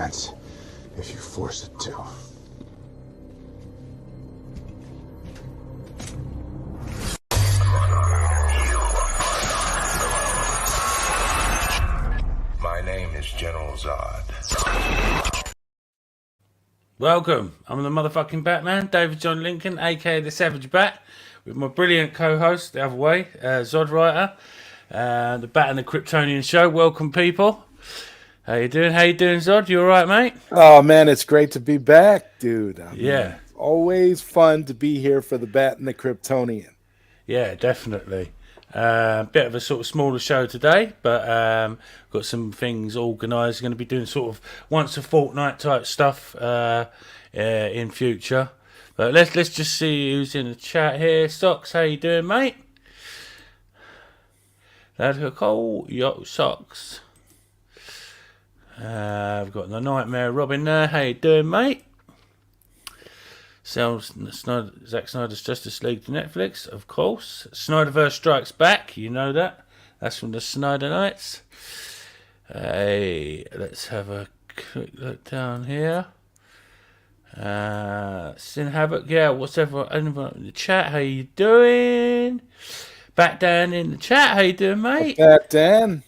sense if you force it to. My name is General Zod. Welcome. I'm the motherfucking Batman, David John Lincoln, aka the Savage Bat, with my brilliant co-host the other way, Zod Writer, the Bat and the Kryptonian show. Welcome, people. How you doing, Zod? You all right, mate? Oh man, it's great to be back, dude. Yeah. Always fun to be here for the Bat and the Kryptonian. Yeah, definitely. Bit of a sort of smaller show today, but got some things organised. Going to be doing sort of once a fortnight type stuff in future. But let's just see who's in the chat here. Socks, how you doing, mate? That's a cool. Yo, Socks. I've got the Nightmare Robin there. How you doing, mate? Sells Zack Snyder's Justice League to Netflix, of course. Snyderverse Strikes Back, you know that. That's from the Snyder Nights. Hey, let's have a quick look down here. Sin Havoc, yeah, what's everyone in the chat? How you doing? Bat Dan in the chat, how you doing, mate? Bat Dan.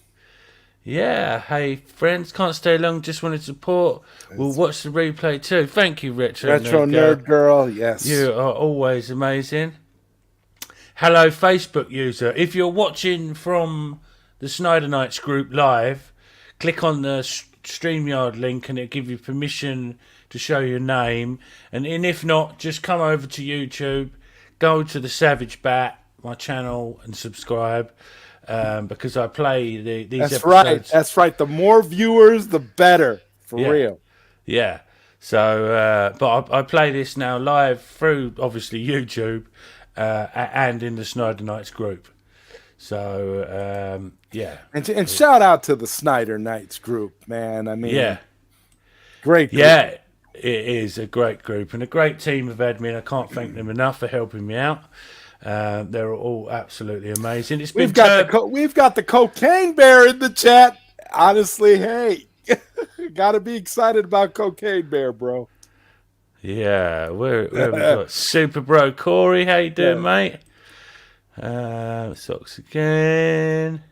Yeah, hey friends, can't stay long, just wanted support. We'll watch the replay too. Thank you, Retro Nerd Girl, yes. You are always amazing. Hello, Facebook user. If you're watching from the Snyder Nights group live, click on the StreamYard link and it'll give you permission to show your name. And if not, just come over to YouTube, go to the Savage Bat, my channel, and subscribe. Because I play these episodes. That's right. The more viewers, the better. For real. Yeah. So, but I play this now live through, obviously, YouTube and in the Snyder Nights group. So, yeah. And shout out to the Snyder Nights group, man. I mean, great group. Yeah, it is a great group and a great team of admin. I can't thank them enough for helping me out. They're all absolutely amazing. We've got the Cocaine Bear in the chat. Honestly, hey, gotta be excited about Cocaine Bear, bro. Yeah, where we got Super Bro Corey. How you doing, mate? Socks again.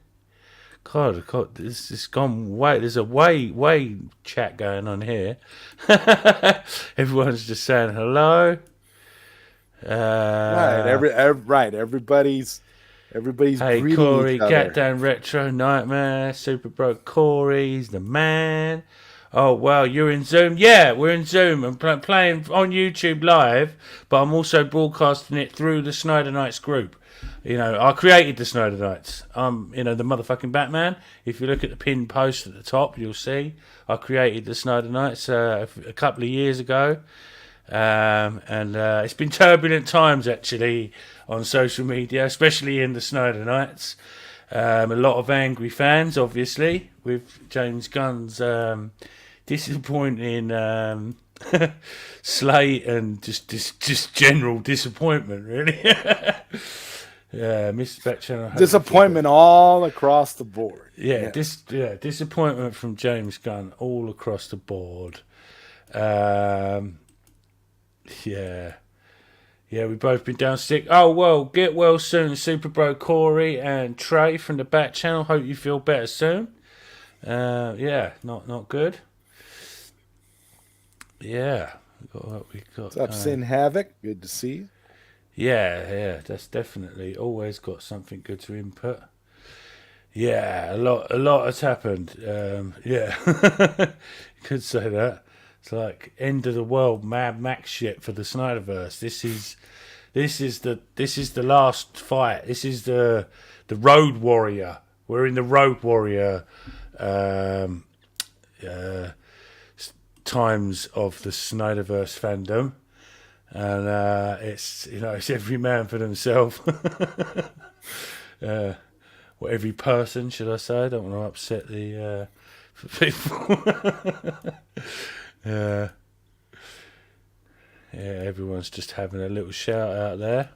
God, this has gone way. There's a way chat going on here. Everyone's just saying hello. Everybody's hey Corey, Cat Down Retro Nightmare, Super Bro Corey, he's the man. Oh wow, you're in Zoom? Yeah, we're in Zoom. I'm playing on YouTube live, but I'm also broadcasting it through the Snyder Nights group. You know, I created the Snyder Nights. I'm, the motherfucking Batman. If you look at the pinned post at the top, you'll see I created the Snyder Nights a couple of years ago. And it's been turbulent times actually on social media, especially in the Snyder Nights. A lot of angry fans, obviously, with James Gunn's disappointing slate and just general disappointment, really. Yeah, Mr. Batchannel. Disappointment all across the board. Yeah, disappointment from James Gunn all across the board. Yeah, we've both been down sick. Oh, well, get well soon, Super Bro Corey and Trey from the Bat Channel. Hope you feel better soon. Yeah, not good. Yeah, we got. What's up, Sin Havoc? Good to see you. Yeah, that's definitely always got something good to input. Yeah, a lot has happened. Yeah, you could say that. It's like end of the world Mad Max shit for the Snyderverse. This is the last fight. This is the Road Warrior. We're in the Road Warrior times of the Snyderverse fandom, and it's every man for themselves. Or every person, should I say? I don't want to upset the people. Yeah, everyone's just having a little shout out there.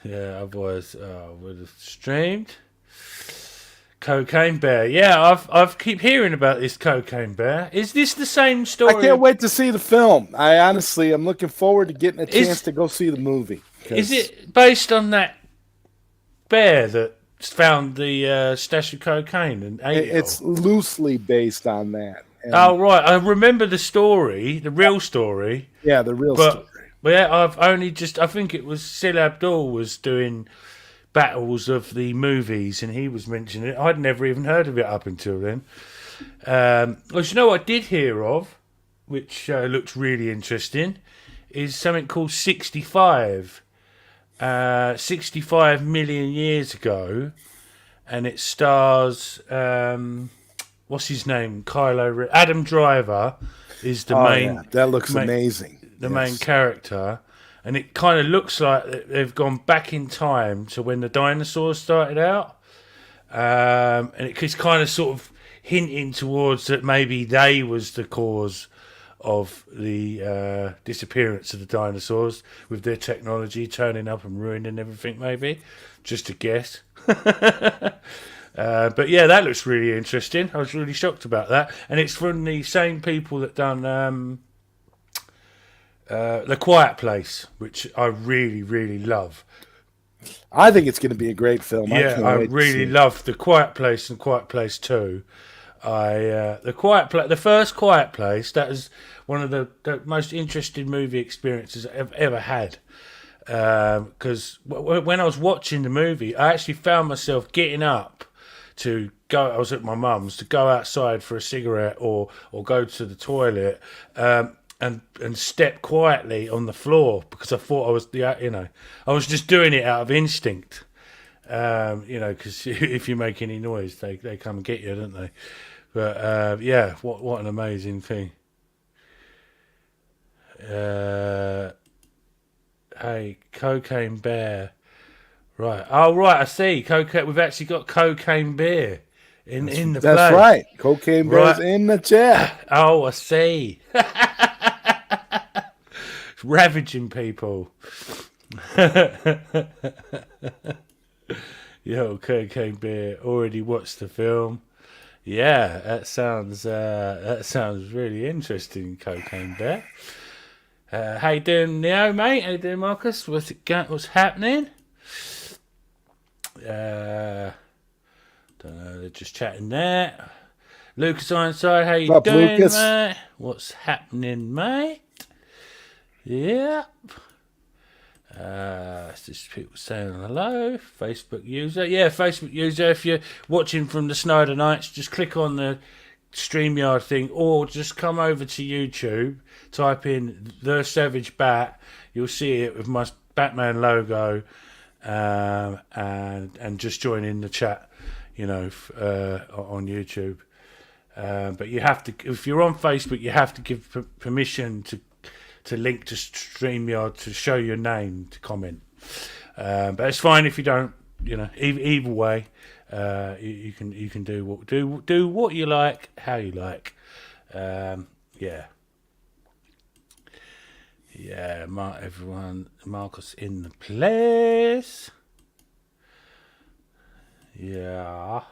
Yeah, otherwise would have streamed. Cocaine Bear. Yeah, I've keep hearing about this Cocaine Bear. Is this the same story? I can't wait to see the film. I'm looking forward to getting a chance to go see the movie. Is it based on that bear that found the stash of cocaine and ate it? It's loosely based on that. And right. I remember the story, the real story. Yeah, the real story. But yeah, I think it was Sil Abdul was doing battles of the movies, and he was mentioning it. I'd never even heard of it up until then. Well, you know what I did hear of, which looks really interesting, is something called 65. 65 million years ago, and it stars what's his name? Adam Driver is the main. Yeah. That looks amazing. The main character. And it kind of looks like they've gone back in time to when the dinosaurs started out. And it's kind of sort of hinting towards that maybe they was the cause of the disappearance of the dinosaurs with their technology turning up and ruining everything, maybe. Just a guess. But yeah, that looks really interesting. I was really shocked about that. And it's from the same people that done The Quiet Place, which I really, really love. I think it's going to be a great film. Yeah, I really love The Quiet Place and Quiet Place 2. The first Quiet Place, that was one of the most interesting movie experiences I've ever had. Because when I was watching the movie, I actually found myself getting up to go. I was at my mum's to go outside for a cigarette or go to the toilet. And step quietly on the floor because I thought I was I was just doing it out of instinct, because if you make any noise, they come and get you, don't they? But yeah, what an amazing thing. Hey, Cocaine Bear, right? Oh, right, I see. We've actually got Cocaine Bear in the play. That's right. Cocaine Bear's in the chat. Oh, I see. Ravaging people. Yo, Cocaine Bear already watched the film. Yeah, that sounds really interesting, Cocaine Bear. How you doing, Neo, mate? How you doing, Marcus? What's happening? Don't know. They're just chatting there. Lucas Ironside, how you doing, Lucas? Mate? What's happening, mate? Yep. It's just people saying hello. Facebook user. Yeah, Facebook user. If you're watching from the Snyder Nights, just click on the StreamYard thing or just come over to YouTube, type in The Savage Bat. You'll see it with my Batman logo and just join in the chat, on YouTube. But you have to, if you're on Facebook, you have to give permission to link to StreamYard to show your name to comment. But it's fine if you don't. Either way, you can do what you like, how you like. Yeah. Everyone, Marcus in the place. Yeah.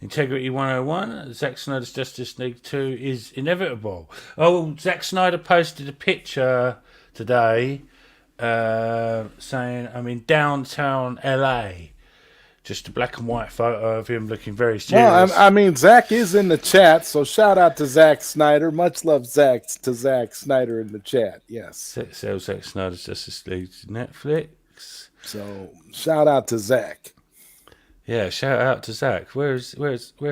Integrity 101, Zack Snyder's Justice League 2 is inevitable. Oh, Zack Snyder posted a picture today saying, I'm in downtown LA. Just a black and white photo of him looking very serious. Well, Zack is in the chat, so shout out to Zack Snyder. Much love Zack Snyder in the chat, yes. Sell Zack Snyder's Justice League to Netflix. So shout out to Zack. Yeah, shout out to Zach. Where's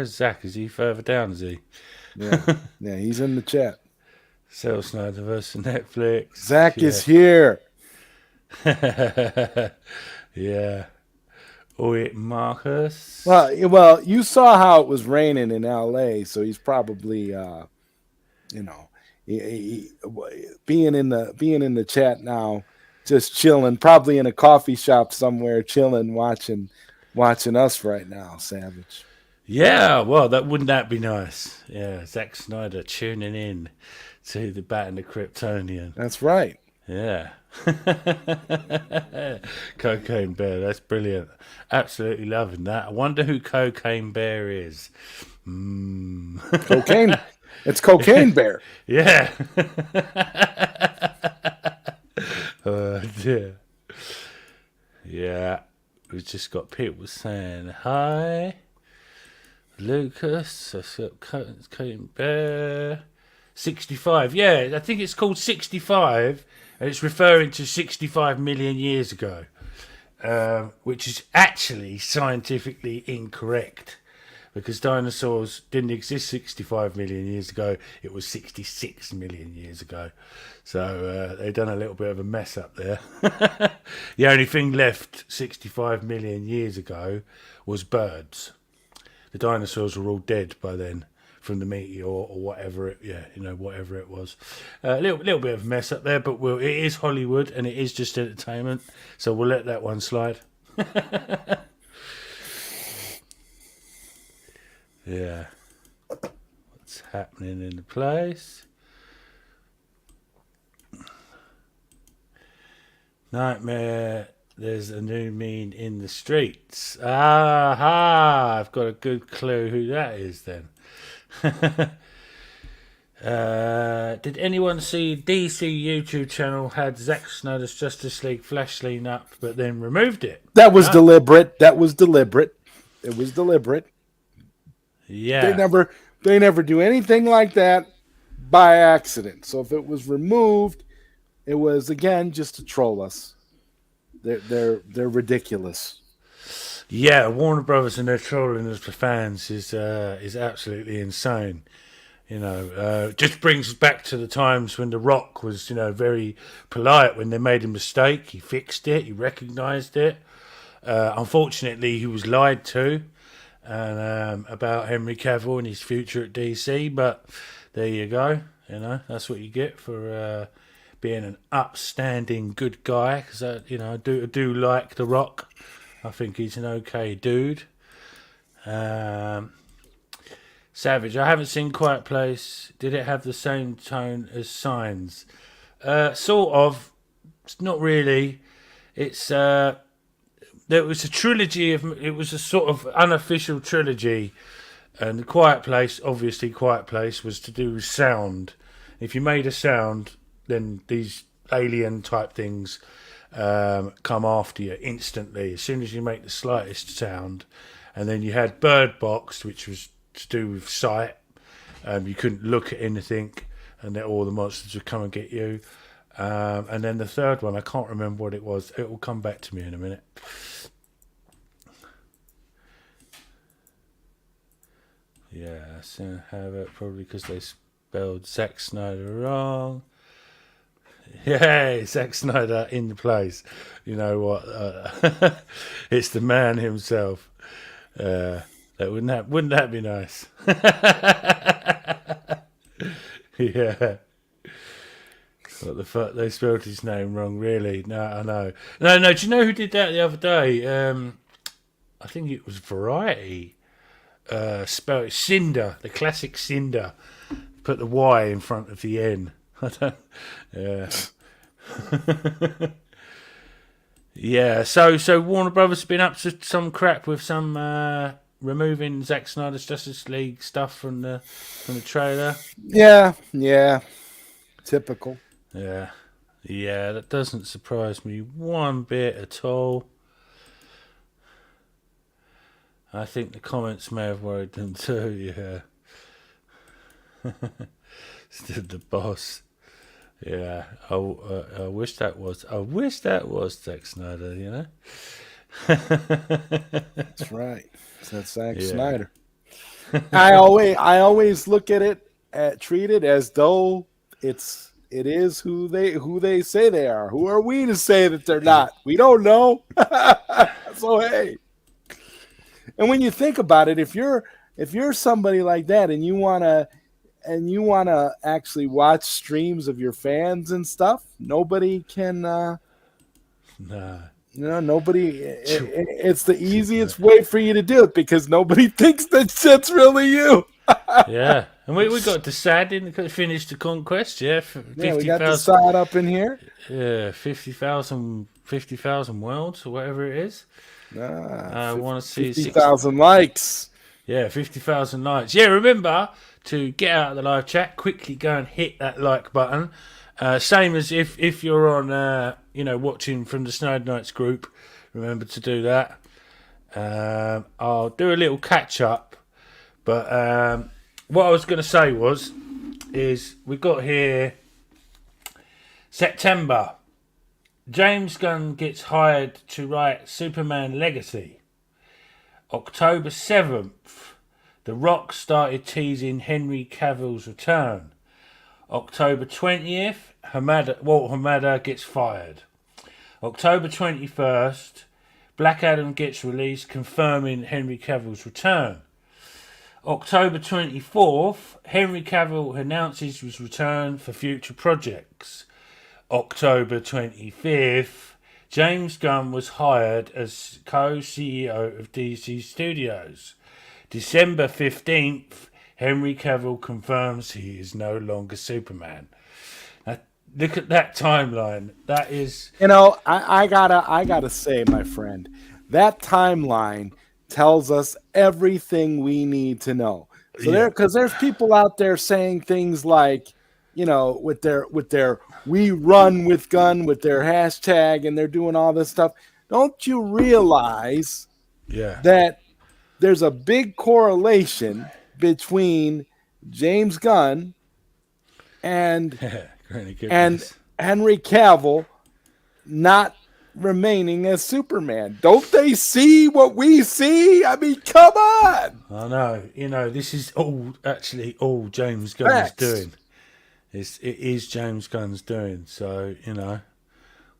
Zach? Is he further down? Is he? Yeah, he's in the chat. Cell Snyder versus Netflix. Zach is here. Yeah. Oi, Marcus. Well, you saw how it was raining in LA, so he's probably, being in the chat now, just chilling, probably in a coffee shop somewhere, chilling, watching us right now, Savage. Yeah, well, wouldn't that be nice? Yeah, Zack Snyder tuning in to the Bat and the Kryptonian. That's right. Yeah. Cocaine Bear, that's brilliant. Absolutely loving that. I wonder who Cocaine Bear is. Cocaine. It's Cocaine Bear. Yeah. Dear. Yeah. We've just got people saying hi. Lucas, I've got Cocaine Bear. 65. Yeah, I think it's called 65, and it's referring to 65 million years ago, which is actually scientifically incorrect, because dinosaurs didn't exist 65 million years ago. It was 66 million years ago. So they've done a little bit of a mess up there. The only thing left 65 million years ago was birds. The dinosaurs were all dead by then from the meteor or whatever it, whatever it was. A little bit of a mess up there, but it is Hollywood and it is just entertainment, so we'll let that one slide. Yeah. What's happening in the place? Nightmare. There's a new meme in the streets. Aha! I've got a good clue who that is then. Did anyone see DC YouTube channel had Zack Snyder's Justice League flash scene up but then removed it? That was deliberate. That was deliberate. It was deliberate. Yeah. They never do anything like that by accident. So if it was removed, it was again just to troll us. They're ridiculous. Yeah, Warner Brothers and their trolling us for fans is absolutely insane. Just brings us back to the times when The Rock was, very polite when they made a mistake. He fixed it. He recognised it. Unfortunately, he was lied to about Henry Cavill and his future at DC. But there you go. That's what you get for being an upstanding good guy. Because I do like The Rock. I think he's an okay dude. Savage, I haven't seen Quiet Place. Did it have the same tone as Signs? Sort of. It's not really. It's there was a trilogy it was a sort of unofficial trilogy, and the Quiet Place, obviously Quiet Place, was to do with sound. If you made a sound, then these alien type things come after you instantly as soon as you make the slightest sound. And then you had Bird Box, which was to do with sight. You couldn't look at anything, and then all the monsters would come and get you. And then the third one, I can't remember what it was. It will come back to me in a minute. Yeah, so have it probably because they spelled Zack Snyder wrong. Yay, Zack Snyder in the place. You know what? It's the man himself. Wouldn't that be nice? Yeah. What the fuck? They spelled his name wrong, really? No, I know. No. Do you know who did that the other day? I think it was Variety. Spelled Cinder, the classic Cinder. Put the Y in front of the N. Yeah. Yeah. So Warner Brothers have been up to some crap with some removing Zack Snyder's Justice League stuff from the trailer. Yeah. Typical. Yeah. That doesn't surprise me one bit at all. I think the comments may have worried them too. Yeah. Still the boss. Yeah, I wish that was. I wish that was Zack Snyder. That's right. That's Zack Snyder. I always look at it, treat it as though it is who they say they are. Who are we to say that they're not? We don't know. So hey, and when you think about it, if you're somebody like that and you wanna actually watch streams of your fans and stuff, nobody can. Nobody. It's the easiest way for you to do it because nobody thinks that shit's really you. Yeah, And we got Desaad in, finished the conquest, yeah. Yeah, we got Desaad up in here. Yeah, 50,000 worlds or whatever it is. I want to see 50,000 likes. Yeah, 50,000 likes. Yeah, remember to get out of the live chat, quickly go and hit that like button. Same as if you're on, watching from the Snowed Nights group, remember to do that. I'll do a little catch up, but what I was going to say is we got here September. James Gunn gets hired to write Superman Legacy. October 7th, The Rock started teasing Henry Cavill's return. October 20th, Walt Hamada gets fired. October 21st, Black Adam gets released, confirming Henry Cavill's return. October 24th, Henry Cavill announces his return for future projects. October 25th, James Gunn was hired as co-CEO of DC Studios. December 15th, Henry Cavill confirms he is no longer Superman. Now, look at that timeline. That is... I gotta say, my friend, that timeline tells us everything we need to know. So because there's people out there saying things like, with their "we run with Gun" with their hashtag, and they're doing all this stuff. Don't you realize that there's a big correlation between James Gunn and Henry Cavill not remaining as Superman? Don't they see what we see? I mean, come on. I know. This is all James Gunn's doing. It is James Gunn's doing. So,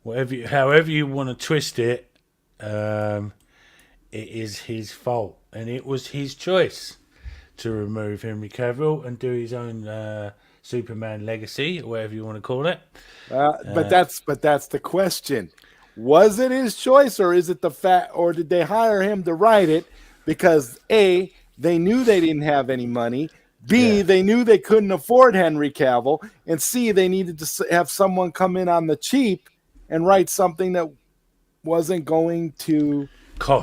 however you want to twist it, it is his fault. And it was his choice to remove Henry Cavill and do his own Superman Legacy, or whatever you want to call it. But that's the question. Was it his choice, or is it the fact, or did they hire him to write it because A, they knew they didn't have any money, B, they knew they couldn't afford Henry Cavill, and C, they needed to have someone come in on the cheap and write something that wasn't going to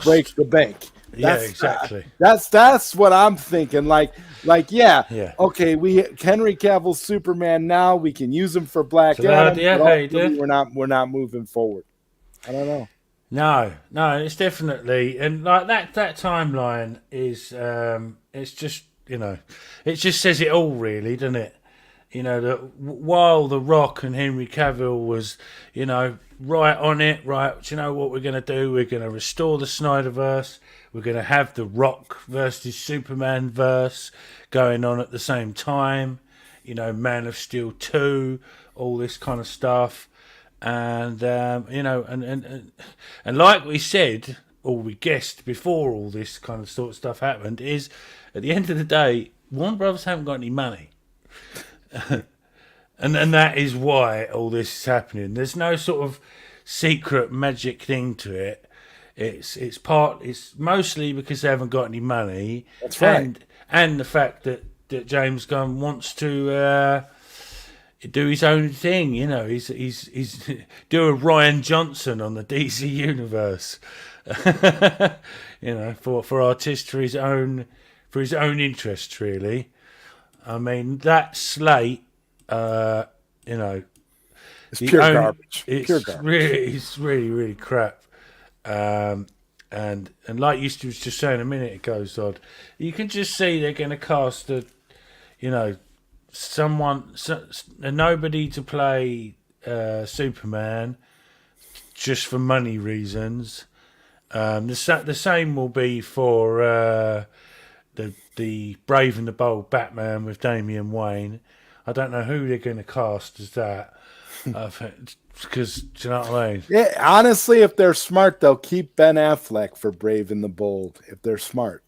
break the bank. Exactly. That's what I'm thinking. Like, okay, Henry Cavill's Superman now. We can use him for Black Adam. We're not moving forward. I don't know. No, it's definitely, and like that timeline is it's just it just says it all, really, doesn't it? That while The Rock and Henry Cavill was right on it, right, do you know what we're going to do? We're going to restore the Snyderverse. We're going to have The Rock versus Superman verse going on at the same time. Man of Steel 2, all this kind of stuff. And and like we said, or we guessed before all this kind of sort of stuff happened, is at the end of the day, Warner Brothers haven't got any money, and that is why all this is happening. There's no sort of secret magic thing to it. It's mostly because they haven't got any money. That's right, and the fact that James Gunn wants to do his own thing. He's do a Ryan Johnson on the DC universe. For his own interests, really. I mean, that slate, it's pure garbage. It's really crap. And like you was just saying a minute ago, Zod, you can just see they're going to cast a nobody to play Superman just for money reasons. The same will be for the Brave and the Bold Batman with Damian Wayne. I don't know who they're going to cast as that, because do you know what I mean? Yeah, honestly, if they're smart, they'll keep Ben Affleck for Brave and the Bold. If they're smart,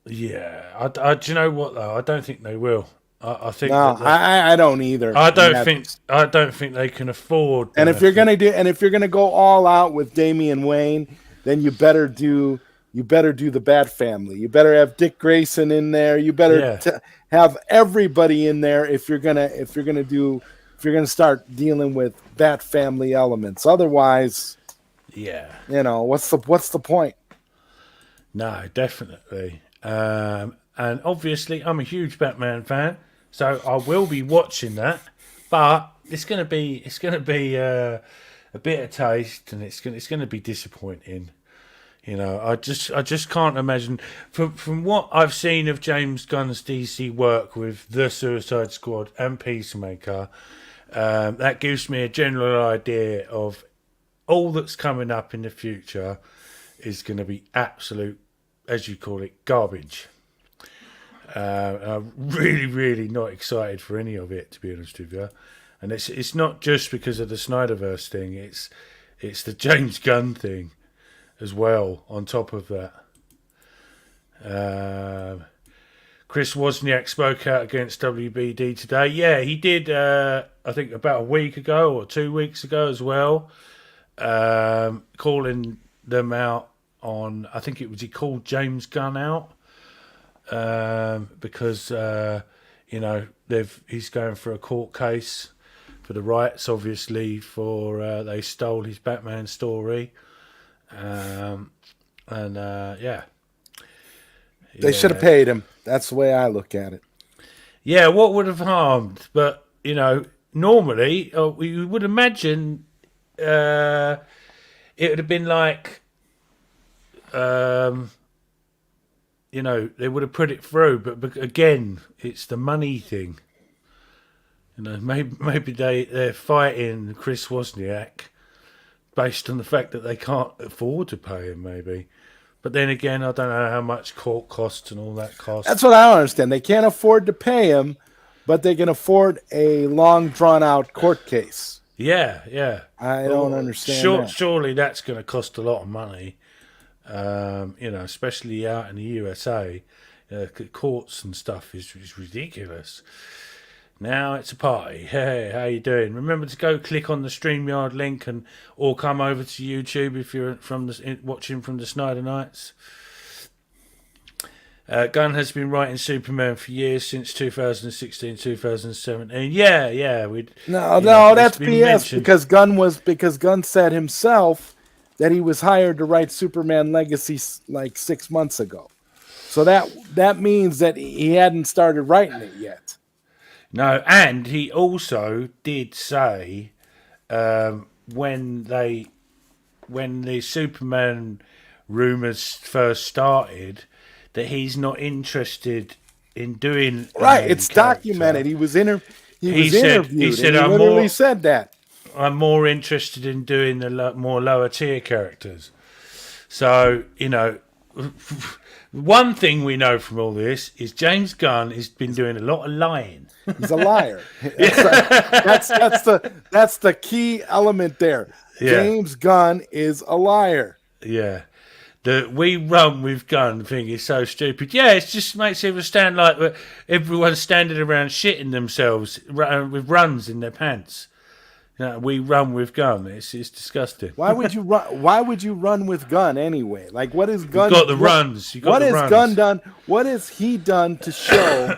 yeah. Do you know what though? I don't think they will. I think I don't either. I don't think they can afford. And if you're gonna go all out with Damian Wayne, then you better do you better do the Bat Family. You better have Dick Grayson in there. You better have everybody in there if you're gonna start dealing with Bat Family elements. Otherwise, what's the point? No, definitely. And obviously, I'm a huge Batman fan, so I will be watching that. But it's gonna be a bitter taste, and it's gonna be disappointing. I just can't imagine from what I've seen of James Gunn's DC work with the Suicide Squad and Peacemaker. That gives me a general idea of all that's coming up in the future is going to be absolute, as you call it, garbage. I'm really, really not excited for any of it, to be honest with you. And it's not just because of the Snyderverse thing. It's the James Gunn thing as well, on top of that. Chris Wozniak spoke out against WBD today. Yeah, he did, I think, about a week ago or 2 weeks ago as well, calling them out on, I think he called James Gunn out because, he's going for a court case for the rights, obviously, for they stole his Batman story. They should have paid him. That's the way I look at it. Yeah, what would have harmed? But, normally, we would imagine it would have been like, they would have put it through. But again, it's the money thing. Maybe they're fighting Chris Wozniak based on the fact that they can't afford to pay him, maybe. But then again, I don't know how much court costs and all that costs. That's what I don't understand. They can't afford to pay him, but they can afford a long, drawn-out court case. Yeah. I don't understand that. Surely that's going to cost a lot of money, especially out in the USA. Courts and stuff is ridiculous. Now it's a party. Hey, how you doing? Remember to go click on the StreamYard link or come over to YouTube if you're watching from the Snyder Nights. Gunn has been writing Superman for years, since 2016, 2017. Yeah. No, that's BS because Gunn said himself that he was hired to write Superman Legacy like 6 months ago. So that means that he hadn't started writing it yet. No, and he also did say when the Superman rumors first started that he's not interested in doing it's documented. He was interviewed. He literally said that. I'm more interested in doing the more lower tier characters. So one thing we know from all this is James Gunn has been doing a lot of lying. He's a liar. That's the key element there. Yeah. James Gunn is a liar. Yeah. The "we run with Gunn" thing is so stupid. Yeah, it just makes everyone stand like everyone's standing around shitting themselves with runs in their pants. We run with Gunn. It's disgusting. Why would you run? Why would you run with Gunn anyway? Like, what is Gunn? You got the runs. What has Gunn done? What has he done to show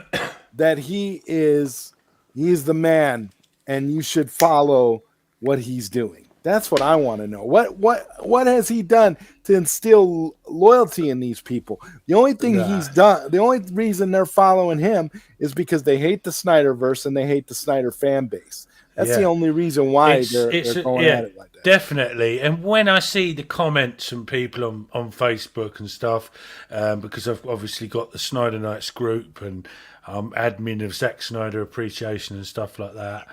that he's the man and you should follow what he's doing? That's what I want to know. What has he done to instill loyalty in these people? The only thing he's done, the only reason they're following him is because they hate the Snyderverse and they hate the Snyder fan base. That's the only reason why they're going at it like that. Definitely. And when I see the comments from people on Facebook and stuff, because I've obviously got the Snyder Nights group and admin of Zack Snyder Appreciation and stuff like that,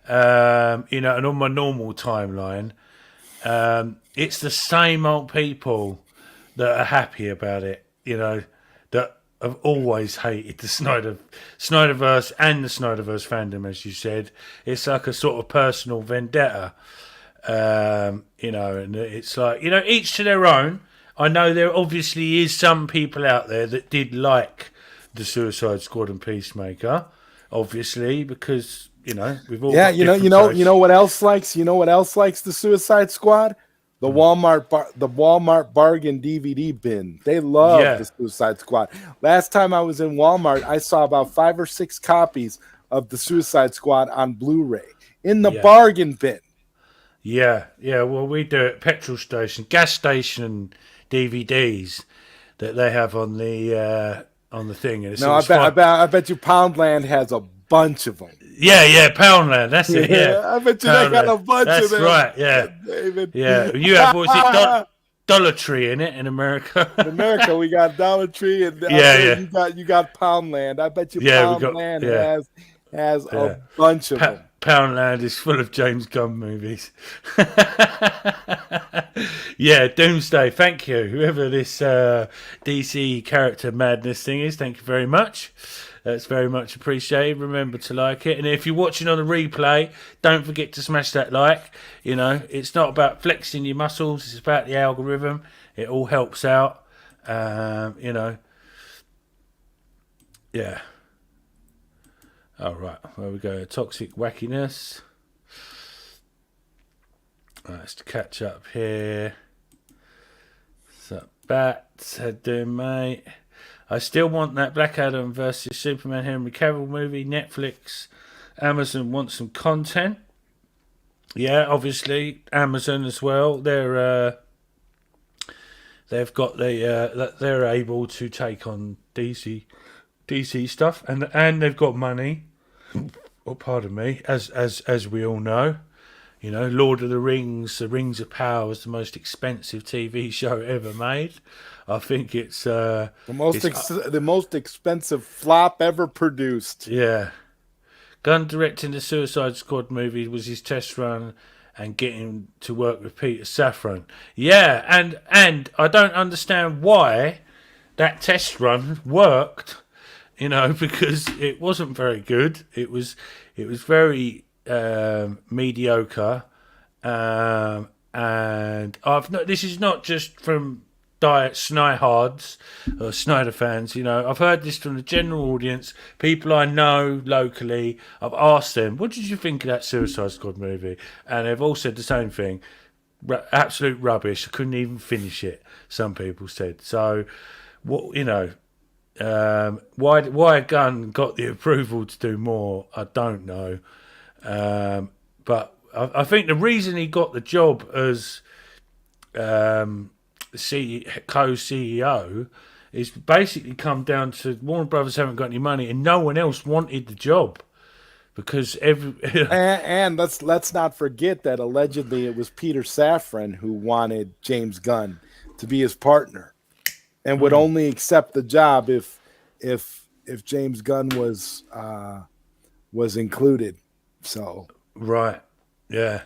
and on my normal timeline, it's the same old people that are happy about it, that have always hated the Snyderverse and the Snyderverse fandom, as you said. It's like a sort of personal vendetta, and it's like, each to their own. I know there obviously is some people out there that did like the Suicide Squad and Peacemaker, obviously, because we've all you know what else likes the Suicide Squad? the Walmart bargain DVD bin. They love the Suicide Squad. Last time I was in Walmart, I saw about 5 or 6 copies of the Suicide Squad on Blu-ray in the bargain bin. Yeah. Well, we do it petrol station, gas station DVDs that they have on the thing. And I bet you Poundland has a bunch of them. Yeah, Poundland. That's it. Yeah, I bet you they got a bunch of them. That's right. Yeah, David. Yeah. You have what was it? Dollar Tree in it in America. In America, we got Dollar Tree, and you got Poundland. I bet you Poundland has a bunch of them. Poundland is full of James Gunn movies. Yeah, Doomsday. Thank you, whoever this DC character madness thing is. Thank you very much. That's very much appreciated. Remember to like it. And if you're watching on the replay, don't forget to smash that like. You know, it's not about flexing your muscles. It's about the algorithm. It all helps out. You know. Yeah. All right. Where we go. Toxic wackiness. Right, let's catch up here. What's up, Bats? How you doing, mate? I still want that Black Adam versus Superman Henry Cavill movie. Netflix, Amazon want some content. Yeah, obviously Amazon as well. They've got they're able to take on DC stuff, and they've got money. Oh, pardon me. As we all know, you know, Lord of the Rings, The Rings of Power is the most expensive TV show ever made. I think it's the most expensive flop ever produced. Yeah. Gunn directing the Suicide Squad movie was his test run and getting to work with Peter Safran. Yeah, and I don't understand why that test run worked, you know, because it wasn't very good. It was very mediocre. And this is not just from diet Snyhards or Snyder fans, you know. I've heard this from the general audience, people I know locally. I've asked them, what did you think of that Suicide Squad movie? And they've all said the same thing. Absolute rubbish. I couldn't even finish it, some people said. So, what, you know, why Gunn got the approval to do more, I don't know. But I think the reason he got the job as co-CEO is basically come down to Warner Brothers haven't got any money and no one else wanted the job because and let's not forget that allegedly it was Peter Safran who wanted James Gunn to be his partner and would only accept the job if James Gunn was included. So right, yeah.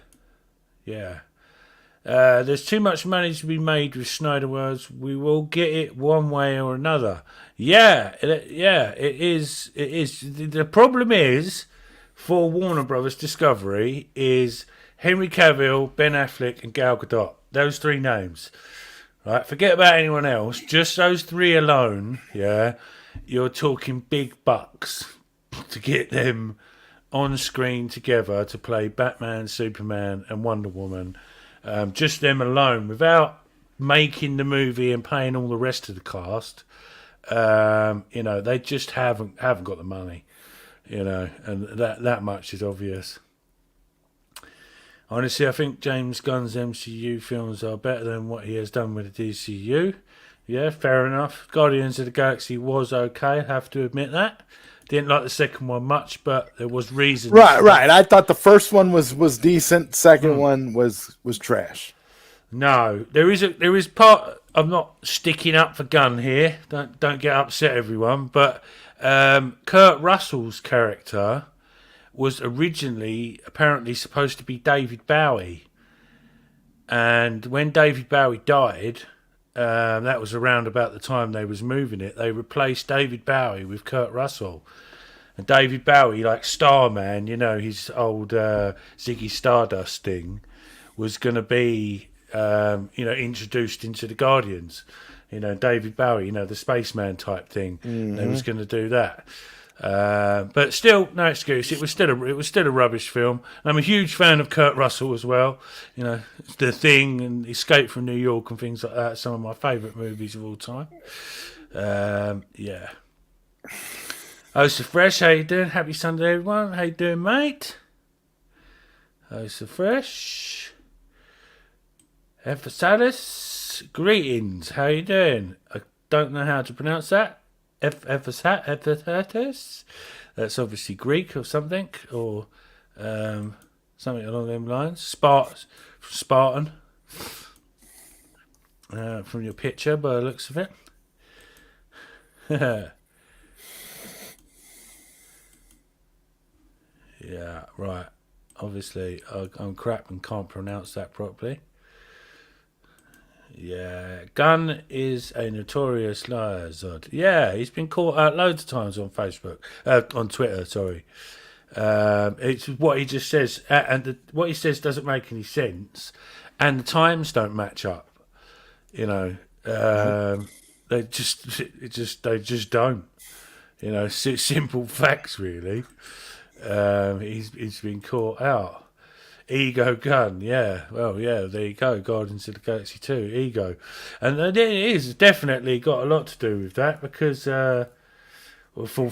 There's too much money to be made with Snyder words. We will get it one way or another. Yeah, it is. It is. The problem is for Warner Brothers Discovery is Henry Cavill, Ben Affleck, and Gal Gadot. Those 3 names. Right. Forget about anyone else. Just those 3 alone. Yeah, you're talking big bucks to get them on screen together to play Batman, Superman, and Wonder Woman. Just them alone, without making the movie and paying all the rest of the cast. You know, they just haven't got the money. You know, and that much is obvious. Honestly, I think James Gunn's MCU films are better than what he has done with the DCU. Yeah, fair enough. Guardians of the Galaxy was okay, I have to admit that. Didn't like the second one much, but there was reasons. Right. I thought the first one was decent. Second one was trash. No, there is part. I'm not sticking up for Gunn here. Don't get upset, everyone. But Kurt Russell's character was originally apparently supposed to be David Bowie, and when David Bowie died, that was around about the time they was moving it. They replaced David Bowie with Kurt Russell. And David Bowie, like Starman, you know, his old Ziggy Stardust thing, was going to be, introduced into the Guardians. You know, David Bowie, you know, the spaceman type thing. Mm-hmm. They was going to do that. But still, no excuse. It was still a rubbish film. I'm a huge fan of Kurt Russell as well. You know, The Thing and Escape from New York and things like that. Some of my favourite movies of all time. Yeah. Oh, so Fresh, how you doing? Happy Sunday, everyone. How you doing, mate? Oh, so Fresh. Ephesalis, greetings. How you doing? I don't know how to pronounce that. Ephesatis. That's obviously Greek or something, or something along them lines. Spartan. From your picture, by the looks of it. Yeah, right. Obviously, I'm crap and can't pronounce that properly. Yeah, Gunn is a notorious liar, Zod. Yeah, he's been caught out loads of times on Facebook, on Twitter. Sorry, it's what he just says, and what he says doesn't make any sense, and the times don't match up. You know, they just don't. You know, simple facts, really. He's been caught out. Ego Gun, yeah. Well, yeah, there you go. Guardians of the Galaxy 2, Ego. And it is definitely got a lot to do with that because, for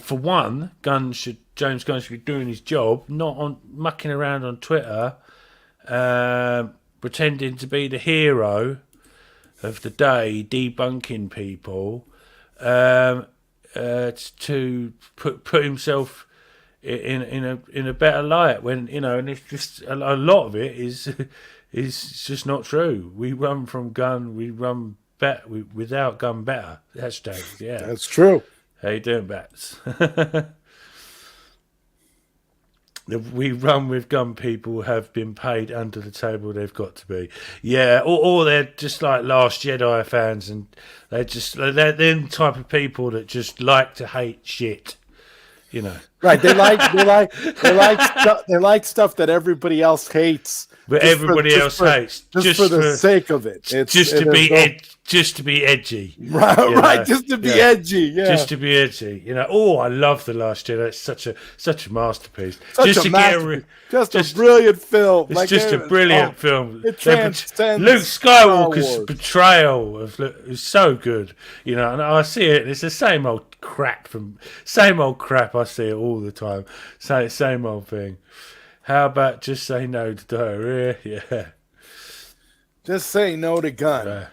one, James Gunn should be doing his job, not on mucking around on Twitter, pretending to be the hero of the day, debunking people, to put himself in a better light when, you know, and it's just a lot of it is just not true. We run from gun, we run without gun better. Hashtag, yeah. That's true. How you doing, Bats? We run with gun people have been paid under the table. They've got to be, yeah, or they're just like Last Jedi fans, and they're them type of people that just like to hate shit. You know, right? They like stuff that everybody else hates, but everybody else hates just for the sake of it. It's just to be edgy, right? Right, just to be edgy, yeah, just to be edgy. You know, I love The Last Jedi. It's such a masterpiece. Just a brilliant film. It's just a brilliant film. It transcends Luke Skywalker's portrayal is so good. You know, and I see it. It's the same old crap I see it all the time. Same old thing. How about just say no to diarrhea? Yeah. Just say no to gun.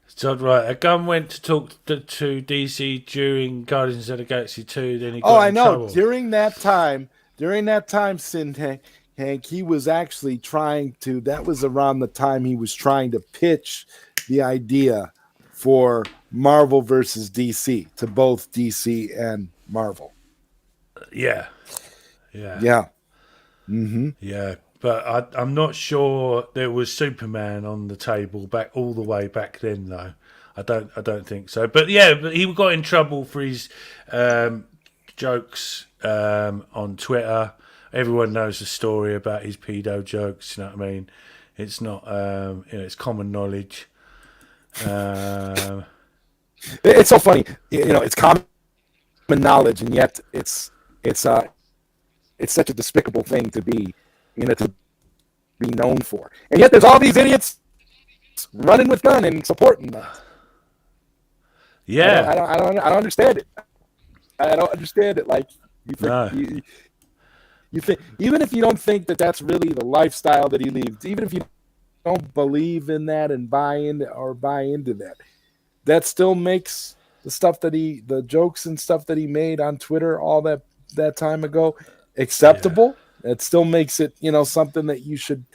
So right, a gun went to talk to DC during Guardians of the Galaxy 2. Then he got I in know. trouble. During that time, Sin Hank, he was actually trying to. That was around the time he was trying to pitch the idea for Marvel versus DC to both DC and Marvel. Yeah. Mm-hmm. Yeah, but I'm not sure there was Superman on the table all the way back then, though. I don't think so. But yeah, but he got in trouble for his jokes on Twitter. Everyone knows the story about his pedo jokes. You know what I mean? It's not, it's common knowledge. It's so funny, it's common knowledge, and yet it's such a despicable thing to be, to be known for, and yet there's all these idiots running with gun and supporting them. Yeah, I don't understand it. I don't understand it. Like you think, even if you don't think that that's really the lifestyle that he leads, even if you don't believe in that and buy into that. That still makes the jokes and stuff that he made on Twitter all that time ago acceptable. Yeah. It still makes it, something that you should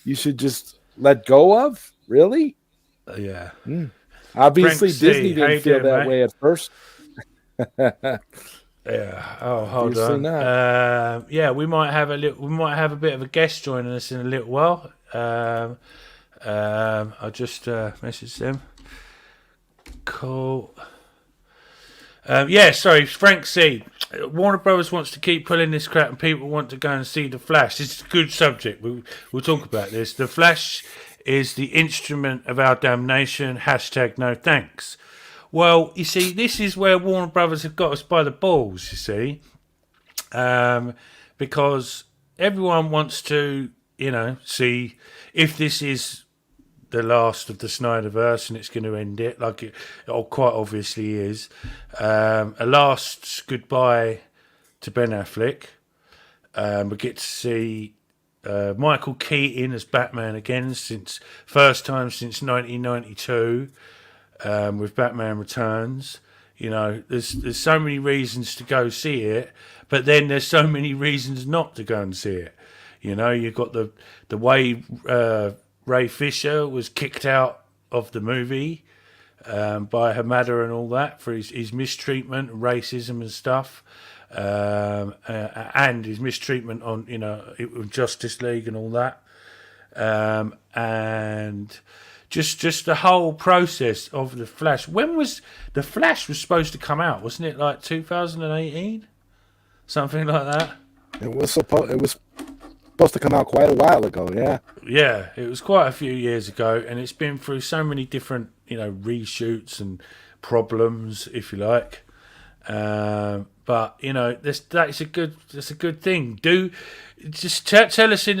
just let go of. Really? Yeah. Obviously, Disney didn't feel that way at first. Yeah. Oh, hold on. Yeah, we might have a bit of a guest joining us in a little while. I'll just message them. Cool. Sorry, Frank C. Warner Brothers wants to keep pulling this crap, and people want to go and see The Flash. This is a good subject. We'll talk about this. The Flash is the instrument of our damnation. # no thanks. Well, you see, this is where Warner Brothers have got us by the balls, you see. Because everyone wants to, see if this is the last of the Snyderverse and it's going to end it, like it quite obviously is. A last goodbye to Ben Affleck. We get to see Michael Keaton as Batman again, first time since 1992, with Batman Returns. There's so many reasons to go see it, but then there's so many reasons not to go and see it. You've got the way Ray Fisher was kicked out of the movie by Hamada and all that for his mistreatment and racism and stuff. And his mistreatment on Justice League and all that, and just the whole process of the Flash. When was the Flash was supposed to come out? Wasn't it like 2018, something like that? It was supposed to come out quite a while ago. Yeah, it was quite a few years ago, and it's been through so many different reshoots and problems, if you like. But that's a good thing. Just tell us in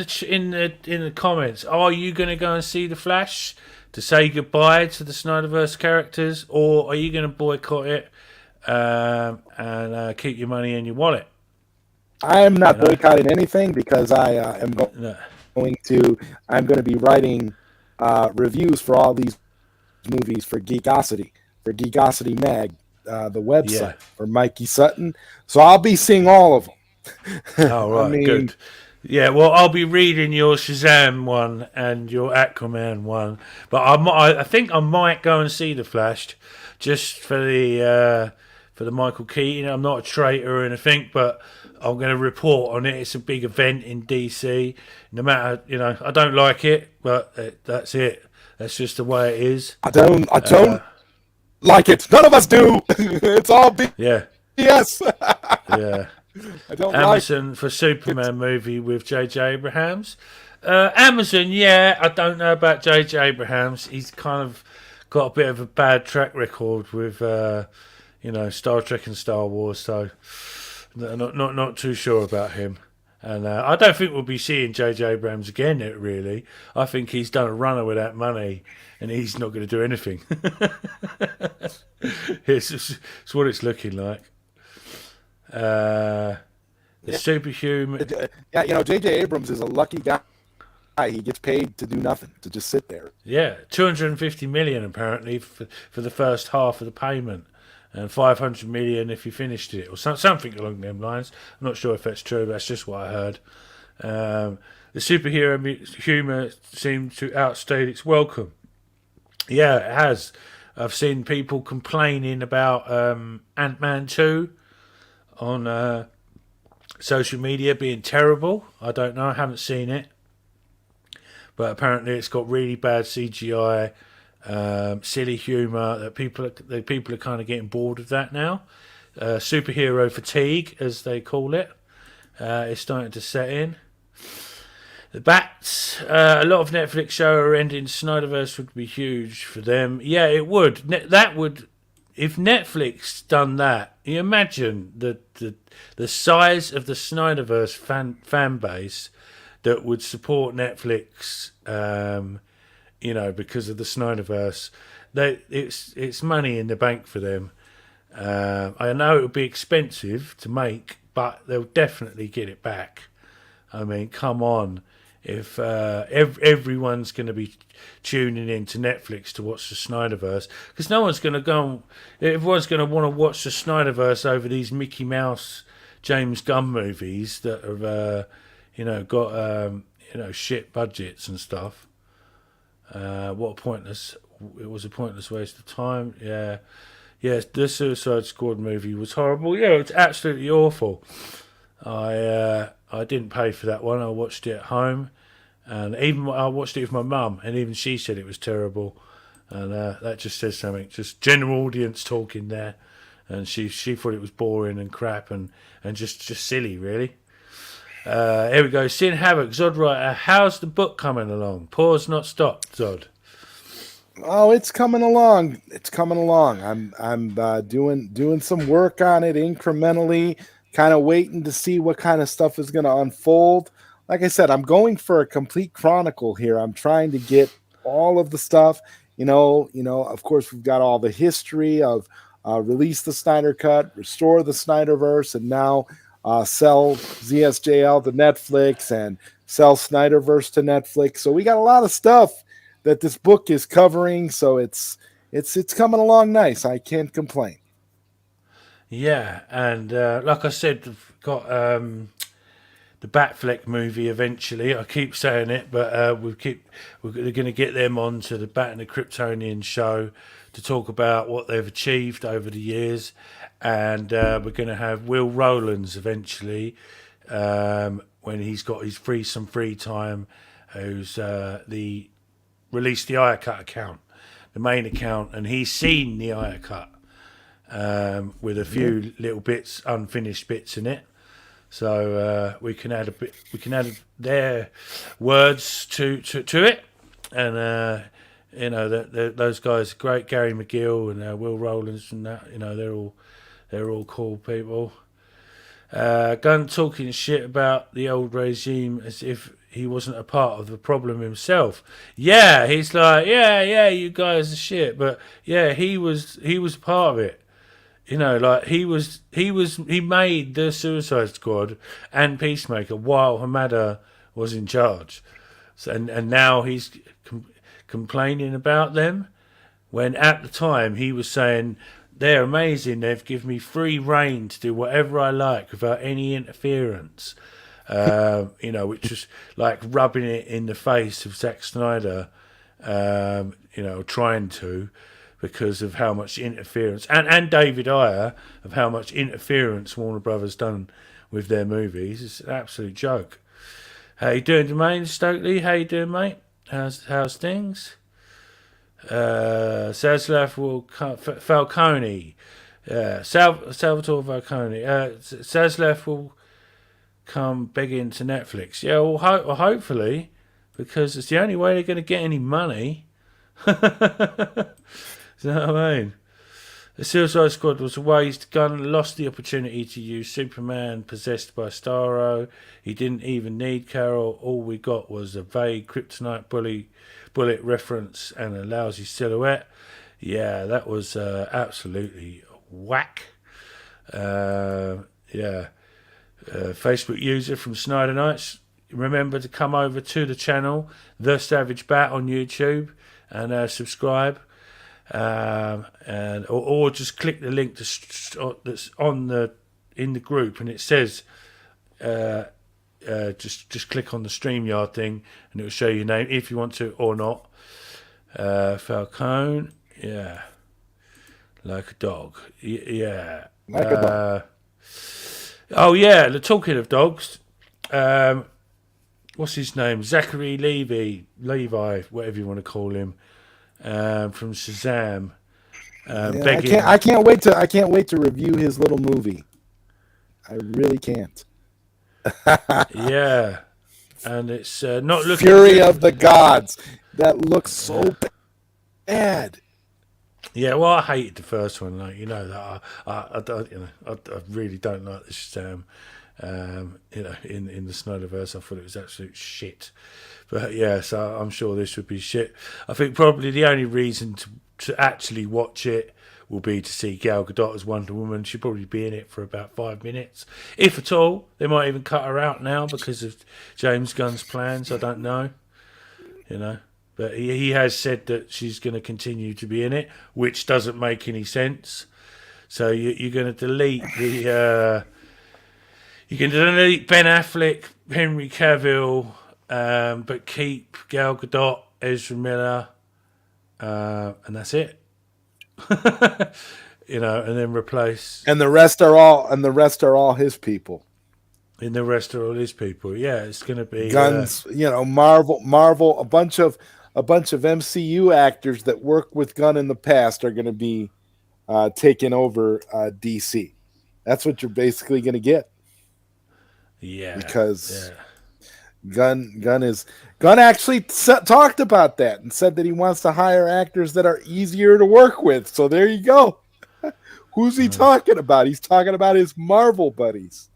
the comments. Are you going to go and see the Flash to say goodbye to the Snyderverse characters, or are you going to boycott it and keep your money in your wallet? I am not boycotting anything because I am going to be writing reviews for all these movies for Geekosity Mag. The website for Mikey Sutton, so I'll be seeing all of them. Oh, right, good. Yeah, well, I'll be reading your Shazam one and your Aquaman one, but I think I might go and see the Flash just for the Michael Keaton. I'm not a traitor or anything, but I'm going to report on it. It's a big event in DC. No matter, I don't like it, but that's it. That's just the way it is. I don't like it. None of us do. It's all big. Yeah. Yes. Yeah. I don't Amazon for Superman movie with J.J. Abrams. Amazon, yeah. I don't know about J.J. Abrams. He's kind of got a bit of a bad track record with, Star Trek and Star Wars. So, not too sure about him. And I don't think we'll be seeing J.J. Abrams again, really. I think he's done a runner with that money, and he's not going to do anything. It's what it's looking like. The superhuman. Yeah, J.J. Abrams is a lucky guy. He gets paid to do nothing, to just sit there. Yeah, $250 million apparently for the first half of the payment, and $500 million if you finished it, or something along them lines. I'm not sure if that's true, but that's just what I heard. The superhero humour seemed to outstay its welcome. Yeah, it has. I've seen people complaining about Ant-Man 2 on social media being terrible. I don't know, I haven't seen it. But apparently it's got really bad CGI, silly humour, that people are kind of getting bored of that now. Superhero fatigue, as they call it, is starting to set in. The Bats, a lot of Netflix shows are ending. Snyderverse would be huge for them. Yeah, it would. That would, if Netflix done that. You imagine the size of the Snyderverse fan base that would support Netflix. Because of the Snyderverse, it's money in the bank for them. I know it would be expensive to make, but they'll definitely get it back. I mean, come on. If everyone's going to be tuning in to Netflix to watch the Snyderverse, because no one's going to go, everyone's going to want to watch the Snyderverse over these Mickey Mouse, James Gunn movies that have, got shit budgets and stuff. It was a pointless waste of time. Yeah, the Suicide Squad movie was horrible. Yeah, it's absolutely awful. I didn't pay for that one. I watched it at home, and even I watched it with my mum, and even she said it was terrible. And that just says something. Just general audience talking there, and she thought it was boring and crap and just silly, really. Here we go. Sin Havoc, Zod writer. How's the book coming along? Pause, not stop, Zod. Oh, it's coming along. It's coming along. I'm doing some work on it incrementally, kind of waiting to see what kind of stuff is going to unfold. Like I said, I'm going for a complete chronicle here. I'm trying to get all of the stuff. Of course, we've got all the history of release the Snyder Cut, restore the Snyderverse, and now sell ZSJL to Netflix and sell Snyderverse to Netflix. So we got a lot of stuff that this book is covering, so it's coming along nice. I can't complain. Yeah, and like I said, we've got the Batfleck movie eventually. I keep saying it, but we're going to get them on to the Bat and the Kryptonian show to talk about what they've achieved over the years, and we're going to have Will Rowlands eventually when he's got his some free time, who's released the Cut account, the main account, and he's seen the Cut with a few little bits, unfinished bits in it. So we can add their words to it, and those guys are great. Gary McGill and Will Rowlands and that, they're all cool people. Gunn talking shit about the old regime as if he wasn't a part of the problem himself. Yeah, he's like, yeah, you guys are shit, but yeah, he was part of it. He made the Suicide Squad and Peacemaker while Hamada was in charge, and now he's complaining about them when at the time he was saying they're amazing. They've given me free reign to do whatever I like without any interference. Which was like rubbing it in the face of Zack Snyder, trying to, because of how much interference, and David Ayer, of how much interference Warner Brothers done with their movies. It's an absolute joke. How you doing, Jermaine Stokely? How you doing, mate? How's things? Zaslav Falcone. Salvatore Falcone. Zaslav will come begging to Netflix. Yeah, well, hopefully, because it's the only way they're going to get any money. You know what I mean? The Suicide Squad was a waste. Gunn lost the opportunity to use Superman possessed by Starro. He didn't even need Carol. All we got was a vague kryptonite bullet reference and a lousy silhouette. Yeah, that was absolutely whack. Facebook user from Snyder Nights, remember to come over to the channel, The Savage Bat on YouTube, and subscribe. Or just click the link that's in the group, and it says just click on the StreamYard thing, and it will show your name if you want to or not. Falcone, yeah, like a dog, yeah, like a dog. Oh yeah, talking of dogs, what's his name? Zachary Levi, whatever you want to call him. From Shazam, begging. I can't wait to review his little movie. I really can't. Yeah, and it's not looking. Fury of the Gods. That looks so bad. Yeah, well, I hated the first one. Like that, I really don't like the Shazam. In the Snyderverse, I thought it was absolute shit. But yeah, so I'm sure this would be shit. I think probably the only reason to actually watch it will be to see Gal Gadot as Wonder Woman. She'll probably be in it for about 5 minutes, if at all. They might even cut her out now because of James Gunn's plans. I don't know. But he has said that she's going to continue to be in it, which doesn't make any sense. So you're going to delete the. You can delete Ben Affleck, Henry Cavill, but keep Gal Gadot, Ezra Miller, and that's it. And then replace. And the rest are all his people. And the rest are all his people. Yeah, it's going to be Gunn's. Marvel. A bunch of MCU actors that worked with Gunn in the past are going to be taking over DC. That's what you're basically going to get. Yeah, because Gunn actually talked about that and said that he wants to hire actors that are easier to work with. So there you go. Who's he talking about? He's talking about his Marvel buddies.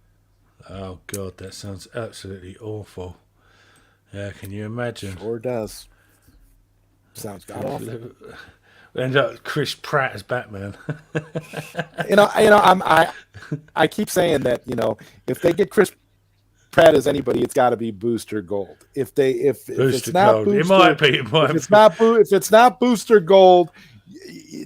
Oh God, that sounds absolutely awful. Yeah, can you imagine? Sure does. Sounds awful. End up Chris Pratt as Batman. I keep saying that, if they get Chris Pratt as anybody, it's got to be Booster Gold. If it's not Booster, it might be. If it's not Booster Gold,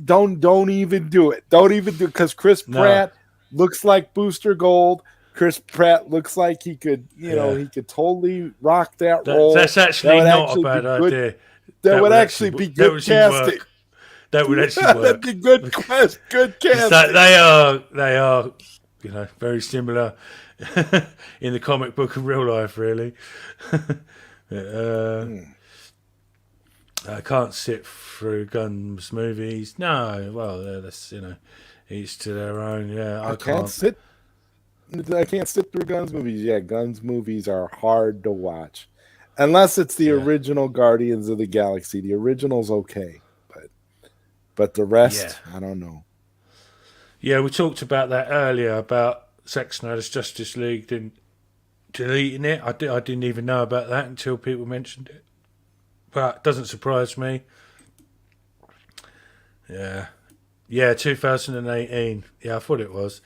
don't even do it. Don't even do it because Chris Pratt looks like Booster Gold. Chris Pratt looks like he could, he could totally rock that role. That's actually not a bad idea. That would actually be good casting. That would actually work. That'd be good casting. They are, very similar in the comic book and real life, really. I can't sit through Gunn's movies. No, well, that's each to their own. Yeah, I can't sit through Gunn's movies. Yeah, Gunn's movies are hard to watch, unless it's the original Guardians of the Galaxy. The original's okay, but the rest, I don't know. Yeah, we talked about that earlier about Zack Snyder's Justice League deleting it. I didn't even know about that until people mentioned it. But it doesn't surprise me. Yeah, 2018. Yeah, I thought it was.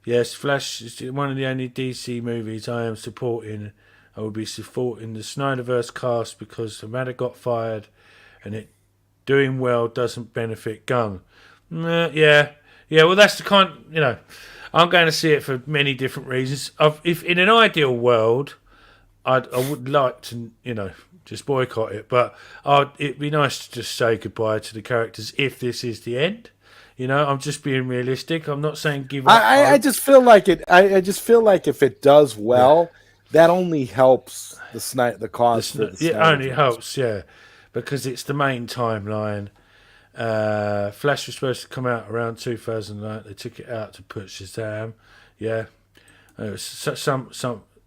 Yes, Flash is one of the only DC movies I am supporting. I will be supporting the Snyderverse cast because the matter got fired and it doing well doesn't benefit Gunn. Yeah, well, that's the kind, I'm going to see it for many different reasons. If in an ideal world, I would like to, just boycott it, but it'd be nice to just say goodbye to the characters if this is the end. I'm just being realistic. I'm not saying give up. I just feel like it. I just feel like if it does well, that only helps the cause. It only helps, because it's the main timeline. Flash was supposed to come out around 2009. They took it out to put Shazam. Yeah, it was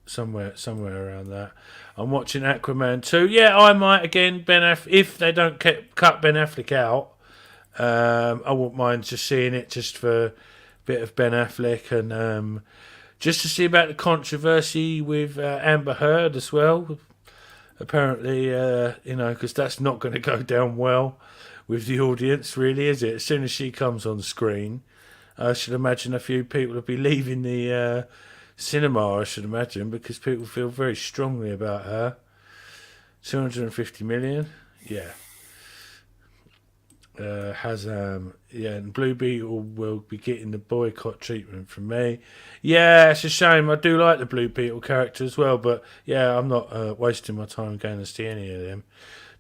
somewhere around that. I'm watching Aquaman 2. Yeah, I might again. If they don't cut Ben Affleck out, I wouldn't mind just seeing it just for a bit of Ben Affleck and just to see about the controversy with Amber Heard as well. Apparently, because that's not going to go down well with the audience, really, is it? As soon as she comes on screen, I should imagine a few people will be leaving the cinema, I should imagine, because people feel very strongly about her. 250 million, yeah. And Blue Beetle will be getting the boycott treatment from me. Yeah, it's a shame. I do like the Blue Beetle character as well, but yeah, I'm not wasting my time going to see any of them.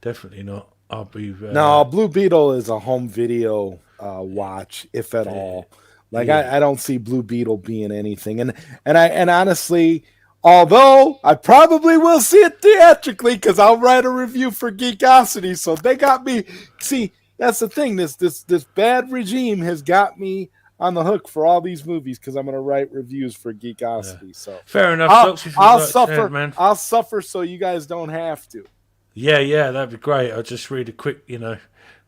Definitely not. I'll be no. Blue Beetle is a home video watch, if at all. I don't see Blue Beetle being anything, and honestly, although I probably will see it theatrically because I'll write a review for Geekosity, so they got me. See, that's the thing. This bad regime has got me on the hook for all these movies because I'm going to write reviews for Geekosity. Yeah. So fair enough. I'll suffer. Man. I'll suffer so you guys don't have to. Yeah, that'd be great. I'll just read a quick,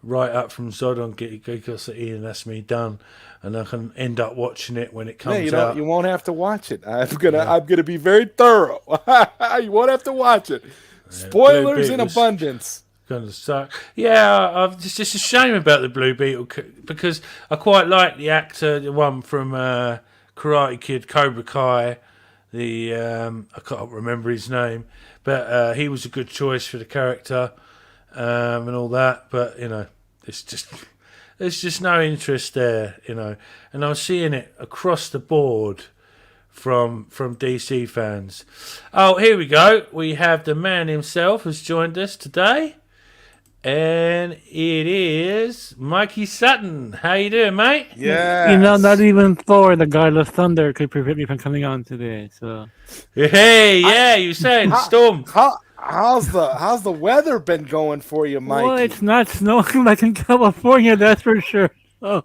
write up from Zod on Geekosity, and that's me done. And I can end up watching it when it comes out. You won't have to watch it. I'm gonna be very thorough. You won't have to watch it. Spoilers in abundance. Gonna suck. Yeah, it's just a shame about the Blue Beetle because I quite like the actor, the one from Karate Kid, Cobra Kai. I can't remember his name, but he was a good choice for the character and all that. But there's just no interest there, And I'm seeing it across the board from DC fans. Oh, here we go. We have the man himself has joined us today. And it is Mikey Sutton. How you doing, mate? Yeah. Not even Thor, the God of Thunder, could prevent me from coming on today. So. Hey, you saying storm? How's the weather been going for you, Mikey? Well, it's not snowing like in California, that's for sure. Oh,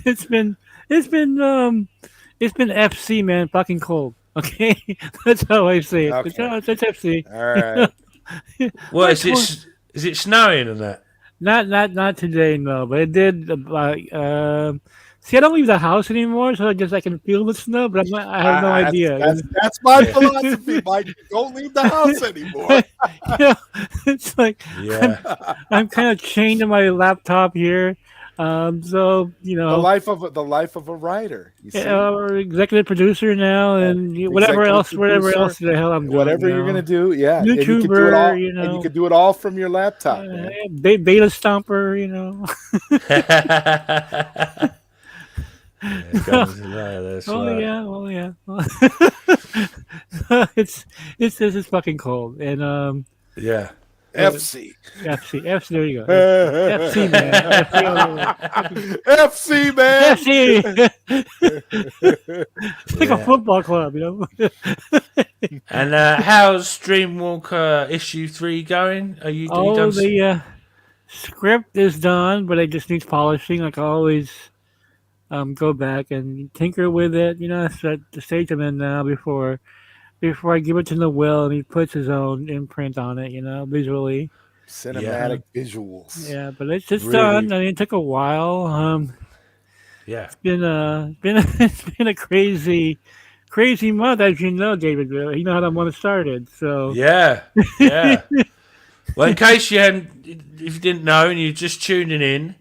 it's been FC, man, fucking cold. Okay, that's how I say it. Okay. That's FC. All right. What is it snowing and that? Not today, no. But it did. See, I don't leave the house anymore, so I can feel the snow, but I have no idea. That's my philosophy, Mike. Don't leave the house anymore. Yeah, it's like Yeah. I'm kind of chained to my laptop here. So The life of a writer. You see? or executive producer now, and whatever else the hell I'm doing. Whatever you're gonna do, yeah. And you can do it YouTuber, all, and you can do it all from your laptop. Man. Beta stomper, That's Oh yeah. It's this is fucking cold, and yeah. FC. FC. There you go. FC man. FC man. FC. It's like a football club, And how's Dreamwalker issue 3 going? Are you? The script is done, but it just needs polishing. Like I always go back and tinker with it. That's the stage I'm in now before I give it to Noel and he puts his own imprint on it, visually. Cinematic visuals. Yeah, but it's just Really? done. I mean, it took a while. Yeah. It's been a crazy month, as you know, David. You know how that month started. So Yeah. Well, in case if you didn't know and you're just tuning in,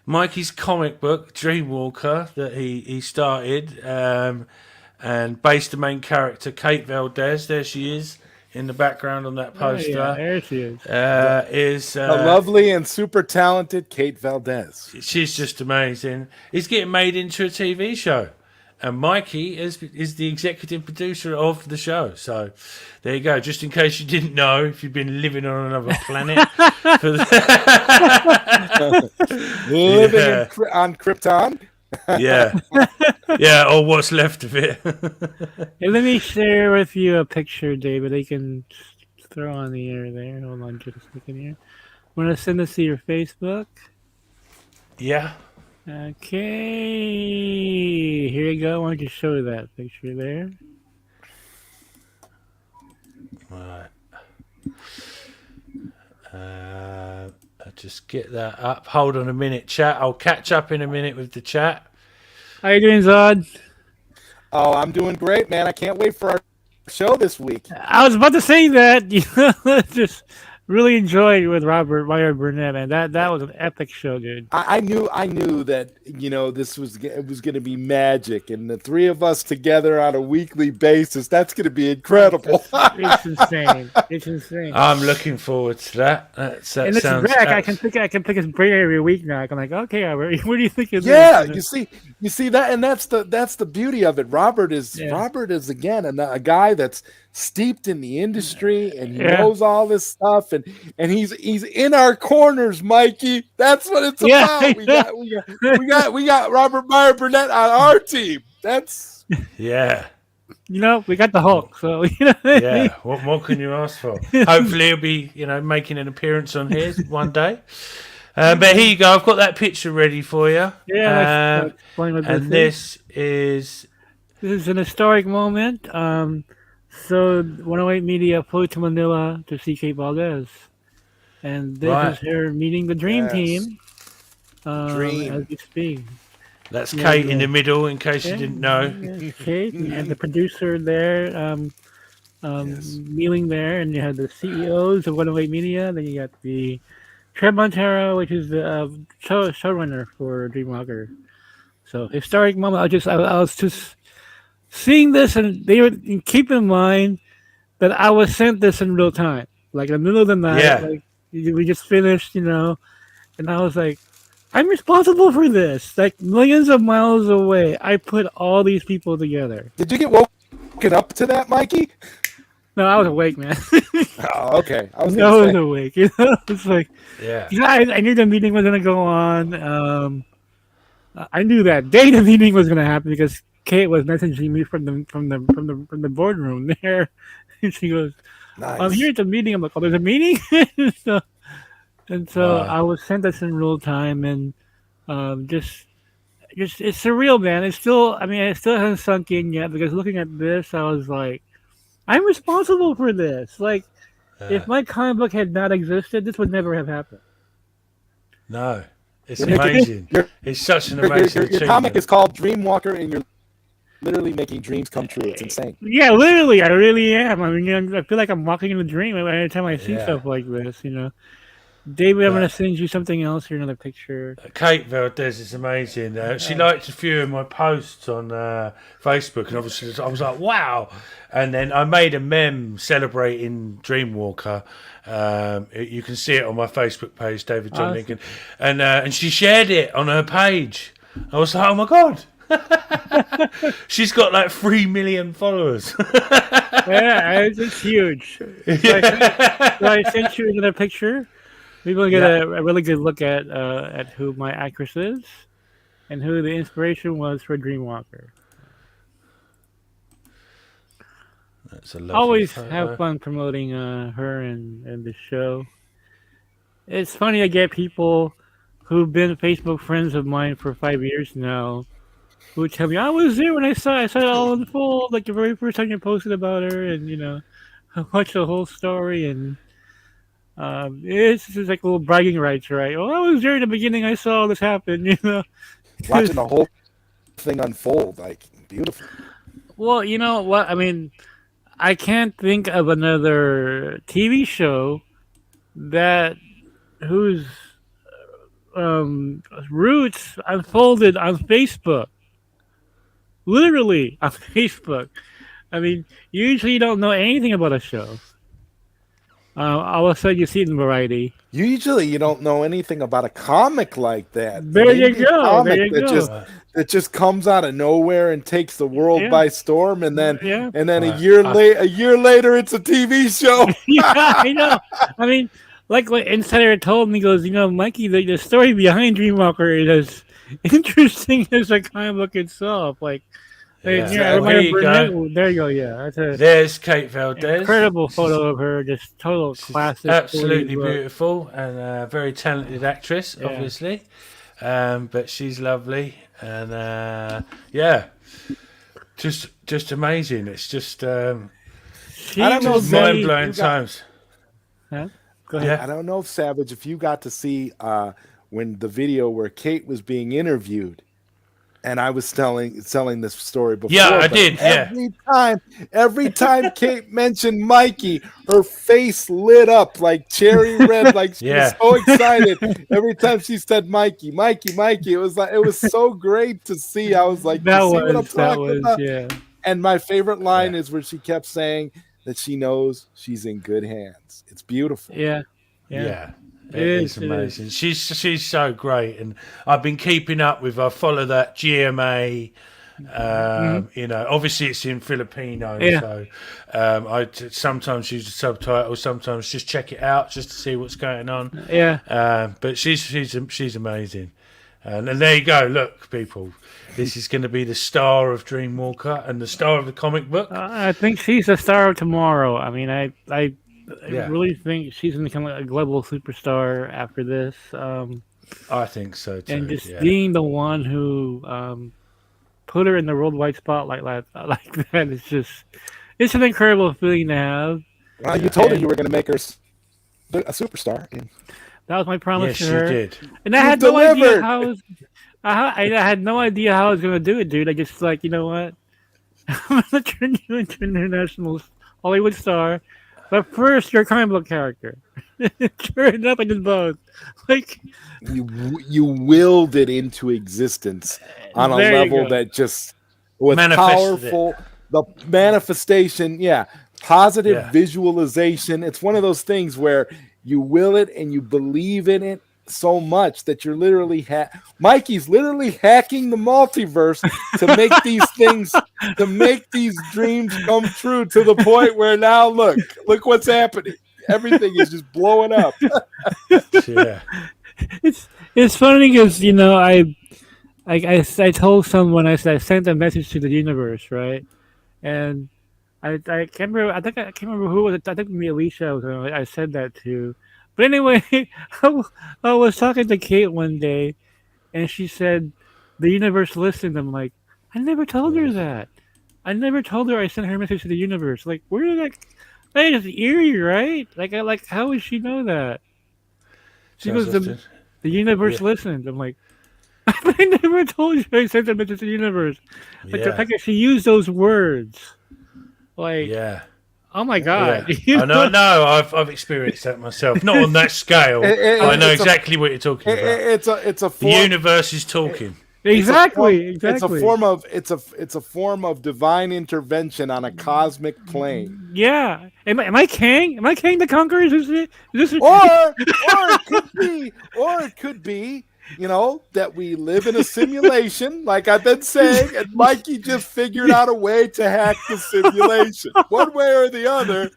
Mikey's comic book Dreamwalker that he started, and based the main character Kate Valdez. There she is in the background on that poster. yeah, there she is. Is A lovely and super talented Kate Valdez. she's just amazing. It's getting made into a TV show, and Mikey is the executive producer of the show. So there you go. Just in case you didn't know, if you've been living on another planet, Living on Krypton. yeah, or what's left of it. Hey, let me share with you a picture, David. I can throw on the air there. Hold on just a second here. I'm going to send this to your Facebook. Yeah. Okay. Here you go. Why don't you show that picture there? Right. I'll just get that up. Hold on a minute, chat. I'll catch up in a minute with the chat. How you doing, Zod? Oh, I'm doing great, man. I can't wait for our show this week. I was about to say that. Just really enjoyed with Robert Meyer Burnett, man. That was an epic show, dude. I knew that this was going to be magic, and the three of us together on a weekly basis, that's going to be incredible. It's insane. It's insane. I'm looking forward to that. That And this sounds. is Rick. I can pick his brain every week now. I'm like, okay, Robert, what do you think of Yeah, this? you see that, and that's the beauty of it. Robert is again a guy that's steeped in the industry, and he knows all this stuff, and he's in our corners, Mikey. That's what it's about. We got Robert Meyer Burnett on our team. That's Yeah. We got the Hulk, so Yeah. What more can you ask for? Hopefully, he'll be making an appearance on here one day. But here you go. I've got that picture ready for you. Yeah. And this is an historic moment. So 108 Media flew to Manila to see Kate Valdez. And this is her meeting the Dream Team as we speak. That's Kate in the middle, in case you didn't know. Kate and the producer there, kneeling there. And you had the CEOs of 108 Media. Then you got the Trev Montero, which is the showrunner for Dreamwalker. So historic moment. I was just seeing this, and keep in mind that I was sent this in real time, like in the middle of the night. Yeah. Like we just finished, and I was like, I'm responsible for this. Like millions of miles away, I put all these people together. Did you get woken up to that, Mikey? No, I was awake, man. Oh, okay. I was awake. It's like, Yeah. I knew the meeting was gonna go on. I knew that day the meeting was gonna happen because Kate was messaging me from the boardroom there, and she goes, Nice. "I'm here at the meeting." I'm like, "Oh, there's a meeting." so Wow. I was sent this in real time, and just just it's surreal, man. It's still, I mean, it still hasn't sunk in yet because looking at this, I was like, I'm responsible for this. Like, if my comic book had not existed, this would never have happened. No, it's You're making- amazing. It's such an amazing Your achievement. comic is called Dreamwalker, and you're literally making dreams come true. It's insane. Yeah, literally, I really am. I mean, I feel like I'm walking in a dream every time I see Yeah. stuff like this. David, I'm gonna send you something else here, another picture. Kate Valdez is amazing. She liked a few of my posts on Facebook, and obviously I was like, wow. And then I made a meme celebrating Dreamwalker. You can see it on my Facebook page, David John Lincoln. And she shared it on her page. I was like, oh my God. She's got like 3 million followers. Yeah, it's huge. So I sent you another picture. We're going to get a really good look at who my actress is and who the inspiration was for Dreamwalker. That's a lovely Always photo. have fun promoting her and the show. It's funny, I get people who've been Facebook friends of mine for 5 years now who tell me, I was there when I saw it all unfold, like the very first time you posted about her, and I watched the whole story, and it's just like little bragging rights, right? Oh, I was there in the beginning, I saw all this happen, Watching the whole thing unfold, like beautiful. Well, you know what? I mean, I can't think of another TV show whose roots unfolded on Facebook. Literally on Facebook. I mean, usually you don't know anything about a show. All of a sudden you see it in Variety. Usually, you don't know anything about a comic like that. There you Indie go. comic There you go. that just comes out of nowhere and takes the world by storm, and then a year later, it's a TV show. Yeah, I know. I mean, like what Insider told me, he goes, Mikey, the story behind Dreamwalker is as interesting as the comic book itself. Like, Yeah. there you go. There you go. Yeah, that's There's Kate Valdez. incredible photo of her. Just total classic. Absolutely 40s look. beautiful and a very talented actress, obviously. But she's lovely and just amazing. It's just I don't know, mind blowing times. Huh? Go ahead. I don't know, Savage, if you got to see when the video where Kate was being interviewed, and I was telling this story before. Yeah, I but did. Every time Kate mentioned Mikey, her face lit up like cherry red, like she was so excited. Every time she said Mikey, it was so great to see. I was like, that you see what I'm was talking about? yeah. And my favorite line is where she kept saying that she knows she's in good hands. It's beautiful. Yeah. It's amazing. She's so great, and I've been keeping up with. I follow that GMA. Obviously it's in Filipino, so I sometimes use the subtitles, sometimes just check it out just to see what's going on. But she's amazing, and there you go. Look, people, this is going to be the star of Dreamwalker and the star of the comic book. I think she's the star of tomorrow. I mean, I really think she's going to become a global superstar after this. I think so too. And just being the one who put her in the worldwide spotlight like that is it's an incredible feeling to have. Well, you told her you were going to make her a superstar. That was my promise to yes, her. you did. And I had no idea how I had no idea how I was going to do it, dude. I just like, you know what? I'm going to turn you into an international Hollywood star. But first, you're a comic book character. Sure enough, I did both. Like you willed it into existence on a level that just was powerful. The manifestation, positive visualization. It's one of those things where you will it and you believe in it so much that you're literally Mikey's literally hacking the multiverse to make these things, to make these dreams come true, to the point where now look what's happening. Everything is just blowing up. It's funny because I told someone, I said I sent a message to the universe, right? And I can't remember. I can't remember who it was. I think me, Alicia. I said that to. But anyway, I was talking to Kate one day, and she said, the universe listened. I'm like, I never told her that. I never told her I sent her message to the universe. Like, where did that? That is eerie, right? Like, how would she know that? She goes, the universe listened. I'm like, I never told you I sent a message to the universe. Like the fact that she used those words, like, oh my god! I know. No, I've experienced that myself. Not on that scale. I know exactly what you're talking about. It's a the universe is talking. Exactly. It's a form of divine intervention on a cosmic plane. Yeah. Am I Kang? Am I Kang the Conqueror? Is this or it could be, that we live in a simulation, like I've been saying, and Mikey just figured out a way to hack the simulation. One way or the other.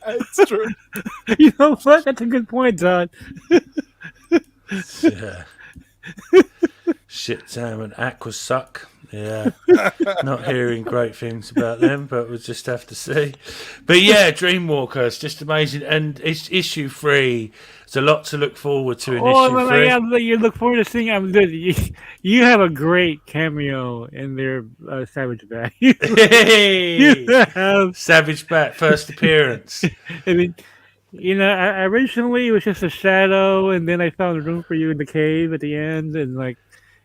It's true. You know what? That's a good point, Don. Yeah. Shit, Sam and Aqua suck. Yeah. Not hearing great things about them, but we'll just have to see. But yeah, Dreamwalker, it's just amazing. And it's issue 3. There's a lot to look forward to in issue 3. Yeah, you look forward to seeing. You have a great cameo in their Savage Bat. Savage Bat, first appearance. I mean, originally it was just a shadow, and then I found room for you in the cave at the end, and like,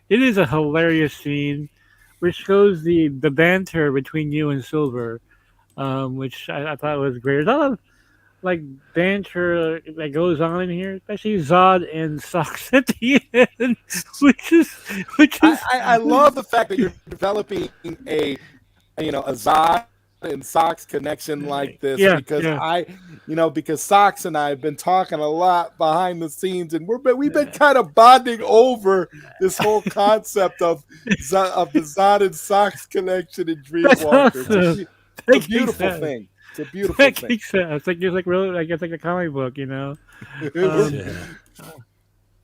it is a hilarious scene, which shows the banter between you and Silver, which I thought was great. There's a lot of like banter that goes on in here, especially Zod and Socks at the end, which is. I love the fact that you're developing a Zod and Socks connection like this, because Socks and I have been talking a lot behind the scenes, and we've been kind of bonding over this whole concept of the Zod and Socks connection in Dreamwalker. Awesome. It's a beautiful thing. It's a beautiful thing. It's like really, like it's like a comic book,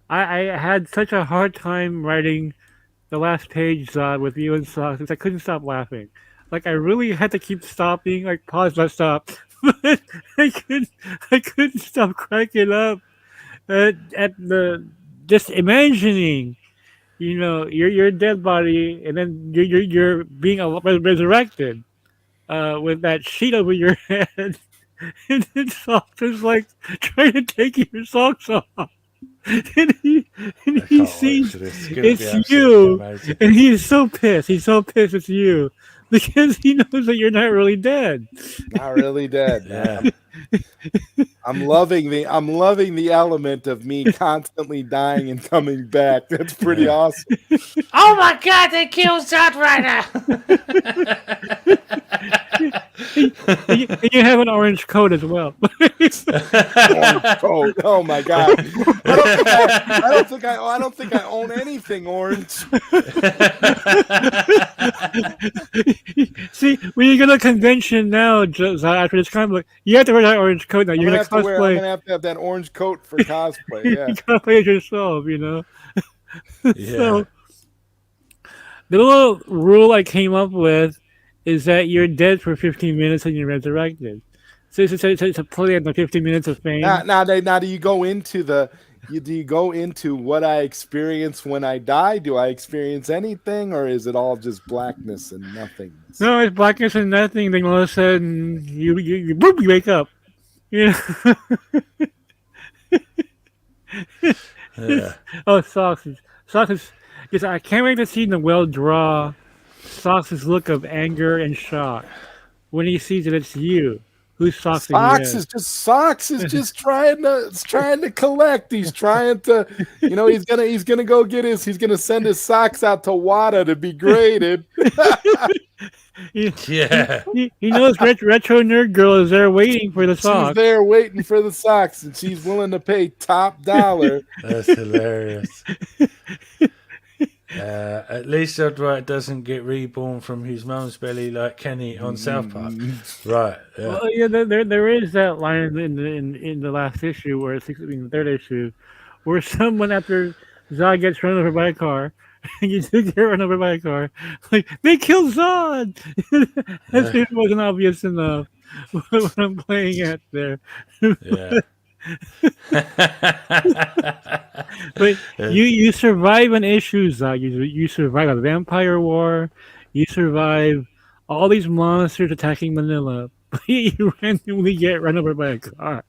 I had such a hard time writing the last page, Zod, with you and Socks, because I couldn't stop laughing. Like, I really had to keep stopping, like, pause, let's stop. But I couldn't stop cracking up at the, just imagining, your dead body, and then you're being resurrected with that sheet over your head. And then Socks is, like, trying to take your socks off. And he sees it's you, and he's so pissed. He's so pissed it's you. Because he knows that you're not really dead. Not really dead. Yeah. I'm loving the element of me constantly dying and coming back. That's pretty awesome. Oh my god, they killed Zod Rider! And you have an orange coat as well. Orange coat. Oh my god. I don't think I own anything orange. See, when you go to a convention now, after this comic book, you have to wear that orange coat now. You're gonna cosplay. I'm gonna have to have that orange coat for cosplay. Yeah, you cosplay it yourself, Yeah. So the little rule I came up with is that you're dead for 15 minutes and you're resurrected. So it's a play on the 15 minutes of fame. Now do you go into what I experience when I die? Do I experience anything, or is it all just blackness and nothingness? No, it's blackness and nothing. Then all of a sudden you wake up. Yeah. Oh, Socks is. I can't wait to see the draw Socks' look of anger and shock when he sees that it's you. Who's Socks? Socks is just trying to collect. He's trying to, he's gonna send his socks out to Wada to be graded. He knows Retro Nerd Girl is there waiting for the socks. She's there waiting for the socks, and she's willing to pay top dollar. That's hilarious. At least Zod doesn't get reborn from his mum's belly like Kenny on South Park. Right. Yeah. Well, yeah, there is that line in the last issue, where it's the third issue, where someone, after Zod gets run over by a car, you do get run over by a car, like, they killed Zod. That wasn't obvious enough when I'm playing at there. Yeah. But you survive an issues. You survive a vampire war. You survive all these monsters attacking Manila. But you randomly get run over by a car.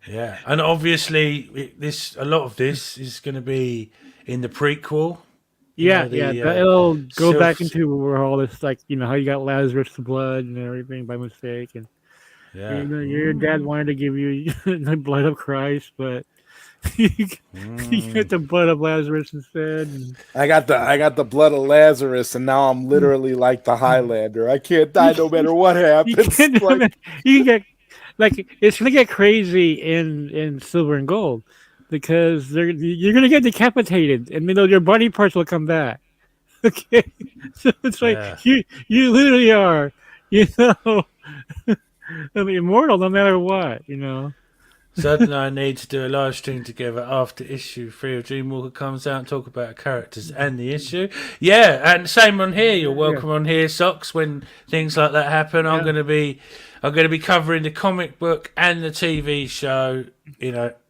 Yeah, and obviously, a lot of this is going to be in the prequel. Yeah, it'll go self. back into where all this, like, how you got Lazarus' blood and everything by mistake, and Yeah. your dad wanted to give you the blood of Christ, but you get the blood of Lazarus instead. And I got the blood of Lazarus, and now I'm literally like the Highlander. I can't die no matter what happens. You get it's gonna get crazy in Silver and Gold because you're gonna get decapitated, and your body parts will come back. Okay, so it's like you literally are, immortal no matter what. Suddenly I need to do a live stream together after issue 3 of Dreamwalker comes out and talk about characters and the issue. Yeah, and same on here. You're welcome on here, Socks. When things like that happen, I'm going to be covering the comic book and the TV show.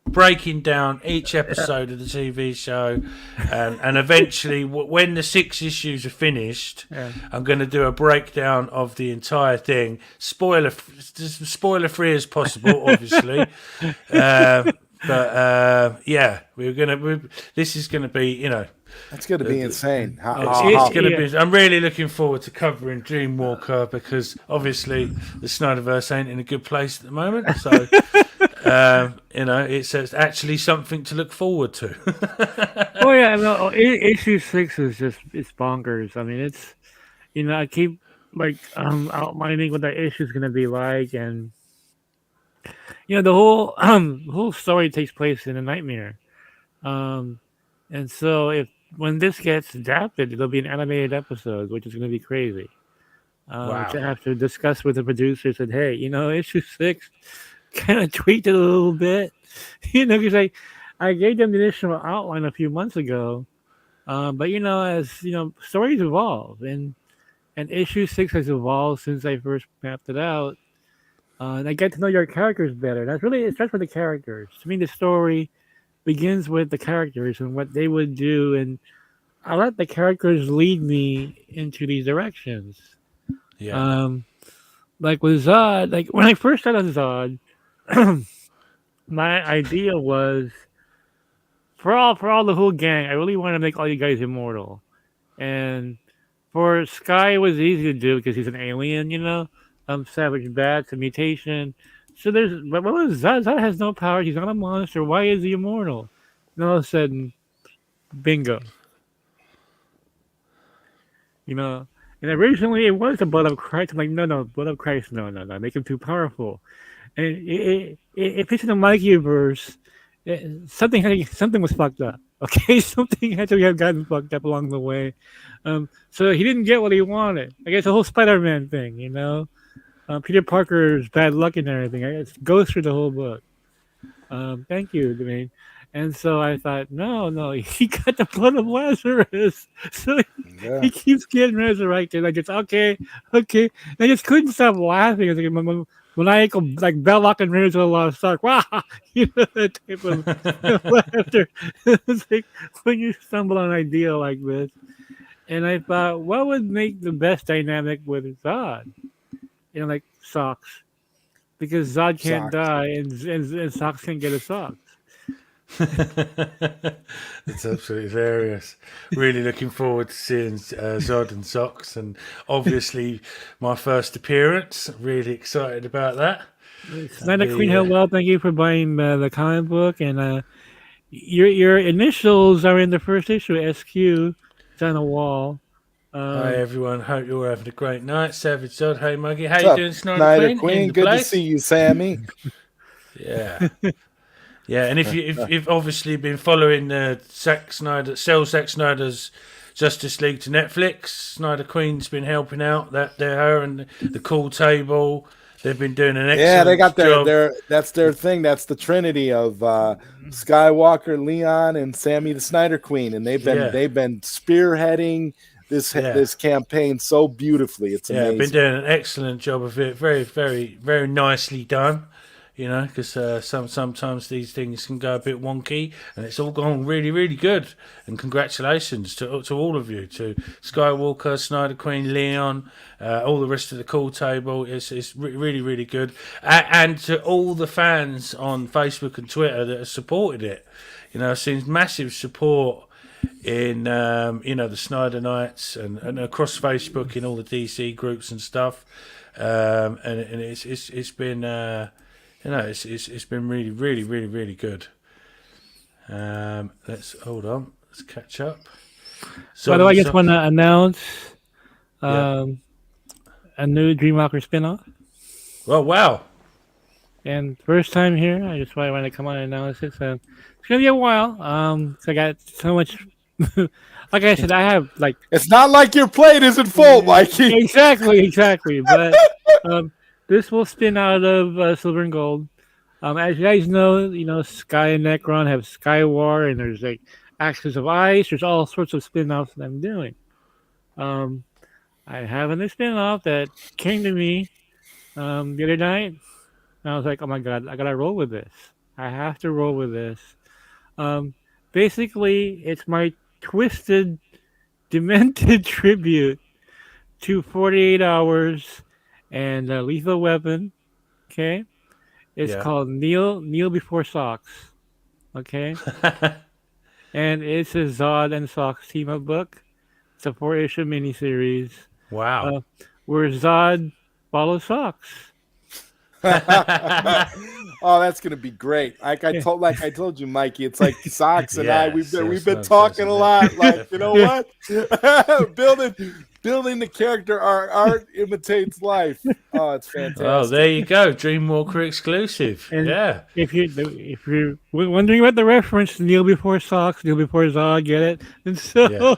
Breaking down each episode of the TV show, and eventually, when the 6 issues are finished, I'm going to do a breakdown of the entire thing. Spoiler free as possible, obviously. But this is going to be, It's going to be insane. It's going to be. I'm really looking forward to covering Dreamwalker because obviously the Snyderverse ain't in a good place at the moment. So. It's actually something to look forward to. Oh yeah, no, issue 6 is it's bonkers. I mean, it's I keep outlining what that issue is going to be like, and the whole story takes place in a nightmare, and so when this gets adapted, it'll be an animated episode, which is going to be crazy. Wow. Which I have to discuss with the producers. And hey, issue 6. Kind of tweaked it a little bit, because I gave them the initial outline a few months ago, but as stories evolve, and issue 6 has evolved since I first mapped it out, and I get to know your characters better. It starts with the characters. To me, the story begins with the characters and what they would do, and I let the characters lead me into these directions. Yeah. Like with Zod, like when I first started Zod. My idea was for all the whole gang, I really want to make all you guys immortal. And for Sky, it was easy to do because he's an alien, Savage Bats, a mutation. So but what was Zod? Zod has no power. He's not a monster. Why is he immortal? And all of a sudden, bingo. And originally it was the blood of Christ. I'm like, no, blood of Christ, no, make him too powerful. And it fits in the Mikey-verse. Something was fucked up. Okay, something had to have gotten fucked up along the way. So he didn't get what he wanted. I guess the whole Spider-Man thing, Peter Parker's bad luck and everything. It goes through the whole book. Thank you, Dwayne. And so I thought, no, he got the blood of Lazarus. So he keeps getting resurrected. I just, okay. And I just couldn't stop laughing. I was like, maniacal, like Belloc and Raiders of the Lost Ark. Wow! That type of laughter. It's like when you stumble on an idea like this. And I thought, what would make the best dynamic with Zod? Like socks. Because Zod can't die and socks can't get his socks. It's absolutely hilarious. Really looking forward to seeing Zod and Socks, and obviously my first appearance. Really excited about that. Snyder Queen Hillwell, thank you for buying the comic book, and your initials are in the first issue. SQ, it's on the wall. Hi everyone, hope you're having a great night. Savage Zod, hey Muggy, how you doing, Snyder Queen? Good to see you, Sammy. Yeah. Yeah, and if you've obviously been following Zack Snyder's Justice League to Netflix, Snyder Queen's been helping out. Her and the Cool Table, they've been doing an excellent they got job. that's their thing. That's the trinity of Skywalker, Leon, and Sammy the Snyder Queen, and they've been spearheading this campaign so beautifully. It's amazing. Been doing an excellent job of it. Very, very, very nicely done. because sometimes these things can go a bit wonky, and it's all gone really, really good. And congratulations to all of you, to Skywalker, Snyder Queen, Leon, all the rest of the call table. It's really, really good, and to all the fans on Facebook and Twitter that have supported it. I've seen massive support in the Snyder Knights and across Facebook in all the DC groups and stuff, and it's been. It's been really, really, really, really good. Let's hold on. Let's catch up. By the way, I just want to announce a new Dreamwalker spinoff. Oh, wow. And first time here, I just wanted to come on and announce it. So it's going to be a while. So I got so much. Like I said, I have like. It's not like your plate isn't full, Mikey. Exactly. But this will spin out of Silver and Gold. As you guys know, Sky and Necron have Sky War, and there's like Axis of Ice. There's all sorts of spin-offs that I'm doing. I have a new spin-off that came to me the other night, and I was like, oh my god, I gotta roll with this. I have to roll with this. Basically, it's my twisted, demented tribute to 48 Hours and Lethal Weapon. Okay, it's called Kneel Before Socks. Okay, and it's a Zod and Socks team-up book. It's a 4-issue miniseries. Wow, where Zod follows Socks. Oh, that's gonna be great. Like I told you, Mikey, it's like Socks and I. We've been talking a lot. Like, you know what? Building the character art imitates life. Oh, it's fantastic. Oh, there you go, Dreamwalker exclusive. And yeah. If you're wondering about the reference, Kneel Before Socks, Kneel Before Zod, get it? And so,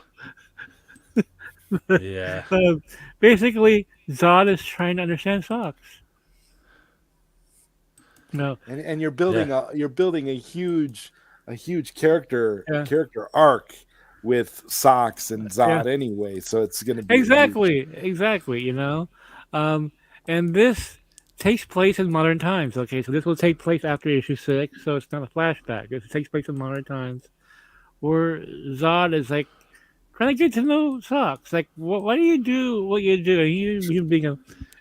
yeah. Basically, Zod is trying to understand Socks. No, and you're building a huge character arc with Socks and Zod anyway, so it's going to be exactly. And this takes place in modern times. Okay, so this will take place after issue 6, so it's not a flashback. It takes place in modern times, where Zod is like trying to get to know Socks. Like, why do you do what you do? You being an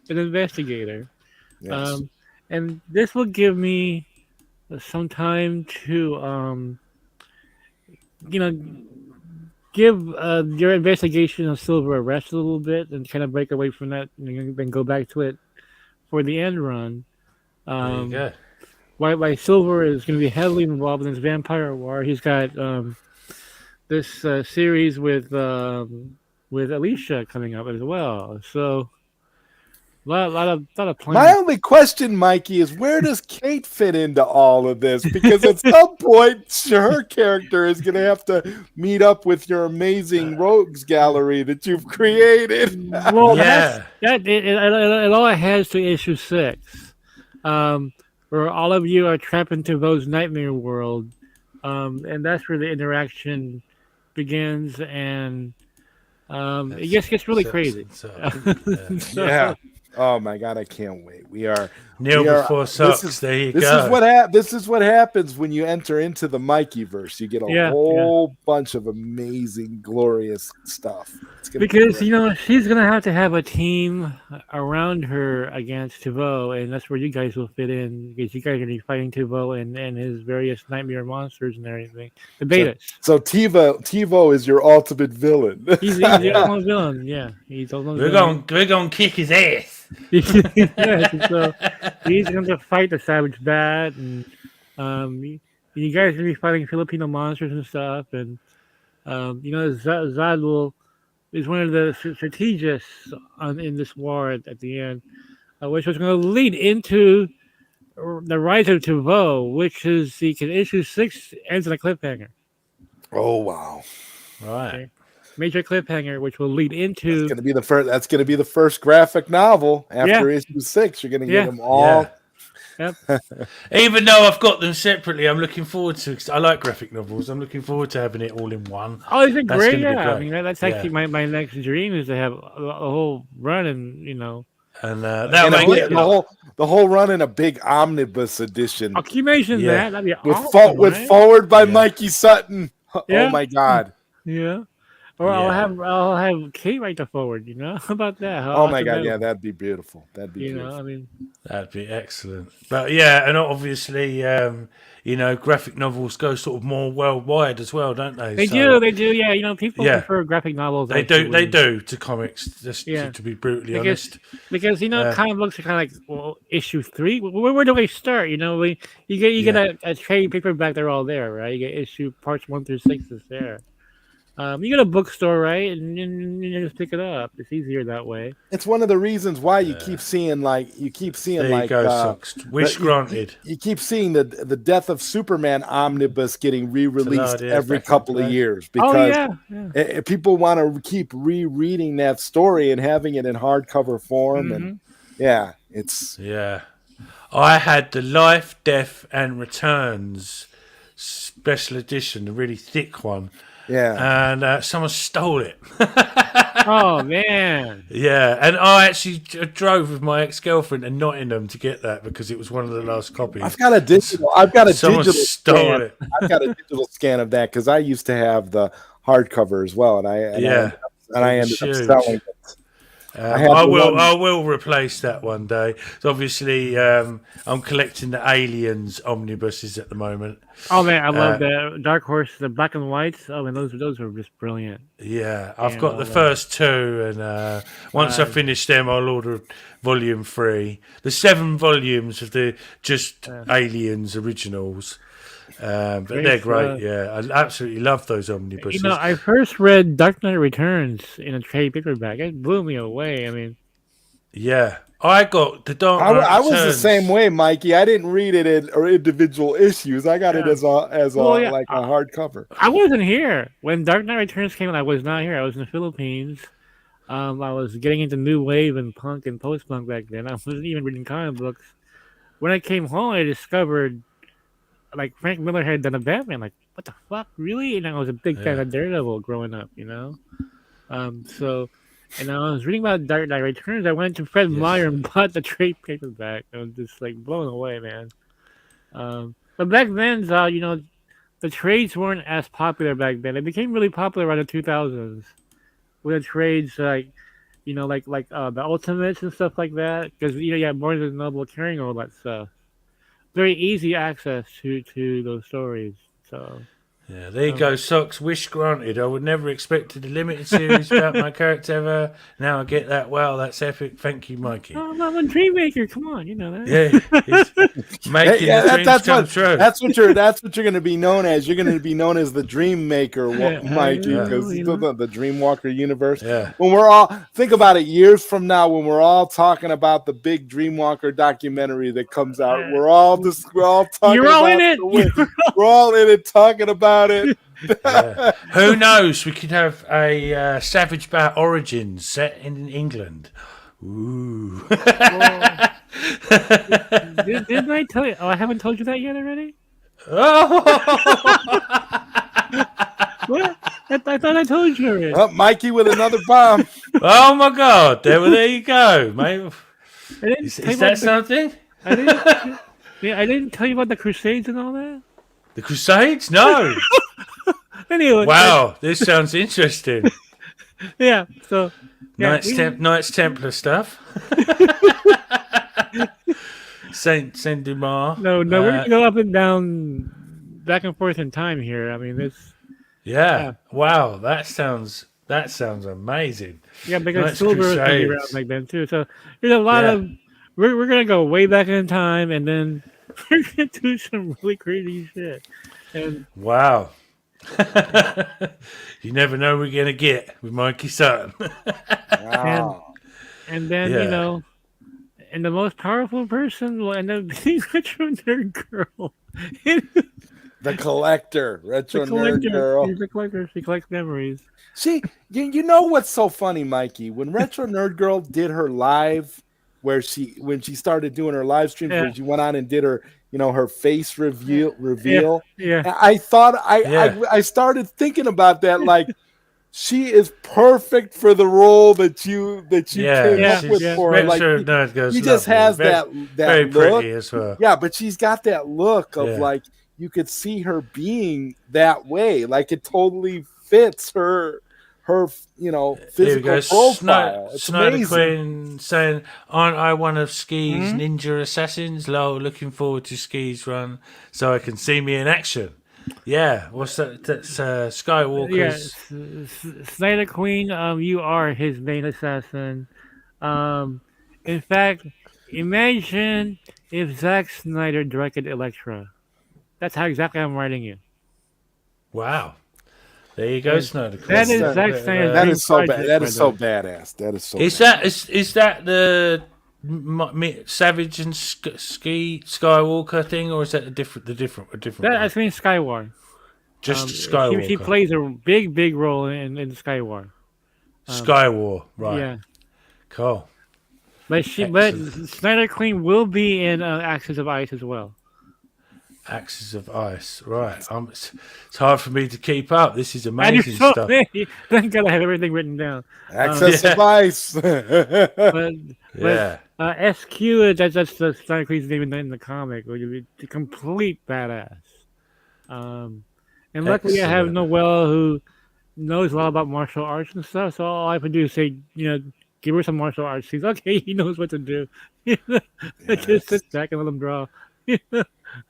investigator. Yes. And this will give me some time to, give your investigation of Silver a rest a little bit and kind of break away from that and then go back to it for the end run. There you go. Why Silver is going to be heavily involved in this vampire war. He's got this series with Alicia coming up as well. So. A lot of planning. My only question, Mikey, is where does Kate fit into all of this? Because at some point, her character is going to have to meet up with your amazing rogues gallery that you've created. Well, it all has to issue 6, where all of you are trapped into Vo's nightmare world, and that's where the interaction begins, and it gets really crazy. Yeah. Oh my god, I can't wait. Kneel Before Socks. There you go. This is what happens when you enter into the Mikeyverse. You get a whole bunch of amazing, glorious stuff. Because she's gonna have a team around her against Tivo, and that's where you guys will fit in, because you guys are gonna be fighting Tivo and his various nightmare monsters and everything. The betas. So Tivo is your ultimate villain. He's the ultimate villain. Yeah, he's ultimate villain. We're gonna kick his ass. So he's going to fight the Savage Bat, and you guys are going to be fighting Filipino monsters and stuff, and Zod is one of the strategists in this war at the end, which was going to lead into the rise of Tivo, which is issue 6 ends in a cliffhanger. Oh wow! Right. Okay. Major cliffhanger, which will lead into. That's going to be the first graphic novel after issue 6. You're going to get them all. Yep. Even though I've got them separately, I'm looking forward to. I like graphic novels. I'm looking forward to having it all in one. Oh, is it great? Yeah, I mean that's actually my next dream is to have a whole run, and And that'll make it the whole run in a big omnibus edition. Can you mention that? That'd be awesome, with forward by Mikey Sutton. Oh my God. Yeah. Or I'll have Kate write the forward. How about that? Oh my God, yeah, that'd be beautiful. That'd be beautiful. That'd be excellent. But and obviously, graphic novels go sort of more worldwide as well, don't they? They do. Yeah, people prefer graphic novels. They do to comics. Just to be brutally honest, because comic books are kind of like issue 3. Where do we start? You get a trade paperback. They're all there, right? You get issue parts 1 through 6 is there. You get a bookstore, right, and you just pick it up. It's easier that way. It's one of the reasons why you keep seeing wish granted. You keep seeing the Death of Superman omnibus getting re-released every couple of years because people want to keep rereading that story and having it in hardcover form, and I had the Life, Death, and Returns special edition, the really thick one. Yeah, and someone stole it. Oh man! Yeah, and I actually drove with my ex-girlfriend to Nottingham to get that because it was one of the last copies. I've got a digital. Someone stole scan. it. I've got a digital scan of that because I used to have the hardcover as well, and I ended up selling it. I will replace that one day. So obviously, I'm collecting the Aliens omnibuses at the moment. Oh man, I love the Dark Horse, the black and whites. Oh man, those are just brilliant. Yeah, I've got the first 2, and once I finish them, I'll order volume 3. The 7 volumes of the Aliens originals. But they're great, I absolutely love those omnibuses. I first read Dark Knight Returns in a trade paperback. It blew me away. I mean, I got the Dark Knight I was the same way, Mikey. I didn't read it in individual issues. I got it as a hardcover. I wasn't here when Dark Knight Returns came out. I was not here. I was in the Philippines. I was getting into new wave and punk and post punk back then. I wasn't even reading comic books. When I came home, I discovered like Frank Miller had done a Batman. Like, what the fuck, really? And I was a big fan of Daredevil growing up, And I was reading about Dark Knight Returns. I went to Fred Meyer and bought the trade paperback. I was just like blown away, man. But back then, the trades weren't as popular back then. They became really popular around the 2000s. With the trades like the Ultimates and stuff like that, because you had Barnes and Noble carrying all that stuff. Very easy access to those stories. So yeah, there you go, Socks. Wish granted. I would never expected a limited series about my character ever. Now I get that. Wow, that's epic. Thank you, Mikey. Oh, I'm a dream maker. Come on, you know that. Yeah, making the dreams come true. That's what you're going to be known as. You're going to be known as the Dream Maker, Mikey, because the Dreamwalker universe. Yeah. When we're all think about it, years from now, when we're all talking about the big Dreamwalker documentary that comes out, we're all talking. You're all in it. We're all in it talking about it. Who knows? We could have a Savage Bat Origins set in England. Ooh. Didn't I tell you? Oh, I haven't told you that yet already? Oh. What? I thought I told you already. Oh, Mikey with another bomb. Oh my God! There you go, mate. Is that something? I didn't tell you about the Crusades and all that. The Crusades? No. Anyway. Wow, this sounds interesting. Yeah. So. Yeah, Knights Templar stuff. Saint Dumas. No, we're gonna go up and down, back and forth in time here. I mean, this. Yeah. Wow, that sounds amazing. Yeah, because silver was gonna be around back then too. So there's a lot of. We're gonna go way back in time, and then we're gonna do some really crazy shit. And wow. You never know what we're gonna get with Mikey Sutton. Wow. And then and the most powerful person will end up being Retro Nerd Girl. The collector, Nerd Girl. She's a collector. She collects memories. See, you know what's so funny, Mikey? When Retro Nerd Girl did her live, when she started doing her live streams, where she went on and did her, her face reveal. Yeah. I thought I started thinking about that, like, she is perfect for the role that you came up with she's for her. Like Retro she just has that very look. pretty as well. Yeah, but she's got that look of like you could see her being that way. Like it totally fits her physical profile. It's Snyder amazing. Quinn saying, "Aren't I one of Ski's ninja assassins? Lol, looking forward to Ski's run so I can see me in action." Yeah, what's that? That's Skywalker's. Yeah, Snyder Queen. You are his main assassin. In fact, imagine if Zack Snyder directed Elektra. That's how exactly I'm writing you. Wow. There you go, Snyder. That is Zack Snyder's that is so project, bad. That by is the so way. badass. That is so. Is badass. is that the Savage and Skywalker thing, or is that a different one? I mean Skywar. Just Skywalker. She plays a big role in Skywar. Skywar, right? Yeah. Cool. But Snyder Queen will be in Axis of Ice as well. Axis of Ice, right? It's hard for me to keep up. This is amazing stuff. Thank God I have everything written down. Access of Ice. but Yeah. SQ, that's the Snyder Queen's name in the comic. Which is a complete badass. And luckily I have Noelle who knows a lot about martial arts and stuff. So all I have to do is say, give her some martial arts. She's okay. He knows what to do. Just sit back and let him draw.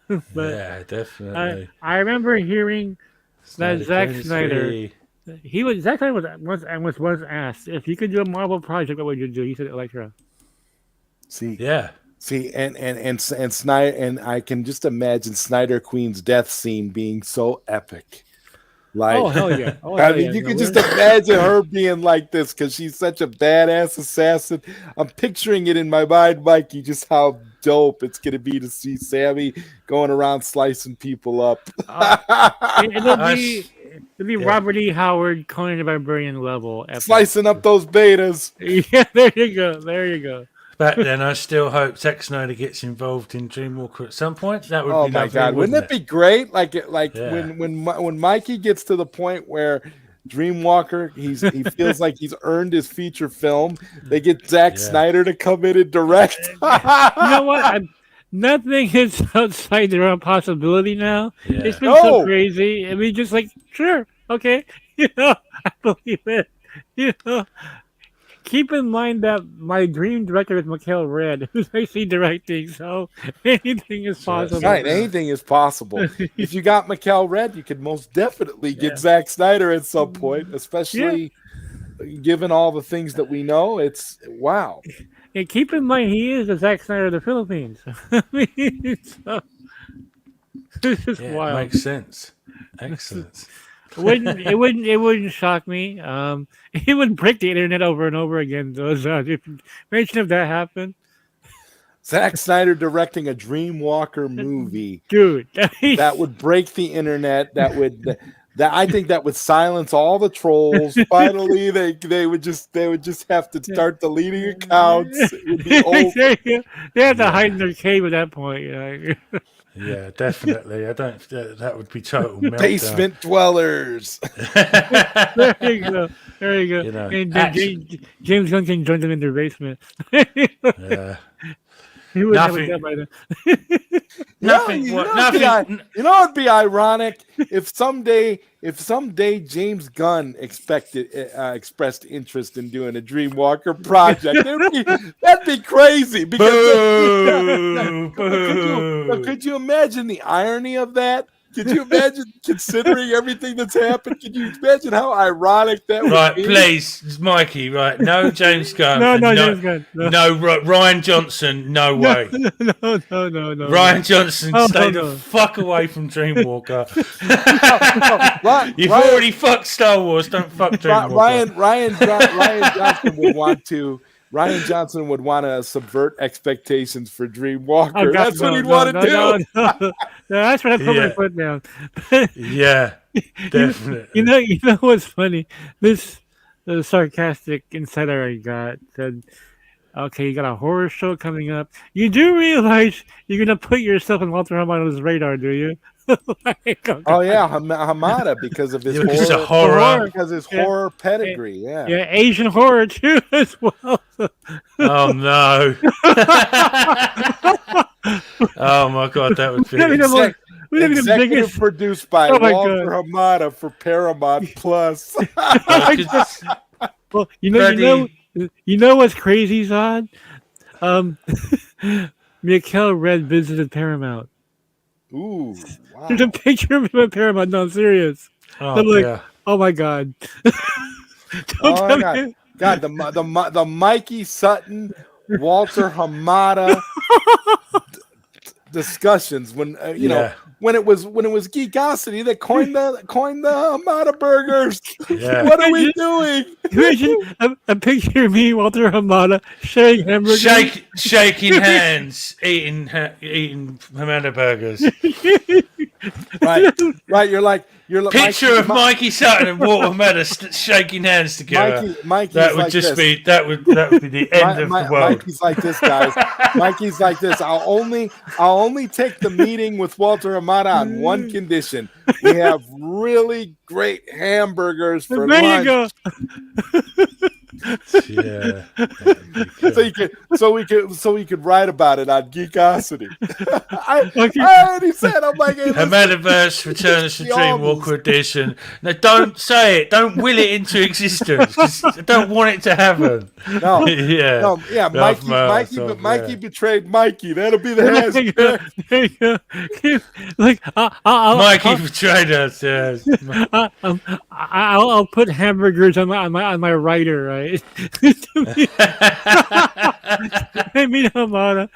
But yeah, definitely. I remember hearing that Zack Snyder. Zack Snyder was once asked if you could do a Marvel project, what would you do? He said Elektra. See, and Snyder, and I can just imagine Snyder Queen's death scene being so epic. Like, oh hell yeah! You can just imagine her being like this because she's such a badass assassin. I'm picturing it in my mind, Mikey, just how dope it's gonna be to see Sammy going around slicing people up. It'll be Robert E. Howard, Conan the Barbarian level, epic. Slicing up those betas. Yeah, there you go. But then I still hope Zack Snyder gets involved in Dreamwalker at some point. That would be lovely, my God! Wouldn't it be great? Yeah. when Mikey gets to the point where Dreamwalker, he feels like he's earned his feature film. They get Zack Snyder to come in and direct. You know what? Nothing is outside the realm of possibility now. Yeah. It's been so crazy. I mean, just like, sure, okay, I believe it. Keep in mind that my dream director is Mikhail Red, who's actually directing, so anything is possible. Right, anything is possible. If you got Mikhail Red, you could most definitely get Zack Snyder at some point, especially given all the things that we know. It's wow. And keep in mind, he is the Zack Snyder of the Philippines. This is wild. Makes sense. Excellent. It wouldn't shock me. It would break the internet over and over again. Imagine if that happened. Zack Snyder directing a Dreamwalker movie, dude. That would break the internet. I think that would silence all the trolls. Finally, they would just have to start deleting accounts. It would be over. They have to hide in their cave at that point. Yeah, definitely. I don't. That would be total meltdown. Basement dwellers. There you go. And James Gunn can join them in their basement. Yeah. He would have it by then. Nothing. You know it'd be ironic if someday James Gunn expressed interest in doing a Dreamwalker project. That'd be crazy. Because could you imagine the irony of that? Could you imagine considering everything that's happened? Could you imagine how ironic that would be? Right, please, Mikey. Right, no James Gunn. James Gunn. No, Ryan Johnson. No way. No. Ryan Johnson, stay the fuck away from Dreamwalker. You've already fucked Star Wars. Don't fuck Dreamwalker. Ryan Johnson would want to subvert expectations for Dreamwalker. That's what he'd want to do. No, that's what I put my foot down. Yeah, definitely. You know what's funny? This sarcastic insider I got said Okay, you got a horror show coming up. You do realize you're gonna put yourself on Walter Hamada's radar, do you? Like, Oh yeah, Hamada because of his Yeah, because it's a horror, horror. because his Yeah. horror pedigree. Yeah. yeah, Asian horror too as well. Oh no! Oh my god, that would be. I mean, I'm like, we have the Executive biggest. produced by Oh my Walter Hamada for Paramount Plus. Well, Bloody- you know what's crazy, Zod? Mikhail Red visited Paramount. Ooh, wow. There's a picture of him at Paramount. No, I'm serious. Oh, I'm like, yeah. oh my god. Oh my God. God, the Mikey Sutton, Walter Hamada discussions when you know when it was Geekosity that coined the Hamada burgers. Yeah. What are we doing? Imagine a picture of me, Walter Hamada, sharing hamburgers. Shaking hands, eating Hamada burgers. Right. You're like Picture of Mikey Sutton and Walter Hamada shaking hands together. Mikey's That would like just this. be that would be the end of the world. Mikey's like this, guys. Mikey's like this. I'll only take the meeting with Walter Hamada on one condition: we have really great hamburgers for There you lunch. go. Yeah. So we could write about it on Geekosity. I Okay. already said, I'm like, hey, listen, Hamadaverse Return to The Armies. Dreamwalker Edition. No, don't say it. Don't will it into existence. 'Cause I don't want it to happen. no, Yeah. no, yeah, Off my Mikey ass, Mikey yeah. betrayed Mikey. That'll be the There you go. hashtag. There you go. Like, Mikey betrayed us. Yes. I'll put hamburgers on my writer, right? I mean, Hamada.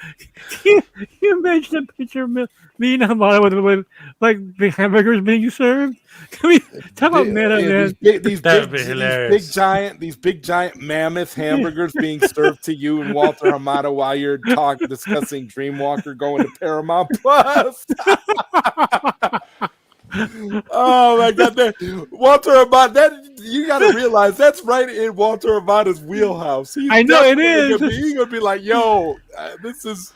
Can you imagine a picture of me and Hamada with like the hamburgers being served? Can we talk about meta, man? That would be hilarious. These big giant mammoth hamburgers being served to you and Walter Hamada while you're discussing Dreamwalker going to Paramount Plus. Oh my God, Walter Hamada! That you got to realize that's right in Walter Hamada's wheelhouse. He's I know it definitely is. He's gonna be like, "Yo, this is."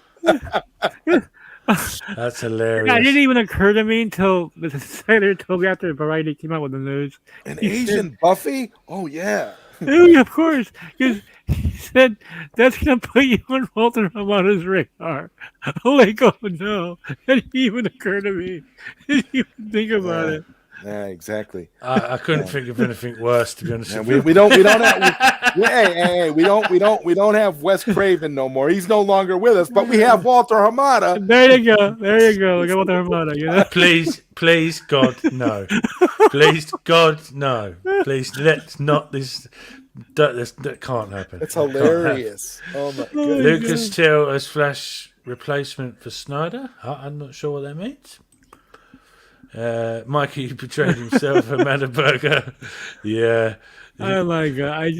That's hilarious. It didn't even occur to me until the insider told me after Variety came out with the news. An Asian Buffy? Oh yeah. Yeah, of course. Because he said that's gonna put you on Walter Hamada's radar. I'm like, oh no, that didn't even occur to me. Didn't even think about it. Yeah, exactly. I couldn't think of anything worse, to be honest. And with we don't have we don't have Wes Craven no more. He's no longer with us, but we have Walter Hamada. There you go. There you go. Look at Walter Hamada. You know? Please, God, no. Please, God, no. Please, let's not this. That can't happen. It's hilarious. Oh my goodness. Lucas Till as Flash replacement for Snyder. I'm not sure what that means. Mikey betrayed himself at Madaburger. Yeah. Oh my god!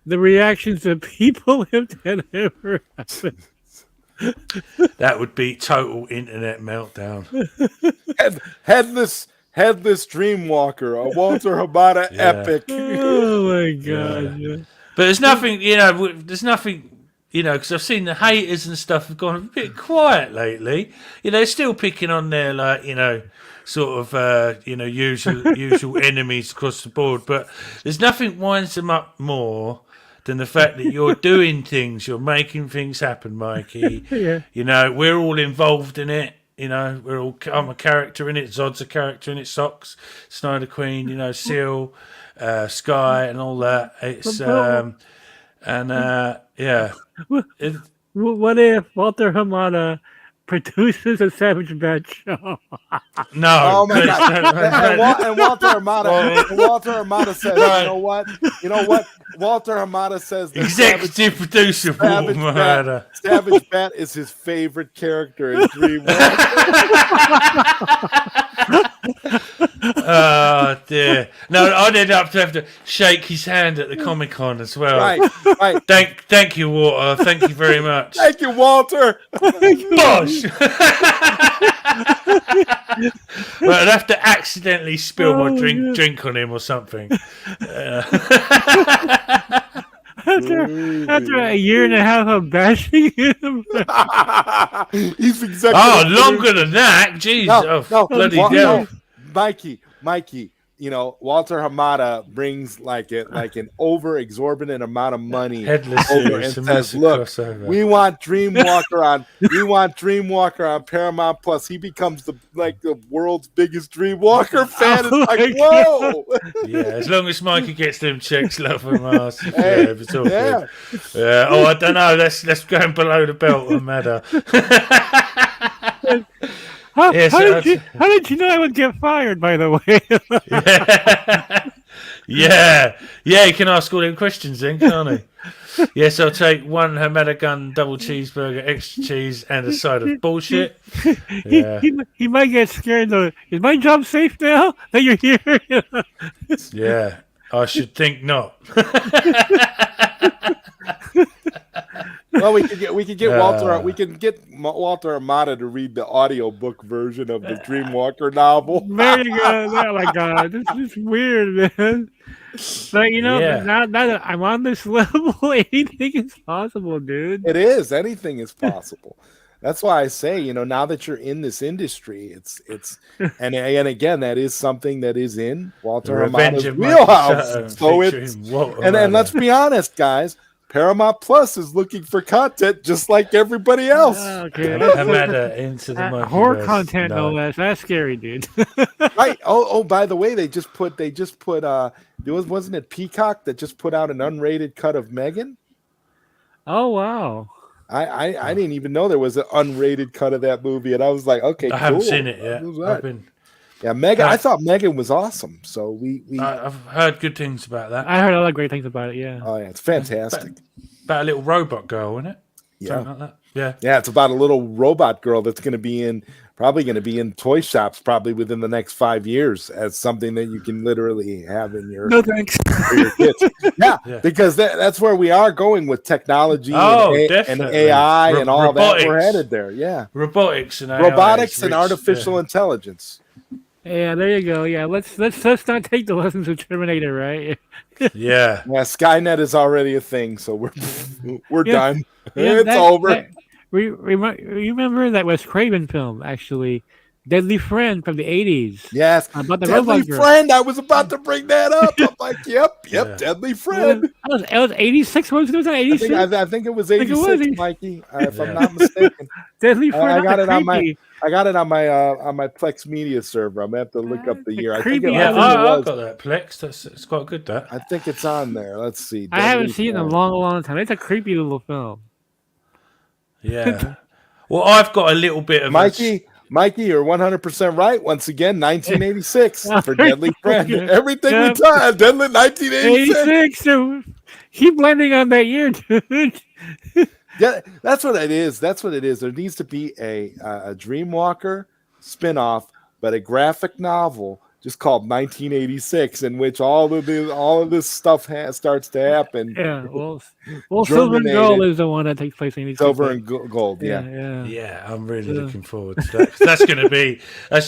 The reactions of people if that ever happened. That would be total internet meltdown. Headless Dreamwalker, a Walter Hamada epic. Oh my god! Yeah. But there's nothing, because I've seen the haters and stuff have gone a bit quiet lately. They're still picking on their, sort of, usual enemies across the board. But there's nothing winds them up more than the fact that you're doing things, you're making things happen, Mikey. Yeah. We're all involved in it. I'm a character in it. Zod's a character in it. Socks, Snyder Queen, Seal, Sky, and all that. It's yeah. What if Walter Hamada produces a Savage Bat show? No. Oh my God! And Walter Hamada says, you know what? Walter Hamada says the Executive producer Walter Hamada. Savage Bat is his favorite character in Dreamwalker. Oh dear! No, I'd end up to have to shake his hand at the Comic Con as well. Right. Thank you, Walter. Thank you very much. Thank you, Walter. Bosh! Well, I'd have to accidentally spill my drink on him or something. after a year and a half of bashing him. He's executive. Oh, longer than that. Jeez. Bloody hell. Mikey. You know, Walter Hamada brings like an over exorbitant amount of money Headless over and says, "Look, we want Dreamwalker on Paramount Plus." He becomes the world's biggest Dreamwalker fan. It's like, whoa. Yeah, as long as Mikey gets them checks, love him ass. It's all good. Yeah. Oh, I don't know. Let's go below the belt on Hamada. How did you know I would get fired, by the way? Yeah, you can ask all them questions then, can't he? Yes, I'll take one Hamada gun, double cheeseburger, extra cheese, and a side of bullshit. Yeah. He might get scared, though. Is my job safe now that you're here? Yeah, I should think not. Well, we could get Walter. We can get Walter Hamada to read the audiobook version of the Dreamwalker novel. There you go. Oh my God, this is weird, man. But now that I'm on this level, anything is possible, dude. It is. Anything is possible. That's why I say, now that you're in this industry, it's and again, that is something that is in Walter Hamada's wheelhouse. So and let's be honest, guys. Paramount Plus is looking for content just like everybody else. Okay, into the horror content, no less. That's scary, dude. Right. Oh, by the way, they just put. Wasn't it Peacock that just put out an unrated cut of Megan? Oh wow. I didn't even know there was an unrated cut of that movie, and I was like, okay, I haven't seen it yet. Yeah, Megan. I thought Megan was awesome. So I've heard good things about that. I heard a lot of great things about it. Yeah. Oh yeah, it's fantastic. About a little robot girl, isn't it? Yeah. Something like that. Yeah. Yeah, it's about a little robot girl that's probably going to be in toy shops probably within the next 5 years as something that you can literally have in your no thanks for your kids. Yeah, because that's where we are going with technology and AI and all robotics. That. We're headed there. Yeah, robotics and AI robotics and artificial intelligence. Yeah, there you go. Yeah, let's not take the lessons of Terminator, right? Yeah. Skynet is already a thing, so we're done. It's over. Remember that Wes Craven film, actually, Deadly Friend from the 80s. Yes, about the Deadly Friend. I was about to bring that up. I'm like, yep, Deadly Friend. It was 86. Was it 86? I think it was 86, Mikey. If I'm not mistaken. Deadly Friend. I got it on my Plex Media server. I'm gonna have to look up the year. I think I've got that Plex. It's quite good. That I think it's on there. Let's see. I haven't seen it in a long time. It's a creepy little film. Yeah. Well, I've got a little bit of Mikey, you're 100% right. Once again, 1986 for Deadly Friend. Everything we done, Deadly 1986. So keep blending on that year, dude. Yeah, that's what it is. There needs to be a Dreamwalker spinoff, but a graphic novel just called 1986, in which all of this stuff starts to happen. Yeah, well, Silver and Gold is the one that takes place in 86. Silver and Gold. Yeah. Yeah, I'm really looking forward to that. That's